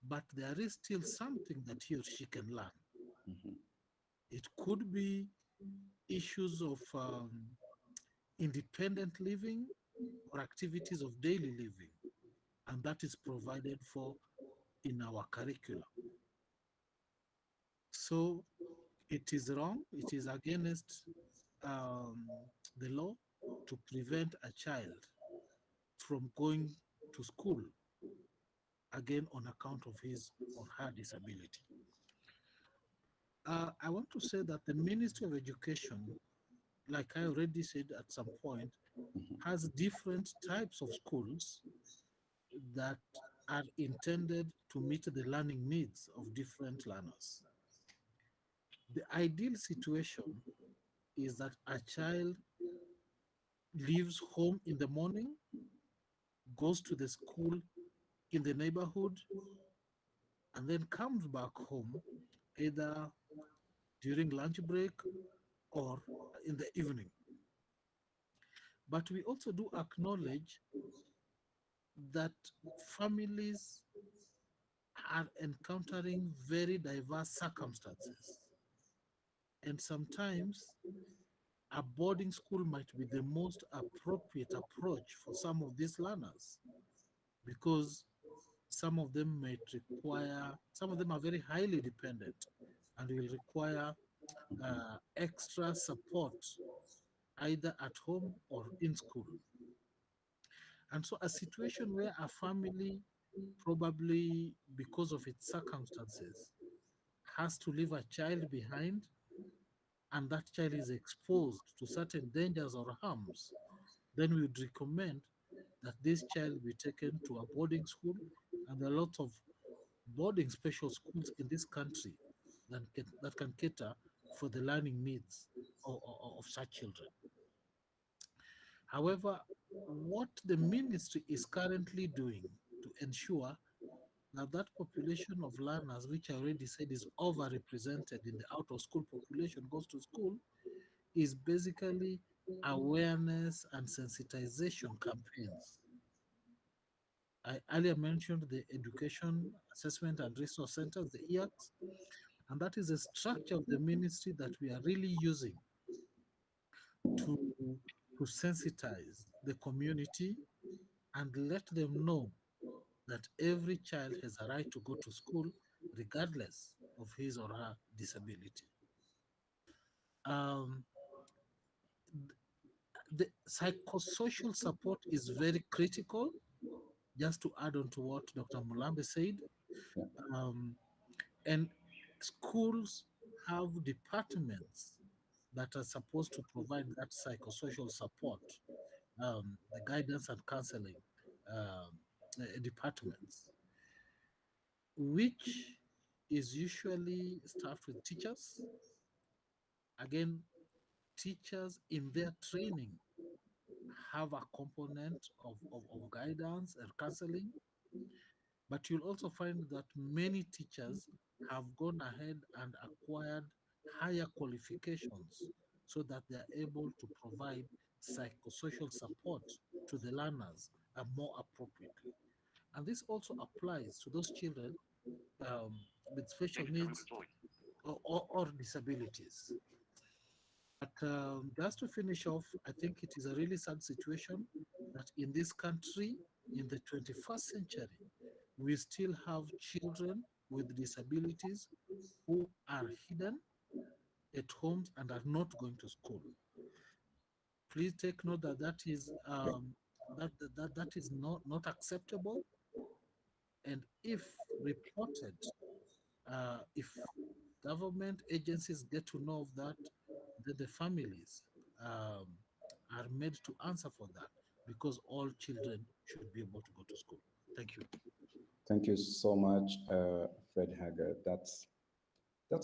but there is still something that he or she can learn. It could be issues of independent living or activities of daily living, and that is provided for in our curriculum. So it is wrong, it is against the law to prevent a child from going to school, again on account of his or her disability. I want to say that the Ministry of Education, like I already said at some point, has different types of schools that are intended to meet the learning needs of different learners. The ideal situation is that a child leaves home in the morning, goes to the school in the neighborhood, and then comes back home either during lunch break or in the evening. But we also do acknowledge that families are encountering very diverse circumstances. And sometimes a boarding school might be the most appropriate approach for some of these learners because some of them might require, some of them are very highly dependent and will require extra support either at home or in school. And so a situation where a family, probably because of its circumstances, has to leave a child behind and that child is exposed to certain dangers or harms, then we would recommend that this child be taken to a boarding school. And there are lots of boarding special schools in this country that can cater for the learning needs of such children. However, what the ministry is currently doing to ensure that that population of learners, which I already said is overrepresented in the out of school population, goes to school, is basically awareness and sensitization campaigns. I earlier mentioned the Education Assessment and Resource Centers, the EACs, and that is a structure of the ministry that we are really using to, to sensitize the community and let them know that every child has a right to go to school regardless of his or her disability. Um, the psychosocial support is very critical. Just to add on to what Dr. Mulambe said, and schools have departments that are supposed to provide that psychosocial support, the guidance and counseling departments, which is usually staffed with teachers. Again, teachers in their training have a component of guidance and counseling, but you'll also find that many teachers have gone ahead and acquired higher qualifications so that they're able to provide psychosocial support to the learners more appropriately. And this also applies to those children with special needs or disabilities. But just to finish off, I think it is a really sad situation that in this country, in the 21st century, we still have children with disabilities who are hidden at homes and are not going to school. Please take note that that is that is not acceptable. And if reported, if government agencies get to know of that, then the families are made to answer for that because all children should be able to go to school. Thank you. Thank you so much, Fred Hager. That's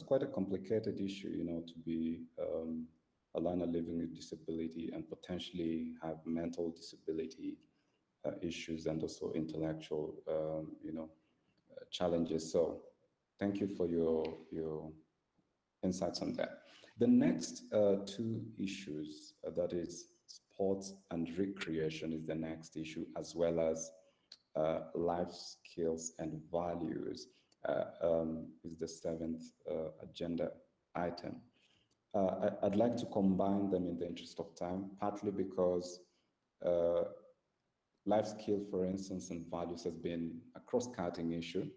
quite a complicated issue, you know, to be a learner living with disability and potentially have mental disability issues and also intellectual, challenges. So thank you for your insights on that. The next two issues, that is sports and recreation, is the next issue, as well as life skills and values is the seventh agenda item. I'd like to combine them in the interest of time, partly because life skill, for instance, and values has been a cross-cutting issue.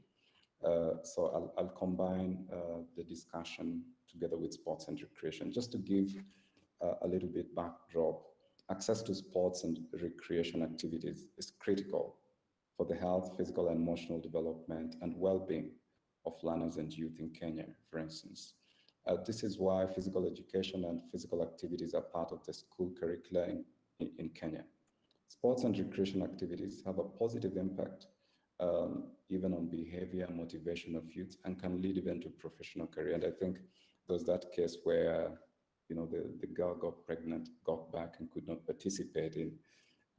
So I'll combine the discussion together with sports and recreation. Just to give a little bit backdrop, access to sports and recreation activities is critical for the health, physical and emotional development and well-being of learners and youth in Kenya, for instance. This is why physical education and physical activities are part of the school curricula in Kenya. Sports and recreation activities have a positive impact even on behavior and motivation of youth and can lead even to professional career. And I think There was that case where, you know, the girl got pregnant, got back, and could not participate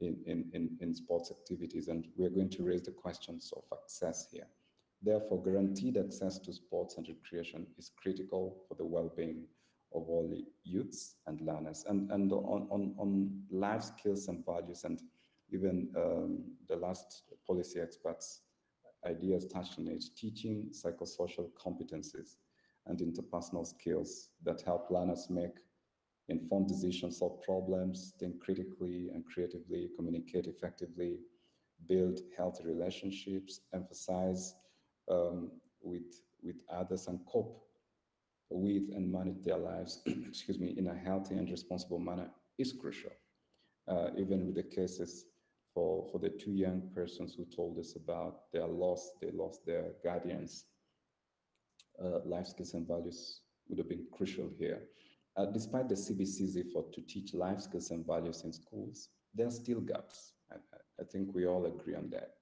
in sports activities. And we're going to raise the questions of access here. Therefore, guaranteed access to sports and recreation is critical for the well-being of all the youths and learners. And on life skills and values, and even the last policy experts' ideas touched on it, teaching psychosocial competencies and interpersonal skills that help learners make informed decisions, solve problems, think critically and creatively, communicate effectively, build healthy relationships, emphasize with others, and cope with and manage their lives excuse me, in a healthy and responsible manner is crucial. Even with the cases for the two young persons who told us about their loss, they lost their guardians, life skills and values would have been crucial here. Despite the CBC's effort to teach life skills and values in schools, there are still gaps. I think we all agree on that.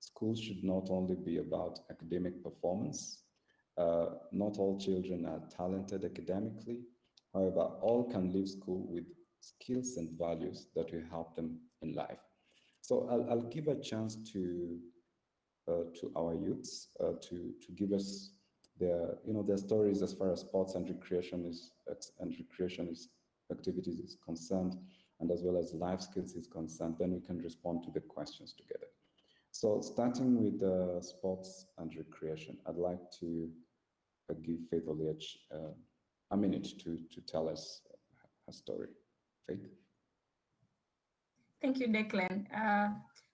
Schools should not only be about academic performance. Not all children are talented academically. However, all can leave school with skills and values that will help them in life. So I'll give a chance to our youths to give us their stories as far as sports and recreation activities is concerned, and as well as life skills is concerned. Then we can respond to the questions together. So starting with sports and recreation, I'd like to give Faith Oliech a minute to tell us her story. Faith? Thank you, Declan.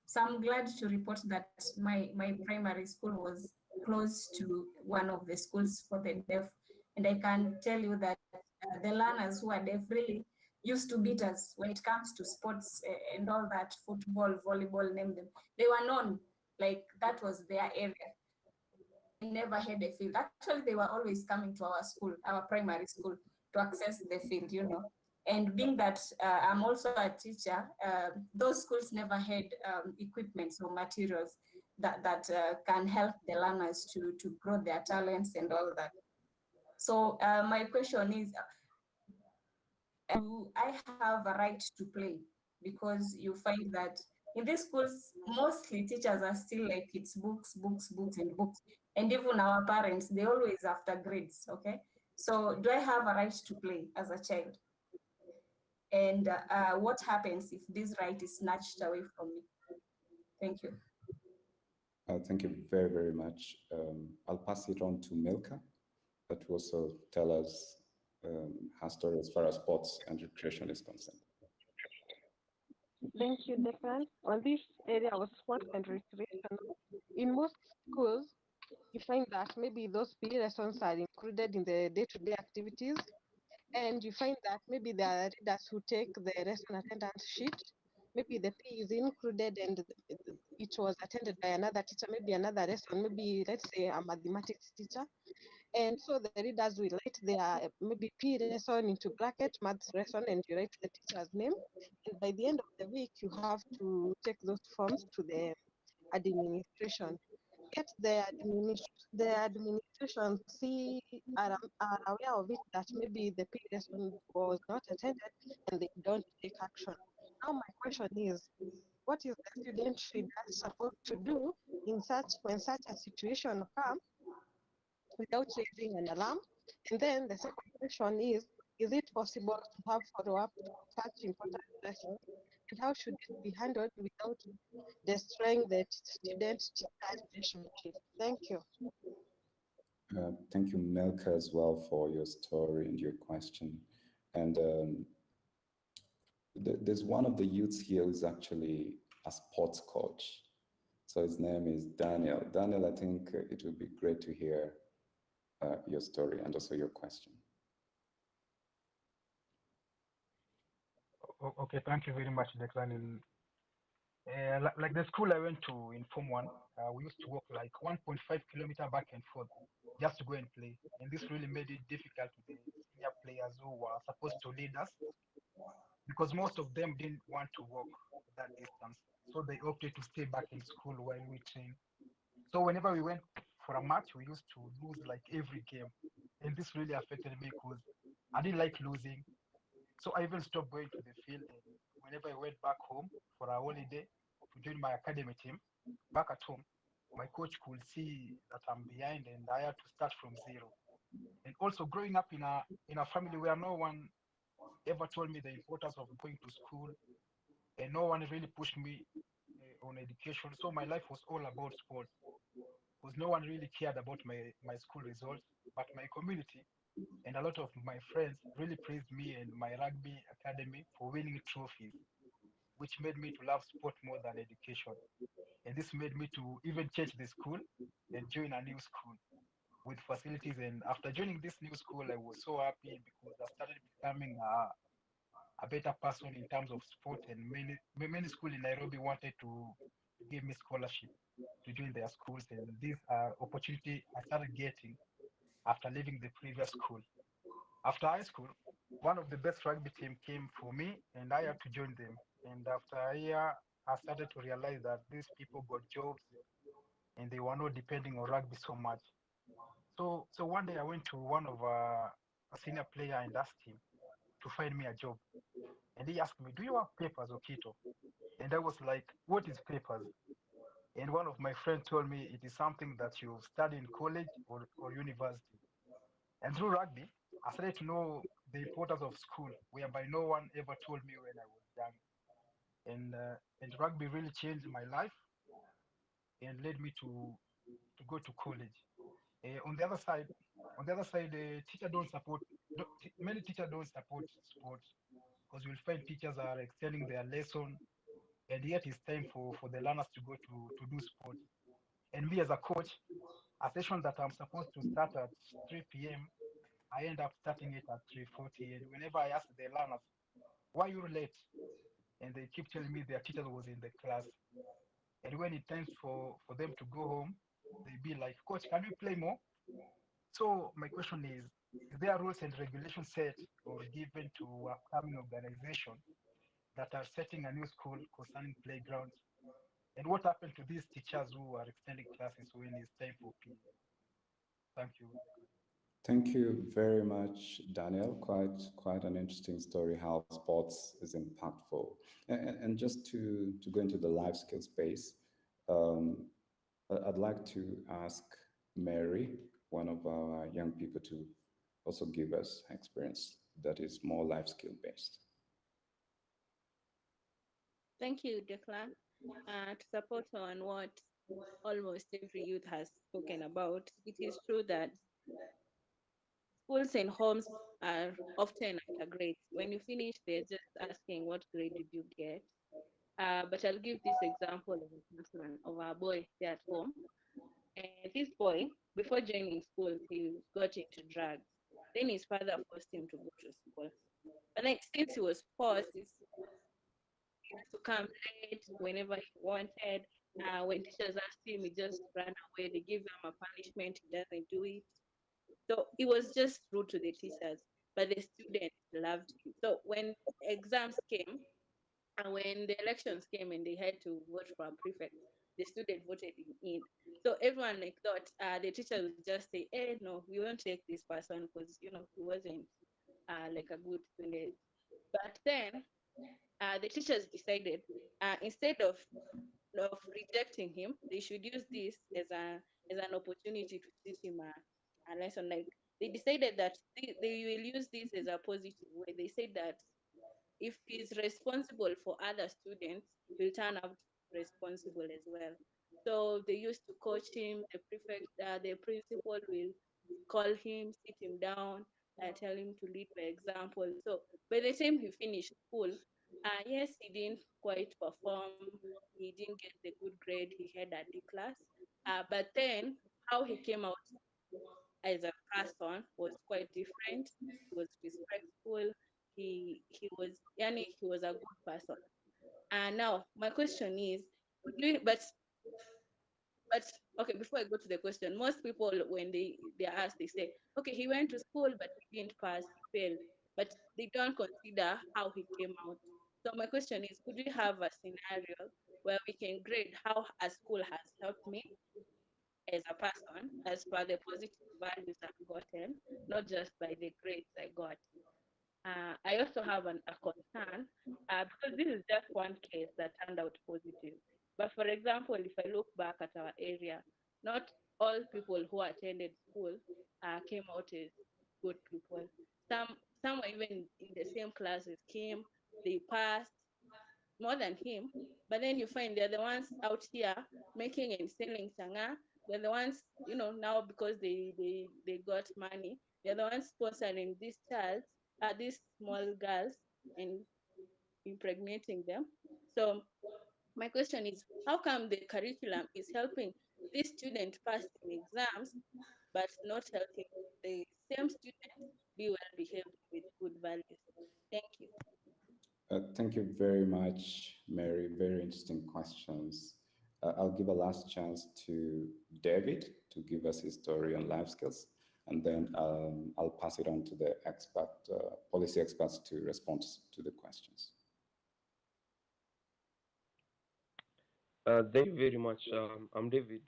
So I'm glad to report that my primary school was close to one of the schools for the deaf. And I can tell you that the learners who are deaf really used to beat us when it comes to sports and all that, football, volleyball, name them. They were known, like that was their area. They never had a field. Actually, they were always coming to our school, our primary school, to access the field, you know. And being that I'm also a teacher, those schools never had equipment or materials that can help the learners to grow their talents and all that. So my question is, do I have a right to play? Because you find that in these schools, mostly teachers are still like it's books, books, books, and books. And even our parents, they always after grades, okay? So do I have a right to play as a child? And what happens if this right is snatched away from me? Thank you. Thank you very, very much. I'll pass it on to Milka, that will also tell us her story as far as sports and recreation is concerned. Thank you, Declan. On this area of sport and recreation, in most schools, you find that maybe those PE lessons are included in the day-to-day activities, and you find that maybe there are readers who take the lesson attendance sheet. Maybe the PE is included and it was attended by another teacher, maybe another lesson, maybe let's say a mathematics teacher. And so the readers will write their maybe PE lesson into bracket, maths lesson, and you write the teacher's name. And by the end of the week, you have to take those forms to the administration. Yet the administration are aware of it, that maybe the PE lesson was not attended and they don't take action. Now my question is, what is the student leader supposed to do when such a situation comes without raising an alarm? And then the second question is it possible to have follow-up to such important lessons? And how should it be handled without destroying the student-teacher relationship? Thank you. Thank you, Melka, as well, for your story and your question. And there's one of the youths here who's actually a sports coach. So his name is Daniel. Daniel, I think it would be great to hear your story and also your question. Okay, thank you very much, Declan. Like the school I went to in Form 1, we used to walk like 1.5 kilometers back and forth just to go and play. And this really made it difficult to the senior players who were supposed to lead us, because most of them didn't want to walk that distance. So they opted to stay back in school while we trained. So whenever we went for a match, we used to lose like every game. and this really affected me because I didn't like losing. So I even stopped going to the field. And whenever I went back home for a holiday to join my academy team, back at home, my coach could see that I'm behind and I had to start from zero. And also growing up in a family where no one ever told me the importance of going to school, and no one really pushed me on education. So my life was all about sports because no one really cared about my school results, but my community and a lot of my friends really praised me and my rugby academy for winning trophies, which made me to love sport more than education. And this made me to even change the school and join a new school with facilities. And after joining this new school, I was so happy because I started becoming a better person in terms of sport. And many schools in Nairobi wanted to give me scholarship to join their schools. And this opportunity I started getting after leaving the previous school. After high school, one of the best rugby team came for me, and I had to join them. And after a year, I started to realize that these people got jobs and they were not depending on rugby so much. So one day I went to one of a senior player and asked him to find me a job. And he asked me, "Do you have papers, Okito?" And I was like, "What is papers?" And one of my friends told me it is something that you study in college or university. And through rugby, I started to know the importance of school, whereby no one ever told me when I was young. And rugby really changed my life and led me to go to college. On the other side, teacher don't support. Many teachers don't support sports because you'll find teachers are extending their lesson, and yet it's time for the learners to go to do sports. And me as a coach, a session that I'm supposed to start at 3 p.m. I end up starting it at 3:40. And whenever I ask the learners, "Why you late?" and they keep telling me their teacher was in the class. And when it times for them to go home, they be like, "Coach, can we play more?" So my question is there rules and regulations set or given to upcoming organizations that are setting a new school concerning playgrounds? And what happened to these teachers who are extending classes when it's time for PE? Thank you. Thank you very much, Daniel. Quite an interesting story how sports is impactful. And just to go into the life skill space, um, I'd like to ask Mary, one of our young people, to also give us experience that is more life skill based. Thank you, Declan. To support on what almost every youth has spoken about, it is true that schools and homes are often at a grade. When you finish, they're just asking, what grade did you get? But I'll give this example of a person, of a boy there at home. And this boy, before joining school, he got into drugs. Then his father forced him to go to school. But then since he was forced, he used to come late whenever he wanted. When teachers asked him, he just ran away. They give him a punishment, he doesn't do it. So he was just rude to the teachers, but the students loved him. So when exams came and when the elections came and they had to vote for a prefect, the student voted him in. So everyone like thought the teacher would just say, "Hey, no, we won't take this person because he wasn't like a good student." But then the teachers decided instead of rejecting him, they should use this as an opportunity to teach him a lesson. Like they decided that they will use this as a positive way. They said that if he's responsible for other students, he'll turn out responsible as well. So they used to coach him. The prefect, the principal will call him, sit him down, tell him to lead by example. So by the time he finished school, yes, he didn't quite perform. He didn't get the good grade. He had a D class. But then how he came out as a person was quite different. He was respectful. He was a good person. And now my question is, but okay, before I go to the question, most people when they're asked, they say, okay, he went to school but he didn't pass, he failed. But they don't consider how he came out. So my question is, could we have a scenario where we can grade how a school has helped me as a person as per the positive values I've gotten, not just by the grades I got. I also have a concern because this is just one case that turned out positive. But for example, if I look back at our area, not all people who attended school came out as good people. Some were even in the same class as Kim. They passed more than him. But then you find they're the ones out here making and selling sanga. They're the ones, now because they got money, they're the ones sponsoring these small girls and impregnating them. So my question is, how come the curriculum is helping this student pass in exams, but not helping the same student be well behaved with good values? Thank you. Thank you very much, Mary. Very interesting questions. I'll give a last chance to David to give us his story on life skills, and then I'll pass it on to the policy experts to respond to the questions. Thank you very much. I'm David.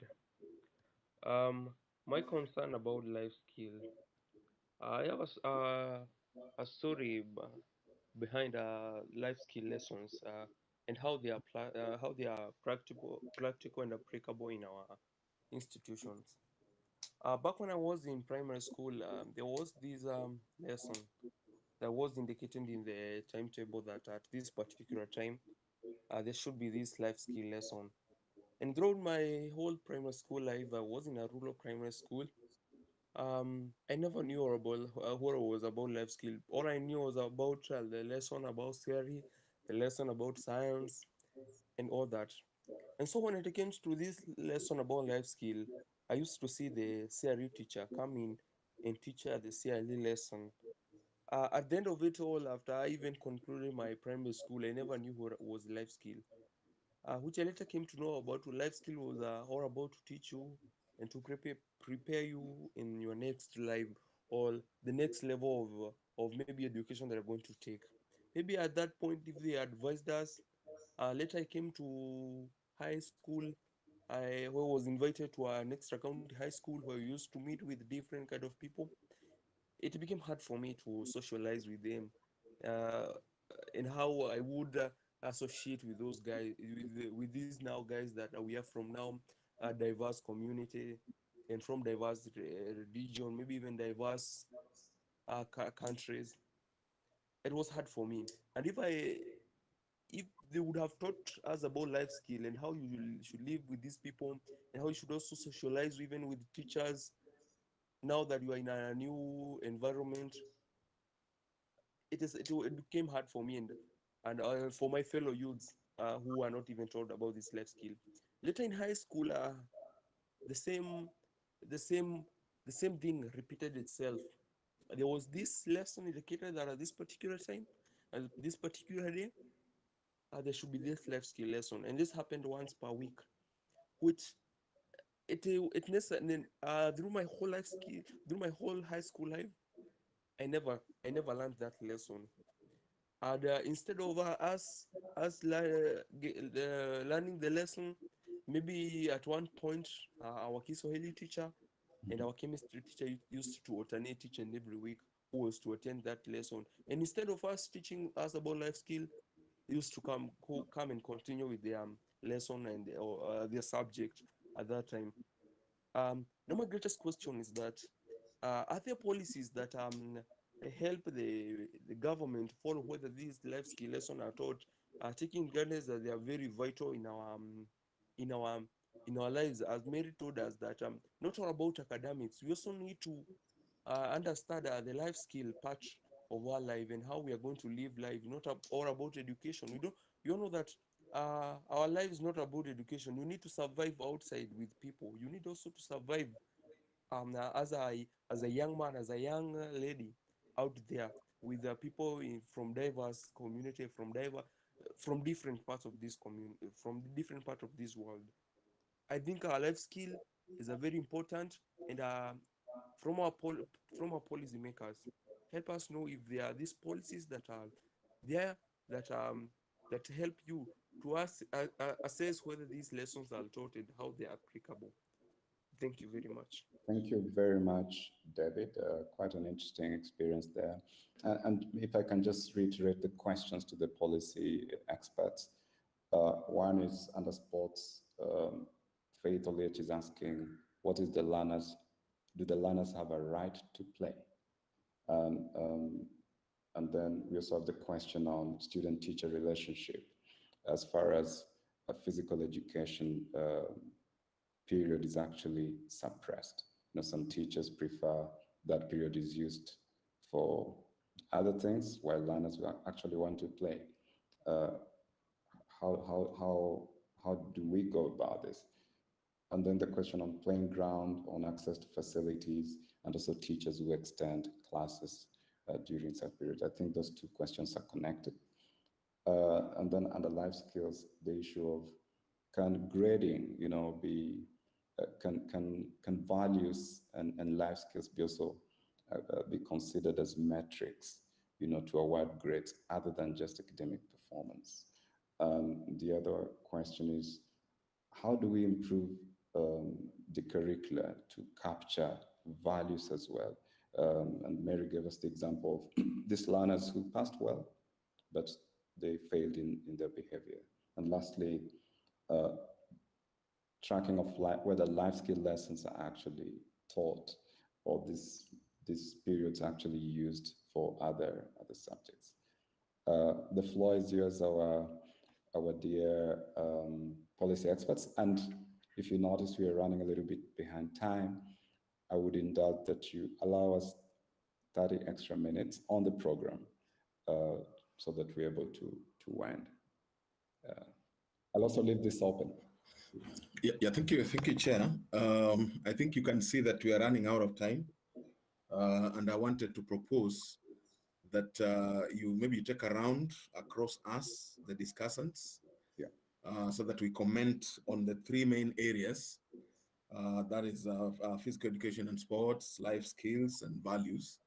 My concern about life skill. I have a story behind life skill lessons and how they how they are practical and applicable in our institutions. Back when I was in primary school, there was this lesson that was indicated in the timetable that at this particular time there should be this life skill lesson. And throughout my whole primary school life, I was in a rural primary school. I never knew what was about life skill. All I knew was about the lesson about theory, the lesson about science, and all that. And so when it came to this lesson about life skill, I used to see the theory teacher come in and teach the theory lesson. At the end of it all, after I even concluded my primary school, I never knew what was life skill. Which I later came to know about. Life skill was all about to teach you and to prepare you in your next life or the next level of maybe education that you're going to take. Maybe at that point, if they advised us, later I came to high school. I was invited to an extra county high school where we used to meet with different kind of people. It became hard for me to socialize with them, uh, and how I would associate with those guys, with these now guys that we are from now, a diverse community and from diverse region, maybe even diverse countries. It was hard for me. And if they would have taught us about life skill and how you should live with these people and how you should also socialize even with teachers now that you are in a new environment, it became hard for me and for my fellow youths who are not even told about this life skill. Later in high school, the same the same the same thing repeated itself. There was this lesson indicated that at this particular time, at this particular day, there should be this life skill lesson, and this happened once per week, which through my whole life skill, through my whole high school life, I never learned that lesson. And instead of learning the lesson, maybe at one point our Kiswahili teacher and our chemistry teacher used to alternate each and every week who was to attend that lesson. And instead of us teaching us about life skill, they used to come and continue with their lesson and their subject at that time. Now my greatest question is that are there policies that help the government follow whether these life skill lessons are taught, taking granted that they are very vital in our in our lives? As Mary told us that not all about academics, we also need to understand the life skill part of our life and how we are going to live life, not all about education. You know that our life is not about education. You need to survive outside with people. You need also to survive as a young man, as a young lady out there with people from diverse community, from different parts of this community, from different part of this world. I think our life skill is a very important, and from our from our policymakers, help us know if there are these policies that are there that that help you to assess whether these lessons are taught and how they are applicable. Thank you very much. Thank you very much, David. Quite an interesting experience there. And if I can just reiterate the questions to the policy experts. One is under sports. Faith Oliech is asking, what is the learners? Do the learners have a right to play? And then we also have the question on student-teacher relationship as far as a physical education period is actually suppressed. Some teachers prefer that period is used for other things while learners actually want to play. How do we go about this? And then the question on playing ground, on access to facilities, and also teachers who extend classes during such periods. I think those two questions are connected. And then under life skills, the issue of can grading, be can values and life skills be also be considered as metrics, to award grades other than just academic performance. The other question is, how do we improve the curricula to capture values as well? And Mary gave us the example of these learners who passed well, but they failed in their behavior. And lastly, tracking of whether life skill lessons are actually taught or these periods actually used for other subjects. The floor is yours, our dear policy experts. And if you notice we are running a little bit behind time, I would indulge that you allow us 30 extra minutes on the program so that we're able to wind. I'll also leave this open. Yeah, thank you, Chair. I think you can see that we are running out of time, and I wanted to propose that you maybe take a round across us, the discussants, so that we comment on the three main areas. That is physical education and sports, life skills, and values.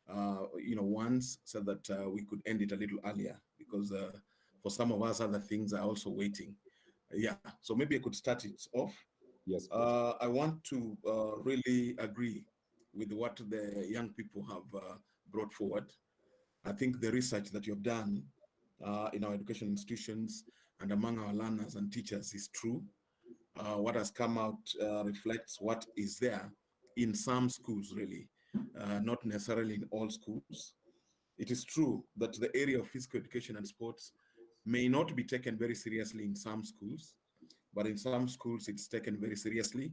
Once so that we could end it a little earlier, because for some of us, other things are also waiting. Yeah, so maybe I could start it off. Yes. I want to really agree with what the young people have brought forward. I think the research that you have done in our education institutions and among our learners and teachers is true. What has come out reflects what is there in some schools, really, not necessarily in all schools. It is true that the area of physical education and sports may not be taken very seriously in some schools, but in some schools it's taken very seriously,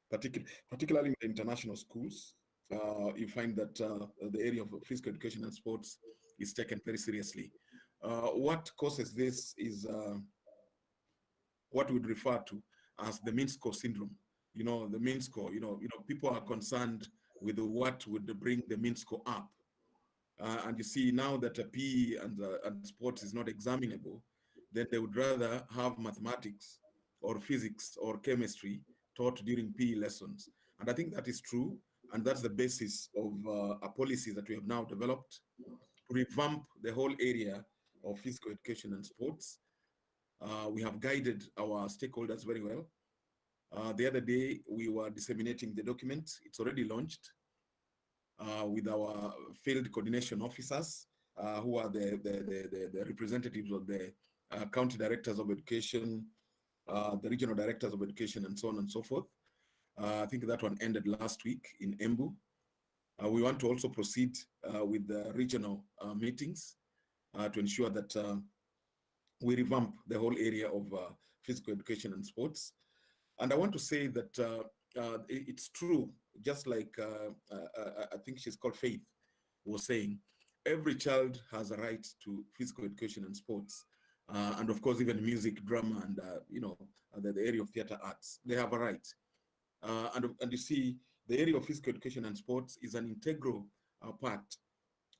particularly in the international schools. You find that the area of physical education and sports is taken very seriously. What causes this is what we'd refer to as the mean score syndrome. The mean score, people are concerned with what would bring the mean score up. And you see now that a PE and sports is not examinable, then they would rather have mathematics or physics or chemistry taught during PE lessons. And I think that is true. And that's the basis of a policy that we have now developed to revamp the whole area of physical education and sports. We have guided our stakeholders very well. The other day, we were disseminating the document. It's already launched with our field coordination officers, who are the representatives of the county directors of education, the regional directors of education, and so on and so forth. I think that one ended last week in Embu. We want to also proceed with the regional meetings to ensure that we revamp the whole area of physical education and sports. And I want to say that it's true, just like I think she's called Faith was saying, every child has a right to physical education and sports. And of course, even music, drama, and the area of theater arts, they have a right. And you see, the area of physical education and sports is an integral part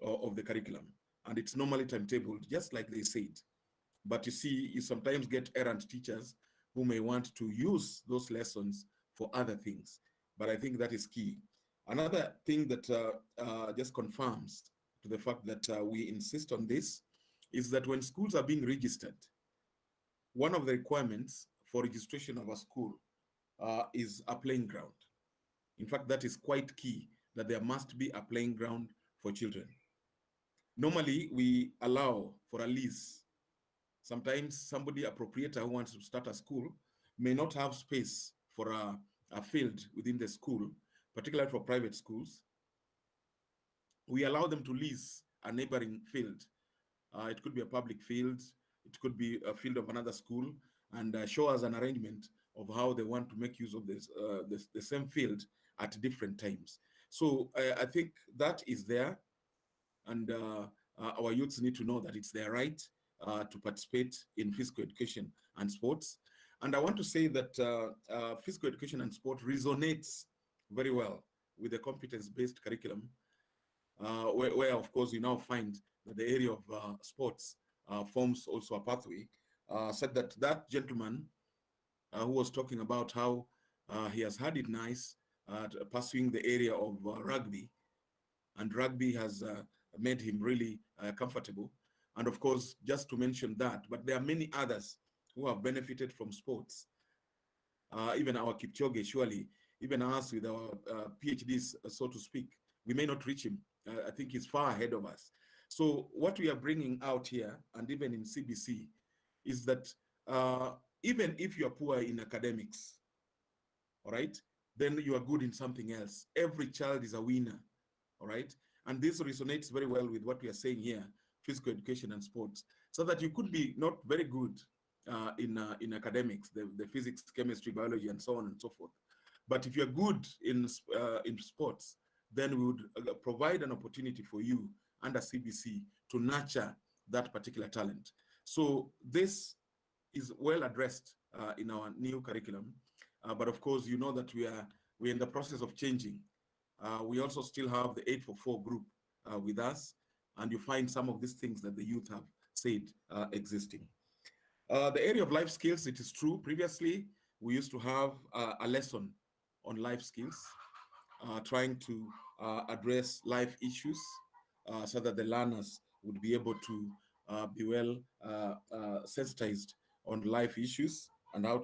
of the curriculum. And it's normally timetabled, just like they said. But you see, you sometimes get errant teachers who may want to use those lessons for other things. But I think that is key. Another thing that just confirms to the fact that we insist on this is that when schools are being registered, one of the requirements for registration of a school is a playing ground. In fact, that is quite key, that there must be a playing ground for children. Normally, we allow for a lease. Sometimes somebody, a proprietor who wants to start a school, may not have space for a field within the school, particularly for private schools. We allow them to lease a neighboring field. It could be a public field, it could be a field of another school, and show us an arrangement of how they want to make use of the same field at different times. So I think that is there, and our youths need to know that it's their right to participate in physical education and sports. And I want to say that physical education and sport resonates very well with the competence-based curriculum, where, of course, you now find that the area of sports forms also a pathway, such that gentleman who was talking about how he has had it nice pursuing the area of rugby, and rugby has made him really comfortable. And of course, just to mention that, but there are many others who have benefited from sports. Even our Kipchoge, surely, even us with our PhDs, so to speak, we may not reach him. I think he's far ahead of us. So what we are bringing out here, and even in CBC, is that even if you are poor in academics, all right, then you are good in something else. Every child is a winner, all right? And this resonates very well with what we are saying here, physical education and sports, so that you could be not very good in academics, the physics, chemistry, biology, and so on and so forth. But if you're good in sports, then we would provide an opportunity for you under CBC to nurture that particular talent. So this is well addressed in our new curriculum. But of course, you know that we're in the process of changing. We also still have the 844 group with us, and you find some of these things that the youth have said existing. The area of life skills, it is true. Previously, we used to have a lesson on life skills, trying to address life issues so that the learners would be able to be well sensitized on life issues and how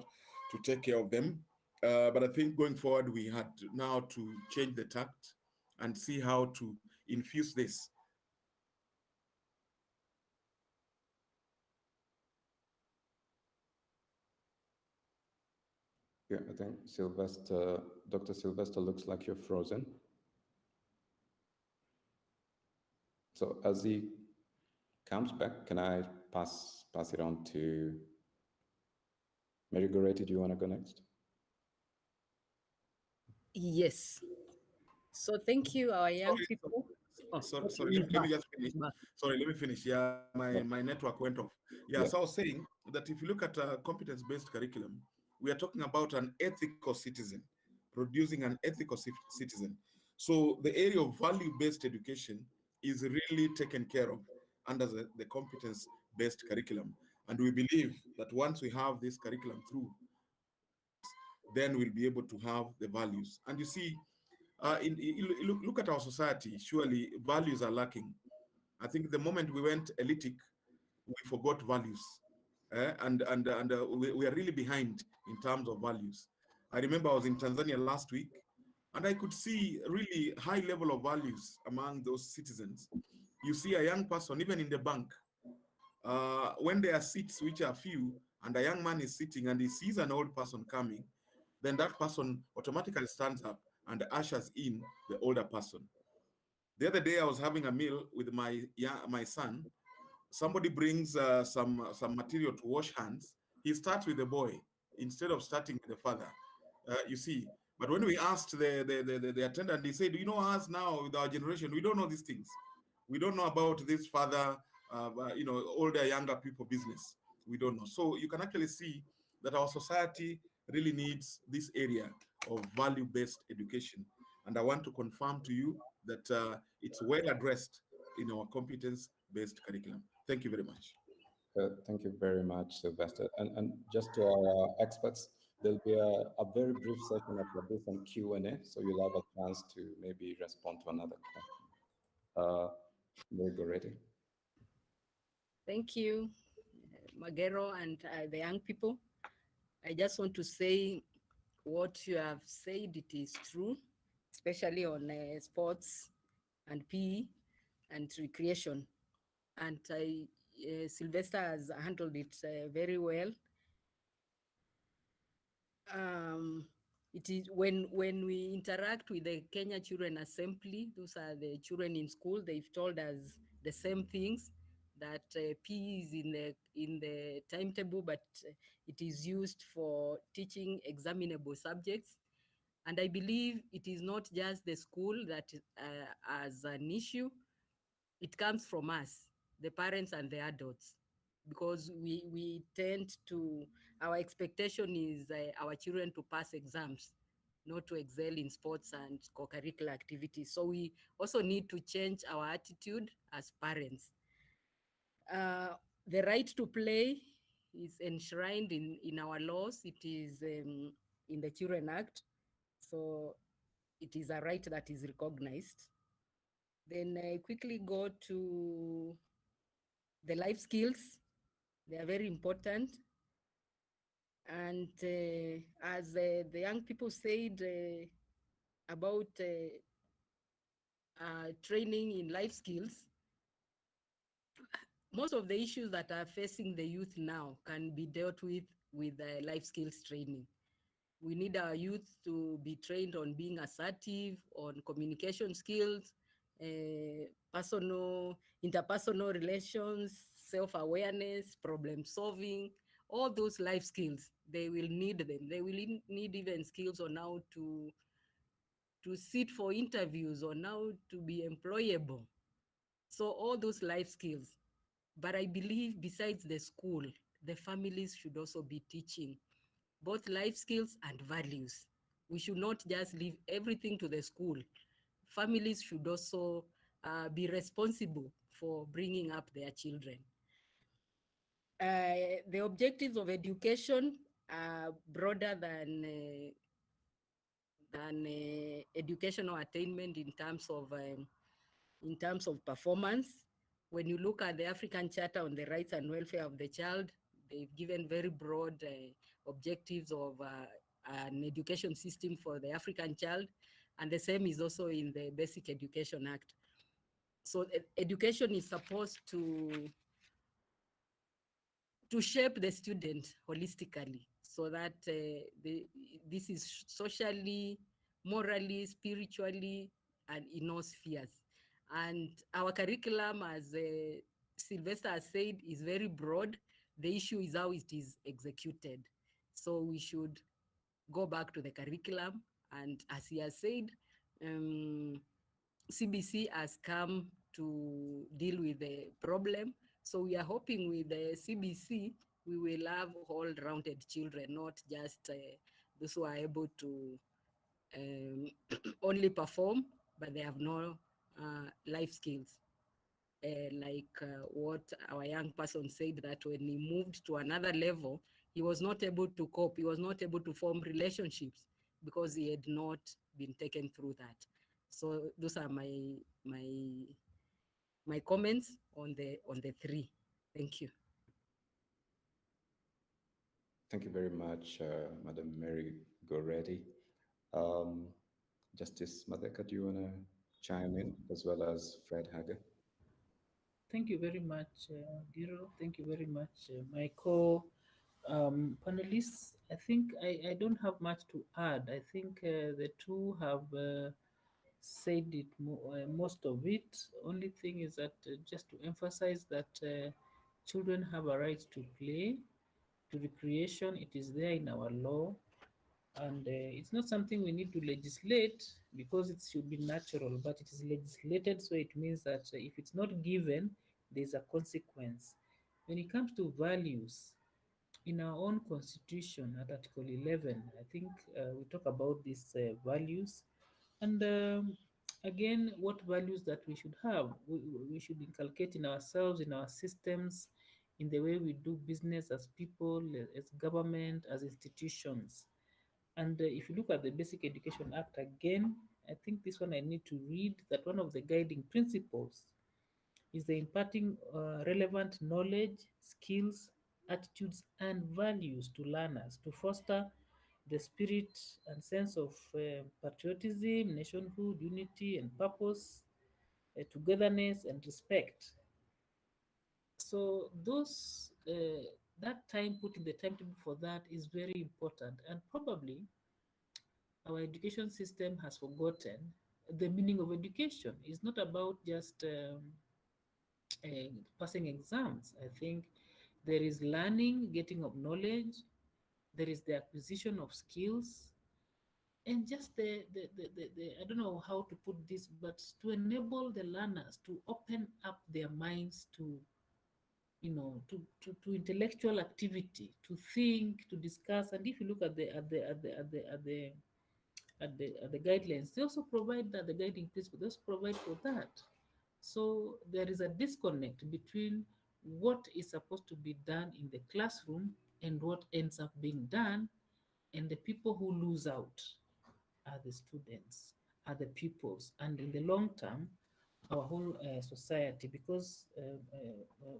to take care of them. But I think going forward, we had now to change the tact and see how to infuse this. Yeah, I think Silvester, Dr. Silvester, looks like you're frozen. So as he comes back, can I pass it on to Mary Goretti? Do you want to go next? Yes. So thank you, our young people. Sorry, let me just finish. Sorry, let me finish. Yeah, my network went off. Yeah, so I was saying that if you look at a competence-based curriculum, we are talking about an ethical citizen, producing an ethical citizen. So the area of value-based education is really taken care of under the competence-based curriculum. And we believe that once we have this curriculum through, then we'll be able to have the values. And you see, look at our society, surely values are lacking. I think the moment we went elitic, we forgot values. And we are really behind in terms of values. I remember I was in Tanzania last week, and I could see really high level of values among those citizens. You see a young person, even in the bank, when there are seats which are few, and a young man is sitting and he sees an old person coming, then that person automatically stands up and ushers in the older person. The other day, I was having a meal with my son. Somebody brings some material to wash hands. He starts with the boy instead of starting with the father. You see, but when we asked the attendant, he said, "You know, us now with our generation, we don't know these things. We don't know about this father, older, younger people business. We don't know." So you can actually see that our society really needs this area of value-based education. And I want to confirm to you that it's well addressed in our competence-based curriculum. Thank you very much. Thank you very much, Silvester. And just to our experts, there'll be a very brief session after this on Q&A, so you'll have a chance to maybe respond to another question. We'll go ready. Thank you, Magero and the young people. I just want to say what you have said, it is true, especially on sports and PE and recreation. And Silvester has handled it very well. It is when we interact with the Kenya Children Assembly, those are the children in school, they've told us the same things, that PE is in the timetable, but it is used for teaching examinable subjects. And I believe it is not just the school that has an issue, it comes from us, the parents and the adults, because we tend to, our expectation is our children to pass exams, not to excel in sports and co-curricular activities. So we also need to change our attitude as parents. The right to play is enshrined in our laws. It is in the Children Act. So it is a right that is recognized. Then I quickly go to the life skills. They are very important. And as the young people said about training in life skills, most of the issues that are facing the youth now can be dealt with life skills training. We need our youth to be trained on being assertive, on communication skills, interpersonal relations, self-awareness, problem solving, all those life skills. They will need them. They will need even skills on how to sit for interviews, on how to be employable. So all those life skills. But I believe besides the school, the families should also be teaching both life skills and values. We should not just leave everything to the school. Families should also be responsible for bringing up their children. The objectives of education are broader than educational attainment in terms of performance. When you look at the African Charter on the Rights and Welfare of the Child, they've given very broad objectives of an education system for the African child, and the same is also in the Basic Education Act. So education is supposed to shape the student holistically, so that this is socially, morally, spiritually, and in all spheres. And our curriculum, as Silvester has said, is very broad. The issue is how it is executed. So we should go back to the curriculum. And as he has said, CBC has come to deal with the problem. So we are hoping with the CBC, we will have all-rounded children, not just those who are able to only perform, but they have no life skills. Like what our young person said, that when he moved to another level, he was not able to cope. He was not able to form relationships because he had not been taken through that. So those are my comments on the three. Thank you. Thank you very much, Madam Mary Goretti. Justice Matheka, do you want to chime in, as well as Fred Hager? Thank you very much, Giro. Thank you very much, my panelists. I think I don't have much to add. I think the two have said it most of it. Only thing is that just to emphasize that children have a right to play, to recreation. It is there in our law. And it's not something we need to legislate, because it should be natural, but it is legislated, so it means that if it's not given, there's a consequence. When it comes to values, in our own constitution at Article 11, I think we talk about these values. And again, what values that we should have, we should inculcate in ourselves, in our systems, in the way we do business as people, as government, as institutions. And if you look at the Basic Education Act again, I think this one I need to read, that one of the guiding principles is the imparting relevant knowledge, skills, attitudes, and values to learners to foster the spirit and sense of patriotism, nationhood, unity, and purpose, togetherness, and respect. So those that time, putting the timetable for that is very important, and probably our education system has forgotten the meaning of education. It's not about just passing exams. I think there is learning, getting of knowledge, there is the acquisition of skills, and just the I don't know how to put this, but to enable the learners to open up their minds to, to intellectual activity, to think, to discuss. And if you look at the guidelines, they also provide that, the guiding principles, they also provide for that. So there is a disconnect between what is supposed to be done in the classroom and what ends up being done, and the people who lose out are the students, are the pupils, and in the long term, our whole society, because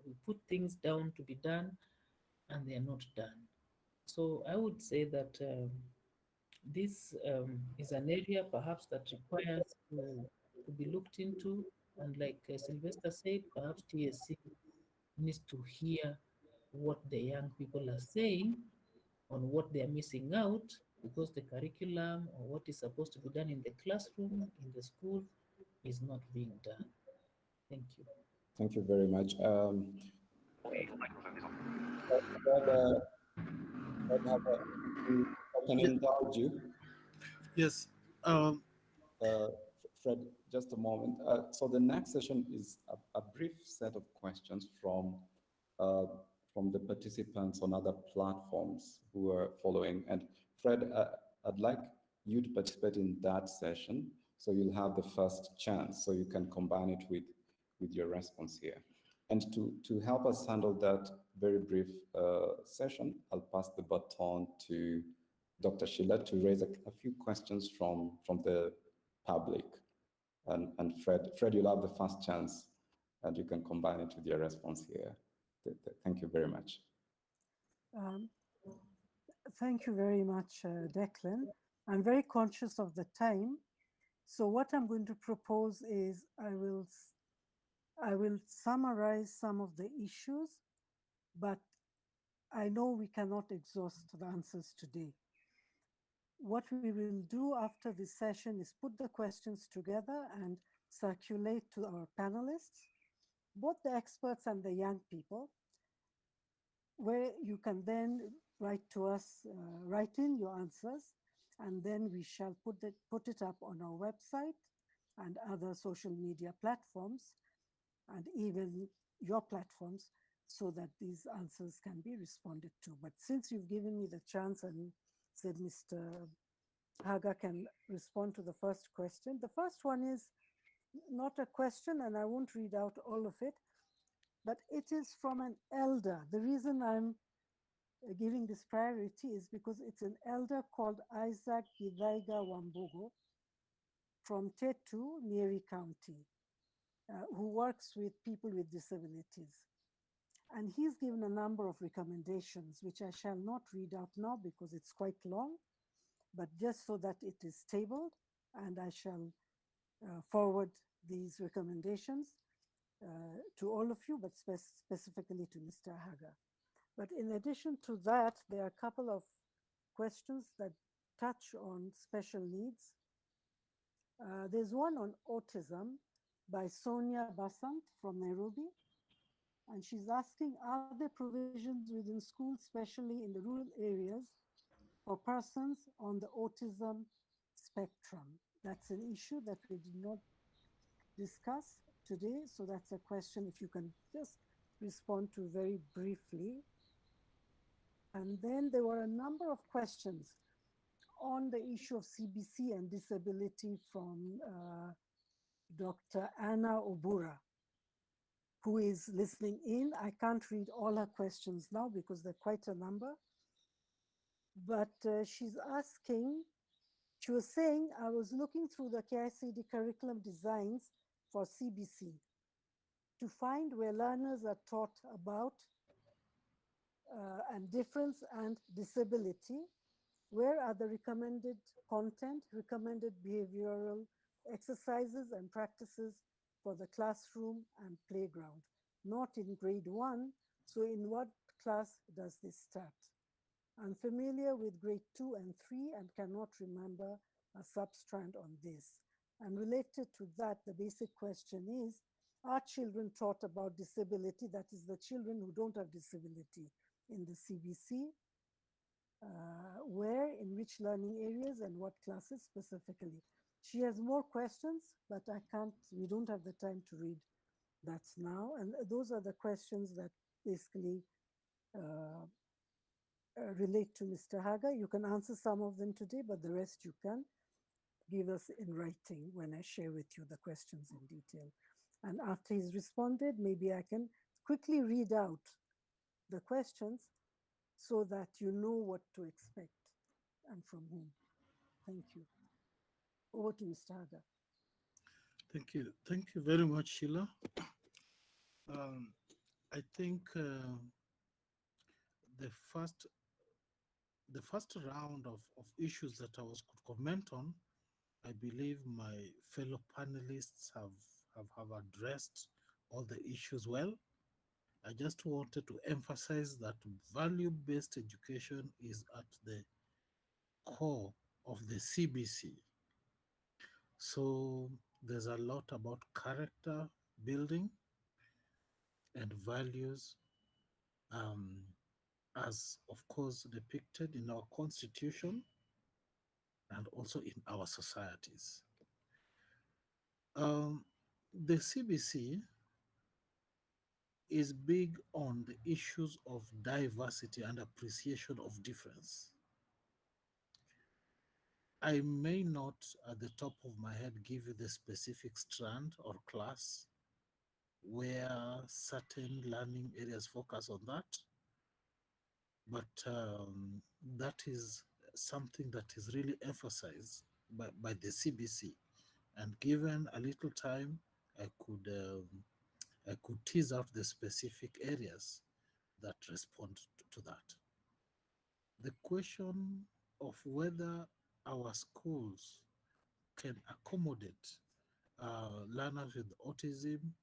we put things down to be done and they are not done. So I would say that this is an area perhaps that requires to be looked into. And like Silvester said, perhaps TSC needs to hear what the young people are saying on what they are missing out, because the curriculum or what is supposed to be done in the classroom, in the school, is not being done. Thank you. Thank you very much. I can indulge you. Yes. Fred, just a moment. So the next session is a brief set of questions from the participants on other platforms who are following. And Fred, I'd like you to participate in that session, so you'll have the first chance, so you can combine it with your response here. And to help us handle that very brief session, I'll pass the baton to Dr. Sheila to raise a few questions from the public. And Fred, you'll have the first chance, and you can combine it with your response here. Thank you very much. Thank you very much, Declan. I'm very conscious of the time. So what I'm going to propose is I will summarize some of the issues, but I know we cannot exhaust the answers today. What we will do after this session is put the questions together and circulate to our panelists, both the experts and the young people, where you can then write to us, write in your answers, and then we shall put it up on our website and other social media platforms, and even your platforms, so that these answers can be responded to. But since you've given me the chance and said Mr. Haga can respond to the first question, the first one is not a question, and I won't read out all of it, but it is from an elder. The reason I'm giving this priority is because it's an elder called Isaac Githaiga Wambugo from Tetu, Nyeri County, who works with people with disabilities. And he's given a number of recommendations, which I shall not read out now because it's quite long, but just so that it is tabled, and I shall forward these recommendations to all of you, but specifically to Mr. Haga. But in addition to that, there are a couple of questions that touch on special needs. There's one on autism by Sonia Basant from Nairobi. And she's asking, are there provisions within schools, especially in the rural areas, for persons on the autism spectrum? That's an issue that we did not discuss today. So that's a question, if you can just respond to very briefly. And then there were a number of questions on the issue of CBC and disability from Dr. Anna Obura, who is listening in. I can't read all her questions now because there are quite a number. But she's asking, she was saying, I was looking through the KICD curriculum designs for CBC to find where learners are taught about and difference and disability, Where are the recommended content, recommended behavioral exercises and practices for the classroom and playground? Not in grade 1, so in what class does this start? I'm familiar with grade 2 and 3 and cannot remember a substrand on this. And related to that, the basic question is, are children taught about disability, that is the children who don't have disability in the CBC? Where, in which learning areas and what classes specifically? She has more questions, but we don't have the time to read that now. And those are the questions that basically relate to Mr. Haga. You can answer some of them today, but the rest you can give us in writing when I share with you the questions in detail. And after he's responded, maybe I can quickly read out the questions so that you know what to expect and from whom. Thank you. Over to Mr. Haga. Thank you. Thank you very much, Sheila. I think the first round of issues that I could comment on, I believe my fellow panelists have addressed all the issues well. I just wanted to emphasize that value-based education is at the core of the CBC. So there's a lot about character building and values, as of course depicted in our constitution and also in our societies. The CBC is big on the issues of diversity and appreciation of difference. I may not, at the top of my head, give you the specific strand or class where certain learning areas focus on that, but that is something that is really emphasized by the CBC. And given a little time, I could tease out the specific areas that respond to that. The question of whether our schools can accommodate learners with autism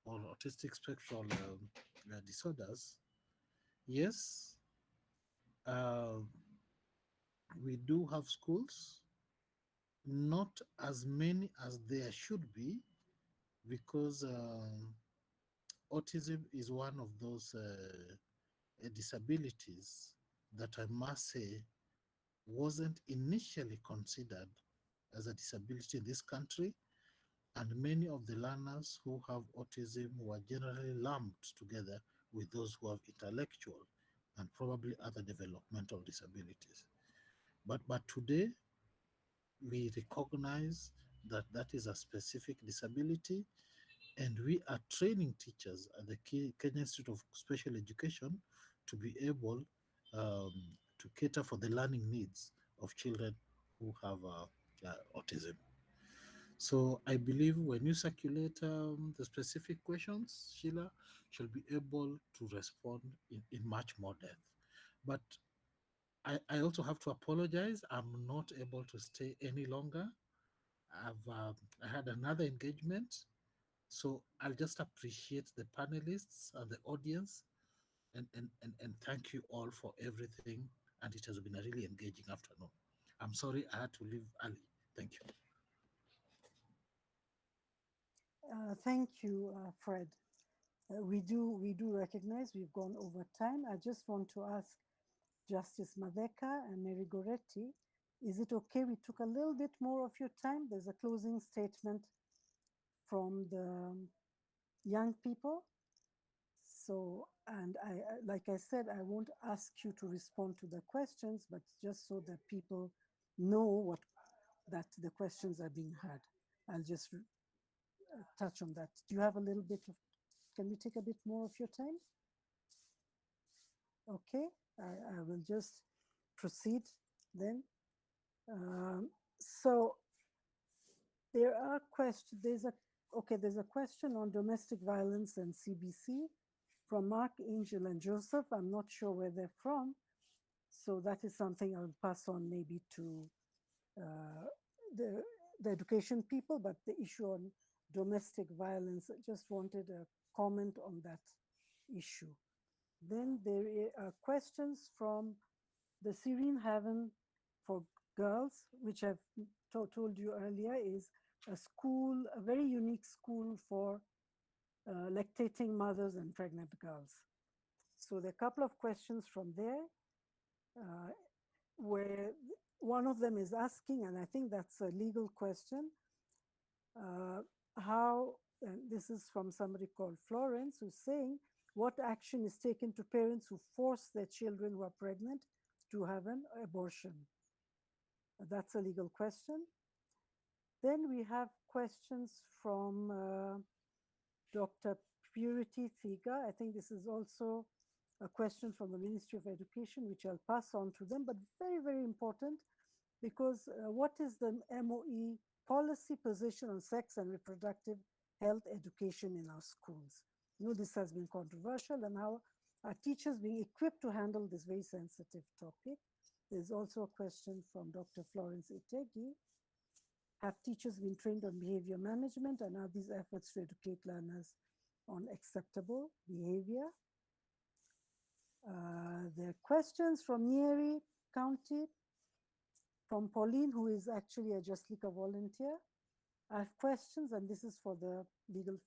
or autistic spectral disorders, yes, we do have schools, not as many as there should be, because autism is one of those disabilities that I must say wasn't initially considered as a disability in this country, and many of the learners who have autism were generally lumped together with those who have intellectual and probably other developmental disabilities. But today, we recognize that that is a specific disability, and we are training teachers at the Kenya Institute of Special Education to be able to cater for the learning needs of children who have autism. So I believe when you circulate the specific questions, Sheila shall be able to respond in much more depth. But I also have to apologize. I'm not able to stay any longer. I had another engagement. So I'll just appreciate the panelists and the audience and thank you all for everything. And it has been a really engaging afternoon. I'm sorry I had to leave early. Thank you. Thank you, Fred. We do recognize we've gone over time. I just want to ask Justice Matheka and Mary Goretti, is it okay we took a little bit more of your time? There's a closing statement from the young people. So, and like I said, I won't ask you to respond to the questions, but just so that people know that the questions are being heard. I'll just touch on that. Do you have a little bit of, can we take a bit more of your time? Okay, I will just proceed then. So there are questions, there's a question on domestic violence and CBC from Mark, Angel, and Joseph. I'm not sure where they're from. So that is something I'll pass on maybe to the education people, but the issue on domestic violence, I just wanted a comment on that issue. Then there are questions from the Serene Haven for Girls, which I've told you earlier is a school, a very unique school for lactating mothers and pregnant girls. So there are a couple of questions from there where one of them is asking, and I think that's a legal question, how, and this is from somebody called Florence, who's saying, what action is taken to parents who force their children who are pregnant to have an abortion? That's a legal question. Then we have questions from Dr. Purity Thiga. I think this is also a question from the Ministry of Education, which I'll pass on to them, but very, very important, because what is the MOE policy position on sex and reproductive health education in our schools? You know, this has been controversial, and how are teachers being equipped to handle this very sensitive topic? There's also a question from Dr. Florence Itegi. Have teachers been trained on behavior management, and are these efforts to educate learners on acceptable behavior? There are questions from Nyeri County, from Pauline, who is actually a Jaslika volunteer. I have questions, and this is for the legal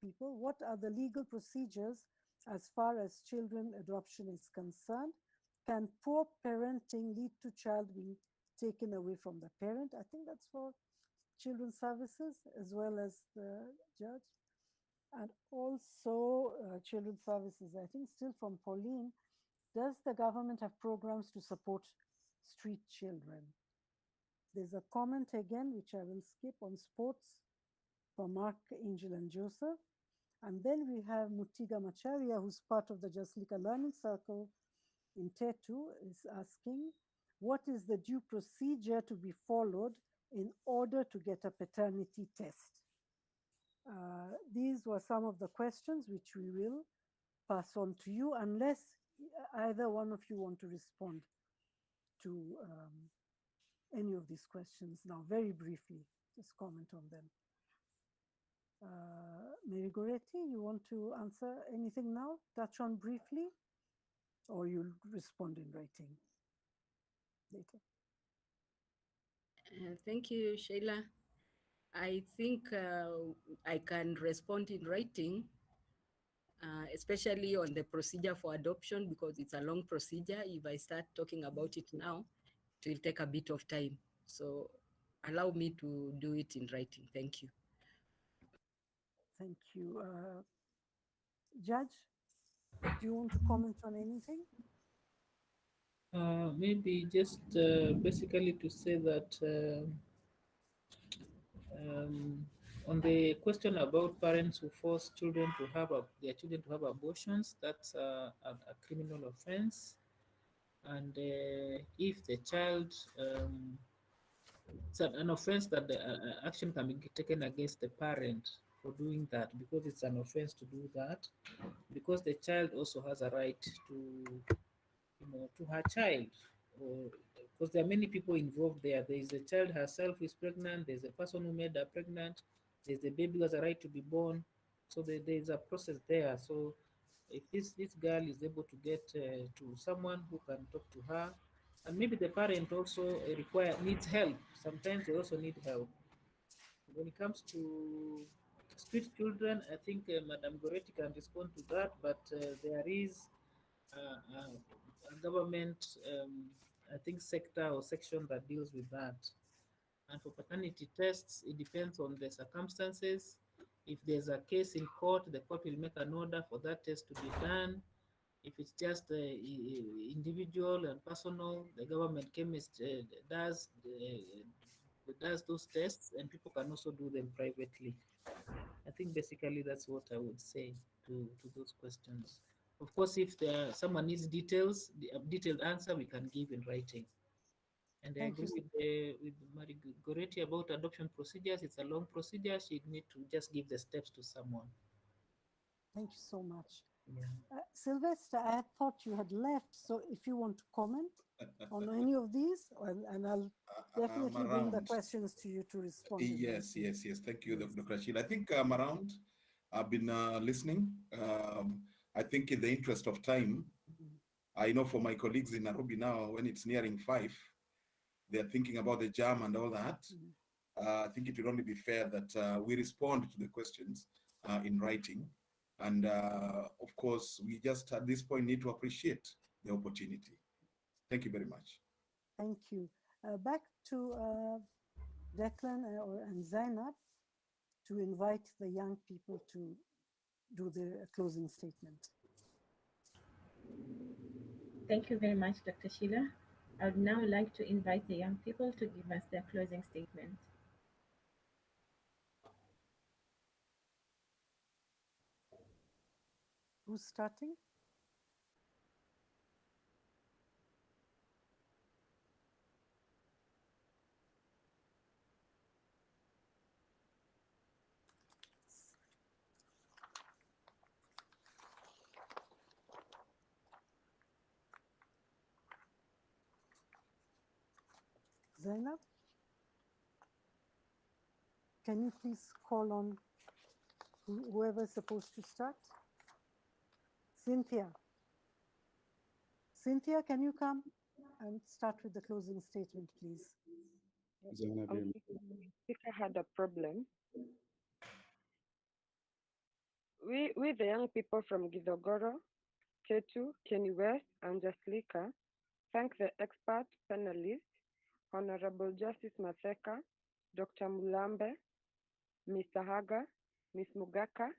people. What are the legal procedures as far as children adoption is concerned? Can poor parenting lead to child being taken away from the parent? I think that's for Children's Services as well as the judge. And also Children's Services, I think still from Pauline, does the government have programs to support street children? There's a comment again, which I will skip, on sports from Mark, Angel, and Joseph. And then we have Mutiga Macharia, who's part of the Jaslika Learning Circle in Tetu, is asking, what is the due procedure to be followed in order to get a paternity test? These were some of the questions which we will pass on to you, unless either one of you want to respond to any of these questions now, very briefly, just comment on them. Mary Goretti, you want to answer anything now? Touch on briefly, or you'll respond in writing later? Thank you, Sheila. I think I can respond in writing, especially on the procedure for adoption, because it's a long procedure. If I start talking about it now, it will take a bit of time. So allow me to do it in writing. Thank you. Thank you. Judge, do you want to comment on anything? Maybe just basically to say that on the question about parents who force children to have their children to have abortions, that's a criminal offense. And if the child, it's an offense that the action can be taken against the parent for doing that, because it's an offense to do that, because the child also has a right to, you know, to her child, or because there are many people involved there. There is the child herself who is pregnant, there's the person who made her pregnant, there's the baby who has a right to be born. So there is a process there. So if this girl is able to get to someone who can talk to her, and maybe the parent also needs help. Sometimes they also need help. When it comes to street children, I think Madam Goretti can respond to that, but there is a government, I think, sector or section that deals with that. And for paternity tests, it depends on the circumstances. If there's a case in court, the court will make an order for that test to be done. If it's just individual and personal, the government chemist does those tests, and people can also do them privately. I think basically that's what I would say to those questions. Of course, if someone needs details, the detailed answer we can give in writing. And I agree with Mary Goretti about adoption procedures. It's a long procedure. She'd need to just give the steps to someone. Thank you so much. Silvester, I thought you had left, so if you want to comment on any of these, and I'll definitely bring the questions to you to respond. Yes. Thank you, Dr. Rashid. I think I'm around. I've been listening. I think in the interest of time, I know for my colleagues in Nairobi now, when it's nearing 5, they're thinking about the jam and all that. I think it will only be fair that we respond to the questions in writing. And of course, we just at this point need to appreciate the opportunity. Thank you very much. Thank you. Back to Declan and Zainab to invite the young people to do their closing statement. Thank you very much, Dr. Sheila. I would now like to invite the young people to give us their closing statement. Who's starting? Zainab? Can you please call on whoever is supposed to start? Cynthia. Cynthia, can you come and start with the closing statement, please? Speaker had a problem. We the young people from Githogoro, Ketu, Kenny West, and Jaslika thank the expert panelists, Honorable Justice Matheka, Dr. Mulambe, Mr. Haga, Ms. Mugaka,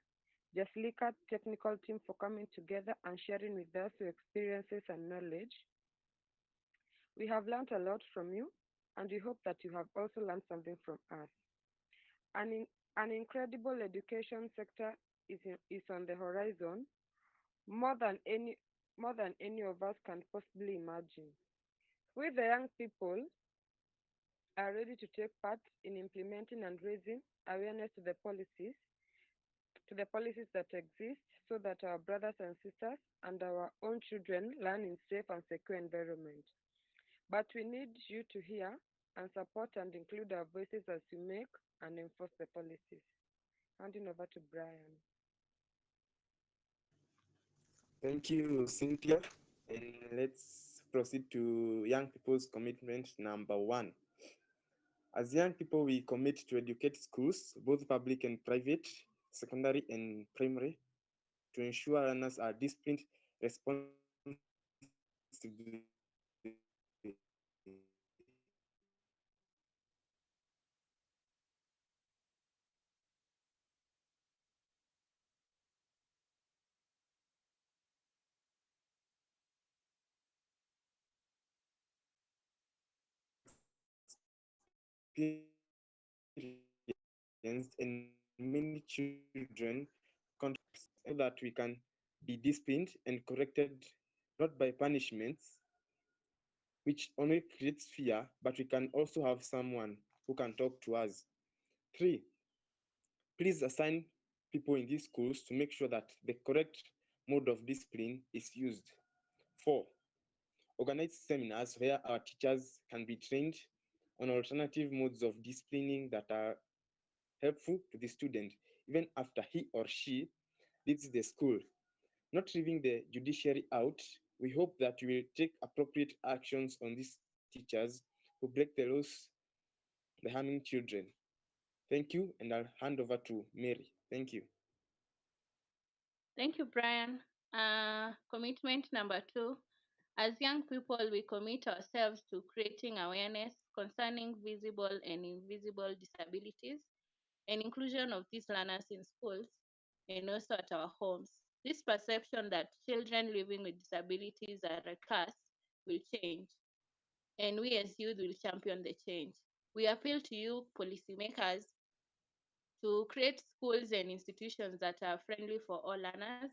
Jaslika technical team for coming together and sharing with us your experiences and knowledge. We have learned a lot from you, and we hope that you have also learned something from us. An incredible education sector is on the horizon, more than any of us can possibly imagine. We, the young people, are ready to take part in implementing and raising awareness to the policies that exist so that our brothers and sisters and our own children learn in safe and secure environment. But we need you to hear and support and include our voices as we make and enforce the policies. Handing over to Brian. Thank you, Cynthia. And let's proceed to young people's commitment number 1. As young people, we commit to educate schools, both public and private, secondary and primary, to ensure learners are disciplined, responsible, and many children so that we can be disciplined and corrected not by punishments, which only creates fear, but we can also have someone who can talk to us. 3, please assign people in these schools to make sure that the correct mode of discipline is used. 4, organize seminars where our teachers can be trained on alternative modes of disciplining that are helpful to the student, even after he or she leaves the school. Not leaving the judiciary out, we hope that you will take appropriate actions on these teachers who break the laws by harming children. Thank you, and I'll hand over to Mary. Thank you. Thank you, Brian. Commitment number 2. As young people, we commit ourselves to creating awareness concerning visible and invisible disabilities and inclusion of these learners in schools and also at our homes. This perception that children living with disabilities are a curse will change, and we as youth will champion the change. We appeal to you, policymakers, to create schools and institutions that are friendly for all learners,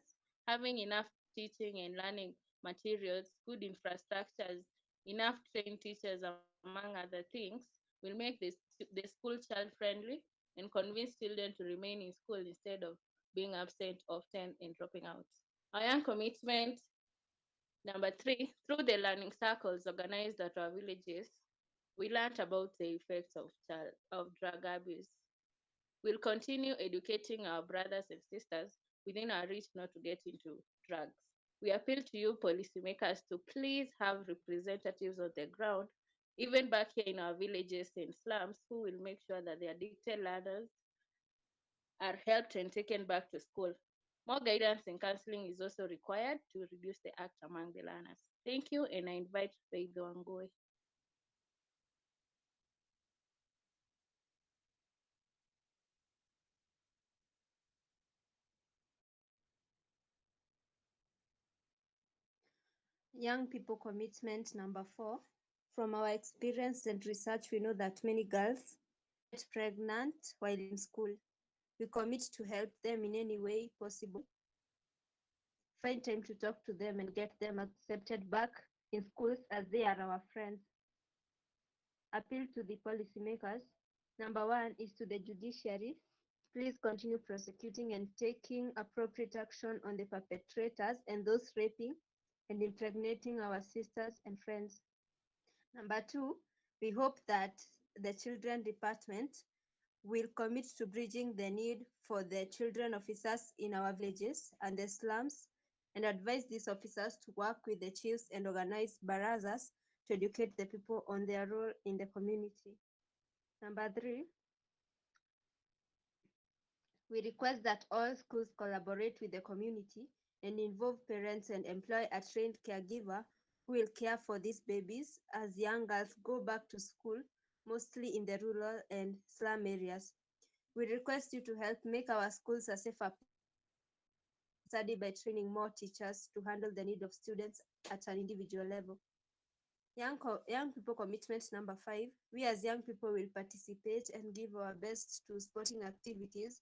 having enough teaching and learning materials, good infrastructures, enough trained teachers, among other things, will make the school child friendly and convince children to remain in school instead of being absent often and dropping out. Our young commitment number 3, through the learning circles organized at our villages, we learned about the effects of drug abuse. We'll continue educating our brothers and sisters within our reach not to get into drugs. We appeal to you policymakers to please have representatives on the ground, even back here in our villages and slums, who will make sure that the addicted learners are helped and taken back to school. More guidance and counseling is also required to reduce the act among the learners. Thank you, and I invite Faith Wangui. Young people commitment number 4. From our experience and research, we know that many girls get pregnant while in school. We commit to help them in any way possible. Find time to talk to them and get them accepted back in schools as they are our friends. Appeal to the policymakers. Number 1 is to the judiciary. Please continue prosecuting and taking appropriate action on the perpetrators and those raping and impregnating our sisters and friends. Number 2, we hope that the Children Department will commit to bridging the need for the children officers in our villages and the slums, and advise these officers to work with the chiefs and organize barazas to educate the people on their role in the community. Number 3, we request that all schools collaborate with the community and involve parents and employ a trained caregiver who will care for these babies as young girls go back to school, mostly in the rural and slum areas. We request you to help make our schools a safer study by training more teachers to handle the need of students at an individual level. Young people commitment number 5, we as young people will participate and give our best to sporting activities,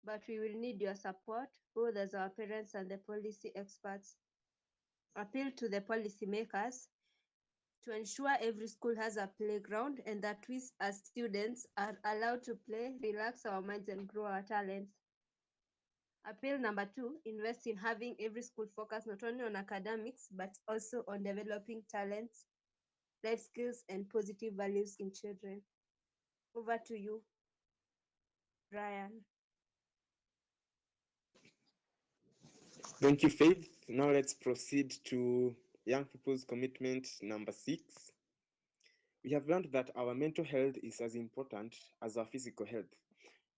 but we will need your support, both as our parents and the policy experts. Appeal to the policymakers to ensure every school has a playground and that we as students are allowed to play, relax our minds, and grow our talents. Appeal number 2, invest in having every school focus not only on academics, but also on developing talents, life skills, and positive values in children. Over to you, Brian. Thank you, Faith. Now let's proceed to young people's commitment number 6. We have learned that our mental health is as important as our physical health.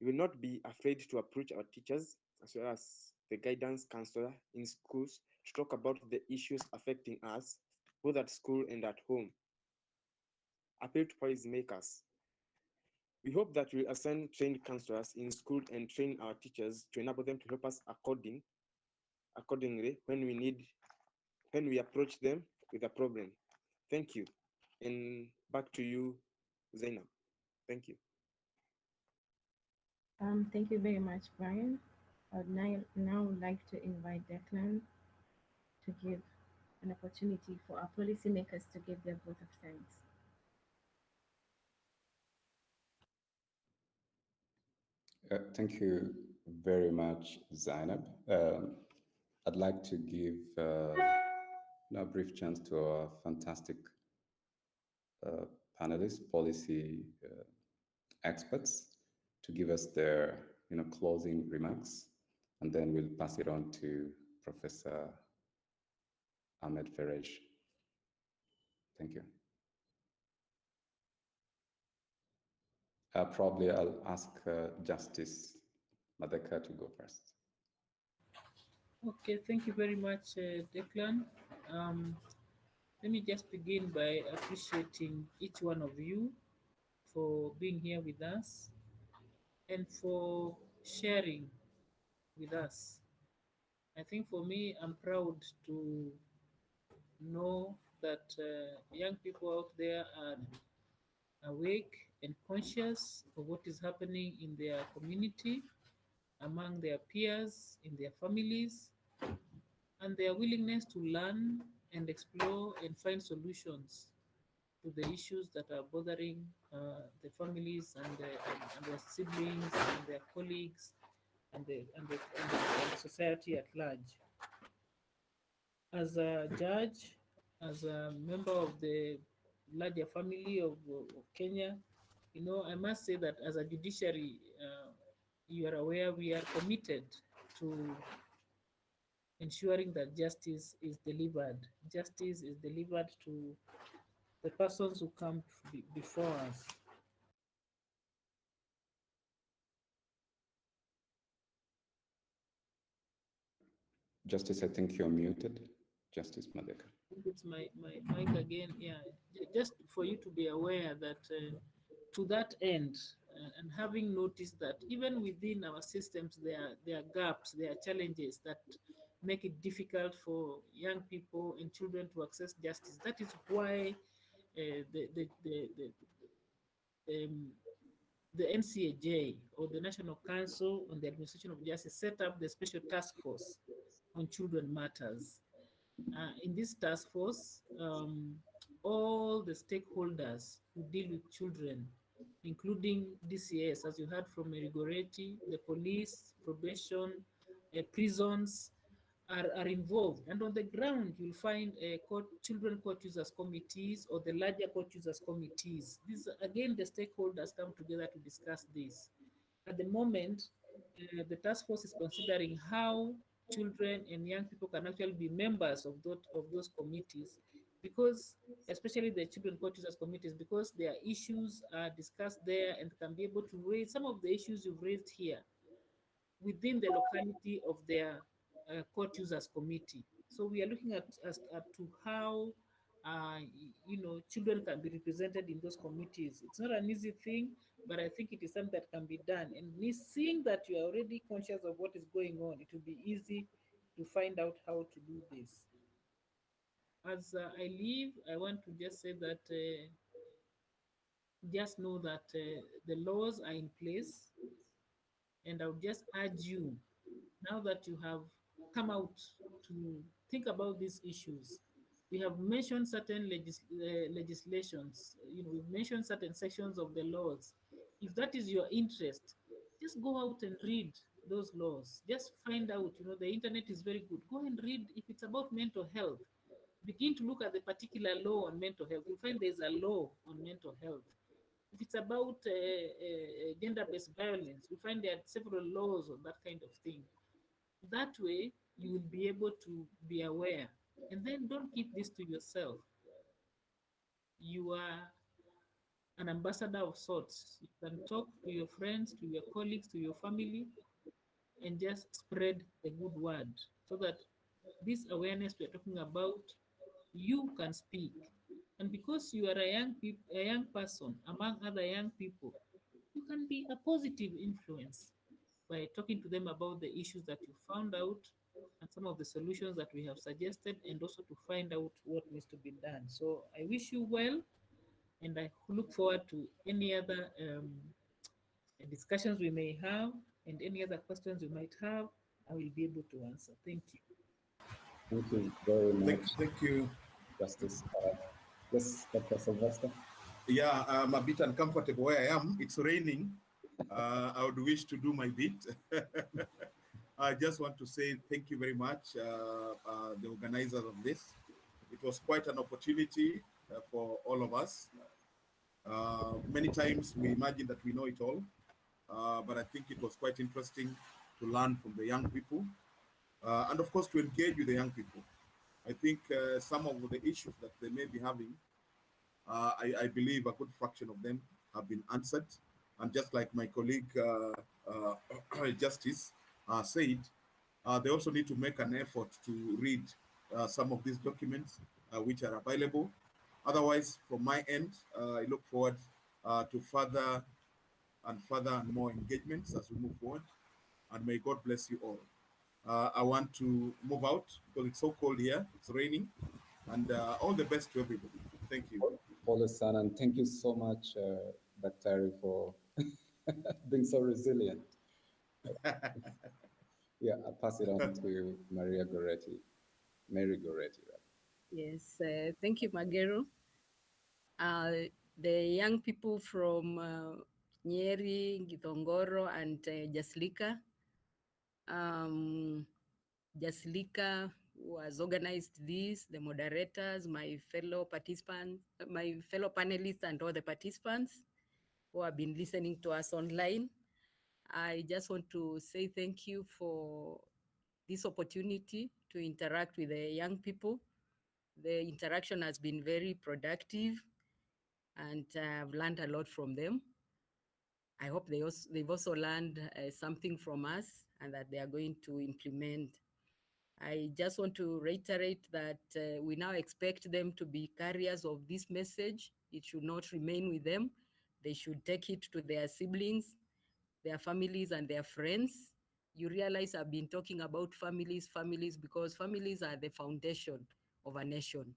We will not be afraid to approach our teachers as well as the guidance counselor in schools to talk about the issues affecting us, both at school and at home. Appeal to policymakers. We hope that we'll assign trained counselors in school and train our teachers to enable them to help us accordingly when we approach them with a problem. Thank you. And back to you, Zainab. Thank you. Thank you very much, Brian. I would now like to invite Declan to give an opportunity for our policymakers to give their vote of thanks. Thank you very much, Zainab. I'd like to give a brief chance to our fantastic panelists, policy experts, to give us their closing remarks, and then we'll pass it on to Professor Ahmed Ferej. Thank you. Probably I'll ask Justice Matheka to go first. Okay, thank you very much, Declan. Let me just begin by appreciating each one of you for being here with us and for sharing with us. I think for me, I'm proud to know that young people out there are awake and conscious of what is happening in their community, among their peers, in their families, and their willingness to learn and explore and find solutions to the issues that are bothering the families and their siblings and their colleagues and the society at large. as a judge, as a member of the larger family of Kenya, you know, I must say that as a judiciary, you are aware we are committed to ensuring that justice is delivered. Justice is delivered to the persons who come before us. Justice, I think you're muted. Justice Matheka. It's my mic again. Yeah, just for you to be aware that to that end, and having noticed that even within our systems, there are gaps, there are challenges that make it difficult for young people and children to access justice. That is why the NCAJ, or the National Council on the Administration of Justice, set up the Special Task Force on Children Matters. In this task force, all the stakeholders who deal with children, including DCS, as you heard from Merigoretti, the police, probation, prisons, are involved. And on the ground, you'll find children court users committees or the larger court users committees. These, again, the stakeholders come together to discuss this. At the moment, the task force is considering how children and young people can actually be members of those committees, because especially the children court users committees, because their issues are discussed there and can be able to raise some of the issues you've raised here within the locality of their court users committee. So we are looking at to how you know, children can be represented in those committees. It's not an easy thing, but I think it is something that can be done. And seeing that you are already conscious of what is going on, it will be easy to find out how to do this. As I leave, I want to just say that just know that the laws are in place, and I would just urge you, now that you have come out to think about these issues, we have mentioned certain legislations, you know, we've mentioned certain sections of the laws. If that is your interest, just go out and read those laws. Just find out, you know, the internet is very good. Go and read. If it's about mental health, begin to look at the particular law on mental health. You'll find there's a law on mental health. If it's about gender-based violence, you find there are several laws on that kind of thing. That way, you will be able to be aware. And then don't keep this to yourself. You are an ambassador of sorts. You can talk to your friends, to your colleagues, to your family, and just spread the good word, so that this awareness we're talking about, you can speak. And because you are a young person among other young people, you can be a positive influence by talking to them about the issues that you found out and some of the solutions that we have suggested, and also to find out what needs to be done. So I wish you well, and I look forward to any other discussions we may have, and any other questions you might have, I will be able to answer. Thank you. Thank you very much. Thank you. Justice. Yes, Dr. Silvester. Yeah, I'm a bit uncomfortable where I am. It's raining. I would wish to do my bit. I just want to say thank you very much, the organizers of this. It was quite an opportunity for all of us. Many times we imagine that we know it all, but I think it was quite interesting to learn from the young people, and of course to engage with the young people. I think some of the issues that they may be having, I believe a good fraction of them have been answered. And just like my colleague Justice said, they also need to make an effort to read some of these documents which are available. Otherwise, from my end, I look forward to further and more engagements as we move forward. And may God bless you all. I want to move out because it's so cold here. It's raining. And all the best to everybody. Thank you. Son, and thank you so much, Dr. for being so resilient. Yeah, I'll pass it on to Mary Goretti. Right? Yes, thank you, Magero. The young people from Nyeri, Githongoro, and Jaslika. Jaslika, who has organized this, the moderators, my fellow participants, my fellow panelists, and all the participants who have been listening to us online. I just want to say thank you for this opportunity to interact with the young people. The interaction has been very productive, and I've learned a lot from them. I hope they've also learned something from us and that they are going to implement. I just want to reiterate that we now expect them to be carriers of this message. It should not remain with them. They should take it to their siblings, their families, and their friends. You realize I've been talking about families because families are the foundation of a nation.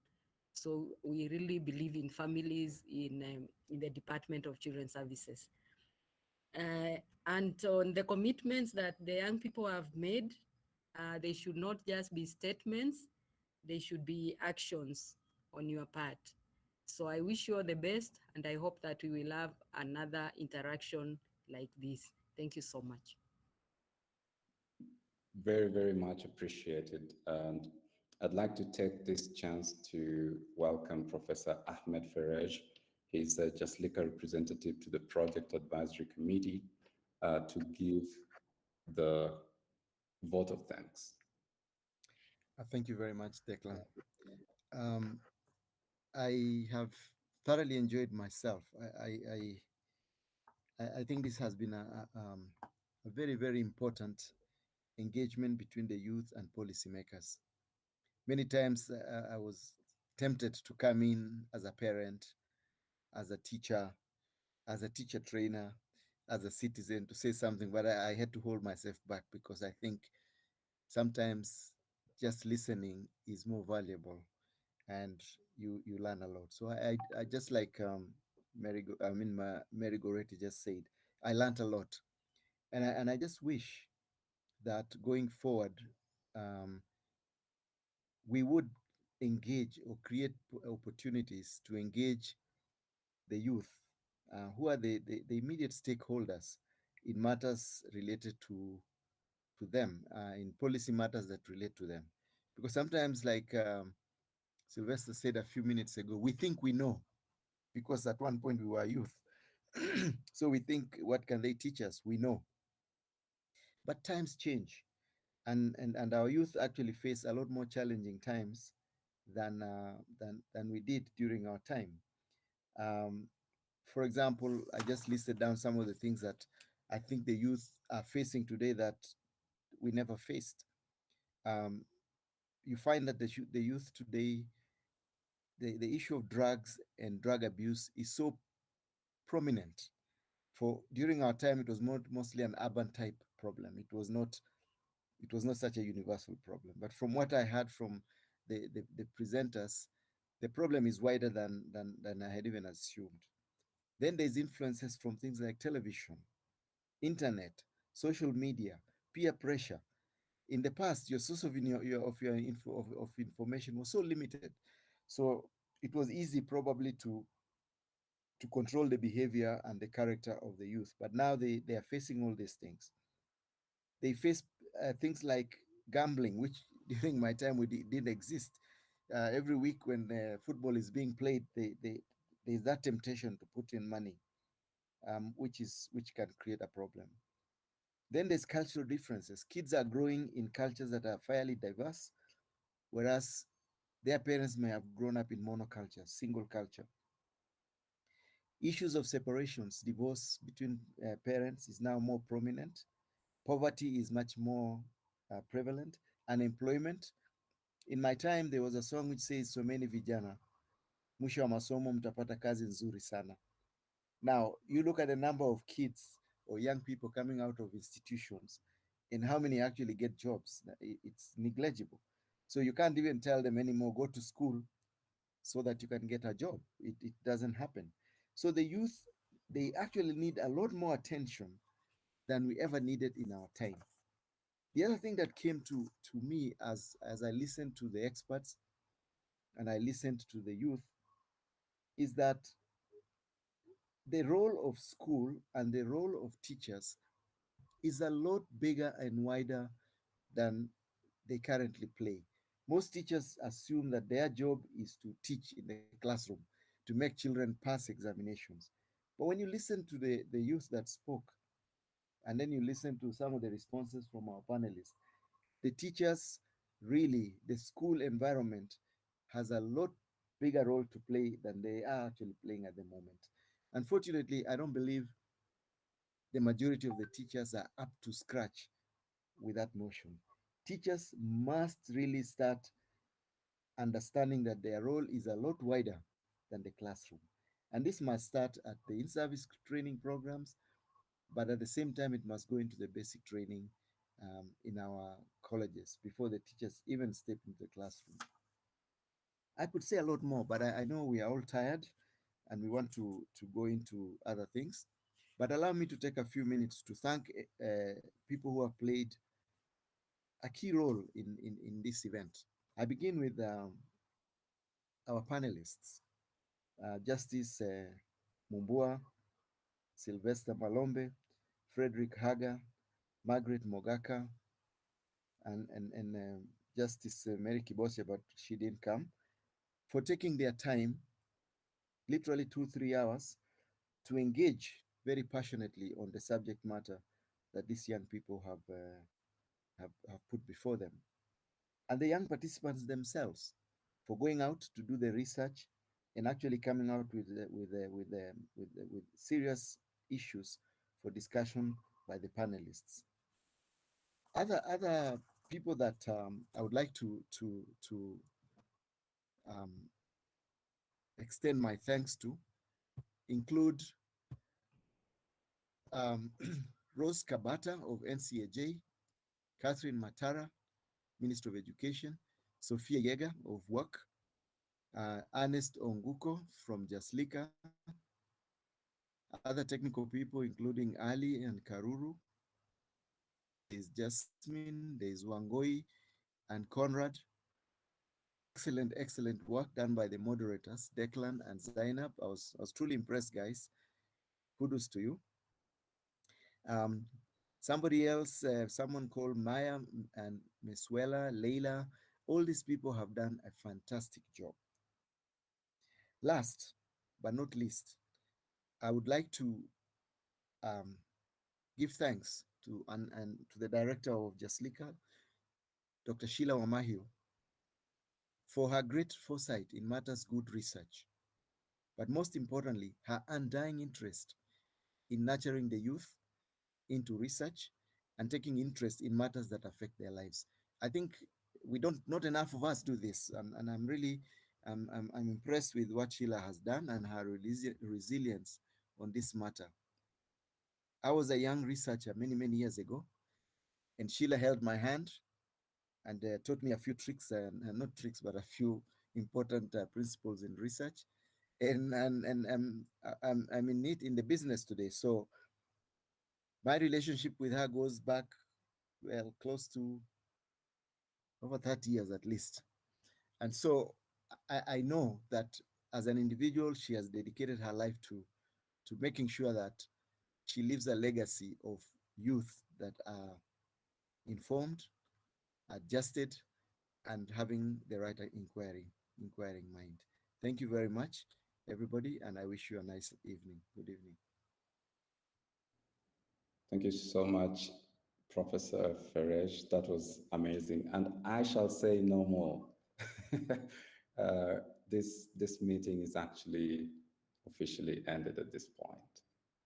So we really believe in families in the Department of Children's Services. And on the commitments that the young people have made, they should not just be statements, they should be actions on your part. So I wish you all the best, and I hope that we will have another interaction like this. Thank you so much. Very, very much appreciated. And I'd like to take this chance to welcome Professor Ahmed Ferej. He's a Jaslika representative to the Project Advisory Committee to give the vote of thanks. Thank you very much, Declan. I have thoroughly enjoyed myself. I think this has been a very, very important engagement between the youth and policymakers. Many times I was tempted to come in as a parent, as a teacher trainer, as a citizen to say something, but I had to hold myself back because I think sometimes just listening is more valuable and you learn a lot. So I just like Mary Goretti just said, I learned a lot. And I just wish that going forward, we would engage or create opportunities to engage the youth, who are the immediate stakeholders in matters related to them, in policy matters that relate to them. Because sometimes, like Silvester said a few minutes ago, we think we know, because at one point we were youth. So we think, what can they teach us? We know. But times change. And our youth actually face a lot more challenging times than we did during our time. For example, I just listed down some of the things that I think the youth are facing today that we never faced. You find that the youth today, the issue of drugs and drug abuse is so prominent. For during our time, it was mostly an urban type problem. It was not such a universal problem. But from what I heard from the presenters, the problem is wider than I had even assumed. Then there's influences from things like television, internet, social media, peer pressure. In the past, your source of information was so limited, so it was easy probably to control the behavior and the character of the youth. But now they are facing all these things. They face things like gambling, which during my time didn't exist. Every week when football is being played, there's that temptation to put in money, which can create a problem. Then there's cultural differences. Kids are growing in cultures that are fairly diverse, whereas their parents may have grown up in monoculture, single culture. Issues of separations, divorce between parents is now more prominent. Poverty is much more prevalent. Unemployment. In my time, there was a song which says, so many vijana, mwisho wa masomo mtapata kazi nzuri sana. Now, you look at the number of kids or young people coming out of institutions and how many actually get jobs. It's negligible. So you can't even tell them anymore, go to school so that you can get a job. It doesn't happen. So the youth, they actually need a lot more attention than we ever needed in our time. The other thing that came to me as I listened to the experts and I listened to the youth is that the role of school and the role of teachers is a lot bigger and wider than they currently play. Most teachers assume that their job is to teach in the classroom, to make children pass examinations. But when you listen to the youth that spoke, and then you listen to some of the responses from our panelists, the teachers really, the school environment has a lot bigger role to play than they are actually playing at the moment. Unfortunately, I don't believe the majority of the teachers are up to scratch with that notion. Teachers must really start understanding that their role is a lot wider than the classroom. And this must start at the in service training programs, but at the same time, it must go into the basic training in our colleges before the teachers even step into the classroom. I could say a lot more, but I know we are all tired and we want to go into other things. But allow me to take a few minutes to thank people who have played a key role in this event. I begin with our panelists, Justice Mumbua, Silvester Malombe, Frederick Haga, Margaret Mogaka, and Justice Mary Kibosya, but she didn't come, for taking their time, literally 2-3 hours, to engage very passionately on the subject matter that these young people have put before them. And the young participants themselves for going out to do the research and actually coming out with serious issues for discussion by the panelists. Other people that I would like to um, extend my thanks to include Rose Kabata of NCAJ, Catherine Matara, Minister of Education, Sophia Yega of WERK, Ernest Onguko from Jaslika, other technical people including Ali and Karuru. There's Jasmine, there's Wangoi and Conrad. Excellent work done by the moderators, Declan and Zainab. I was truly impressed, guys. Kudos to you. Somebody else, someone called Maya and Mesuela, Leila, all these people have done a fantastic job. Last but not least, I would like to give thanks to and to the director of Jaslika, Dr. Sheila Wamahio, for her great foresight in matters good research, but most importantly, her undying interest in nurturing the youth into research and taking interest in matters that affect their lives. I think not enough of us do this, and I'm really I'm impressed with what Sheila has done and her resilience on this matter. I was a young researcher many years ago, and Sheila held my hand and taught me a few tricks, not tricks, but a few important principles in research. And I'm in it in the business today. So my relationship with her goes back, well, close to over 30 years at least. And so I know that as an individual, she has dedicated her life to making sure that she leaves a legacy of youth that are informed, adjusted, and having the right inquiring mind. Thank you very much, everybody, and I wish you a nice evening. Good evening. Thank you so much, Professor Ferej. That was amazing. And I shall say no more. This meeting is actually officially ended at this point.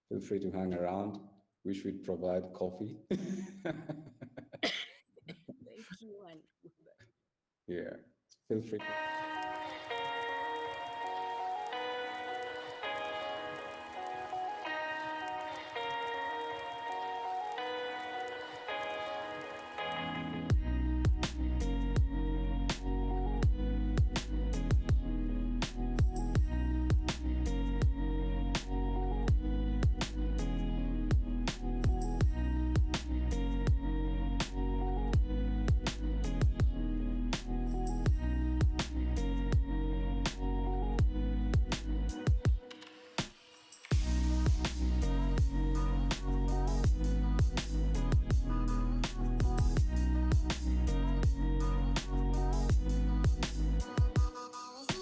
Feel free to hang around. We should provide coffee. Thank you. Yeah, feel free to.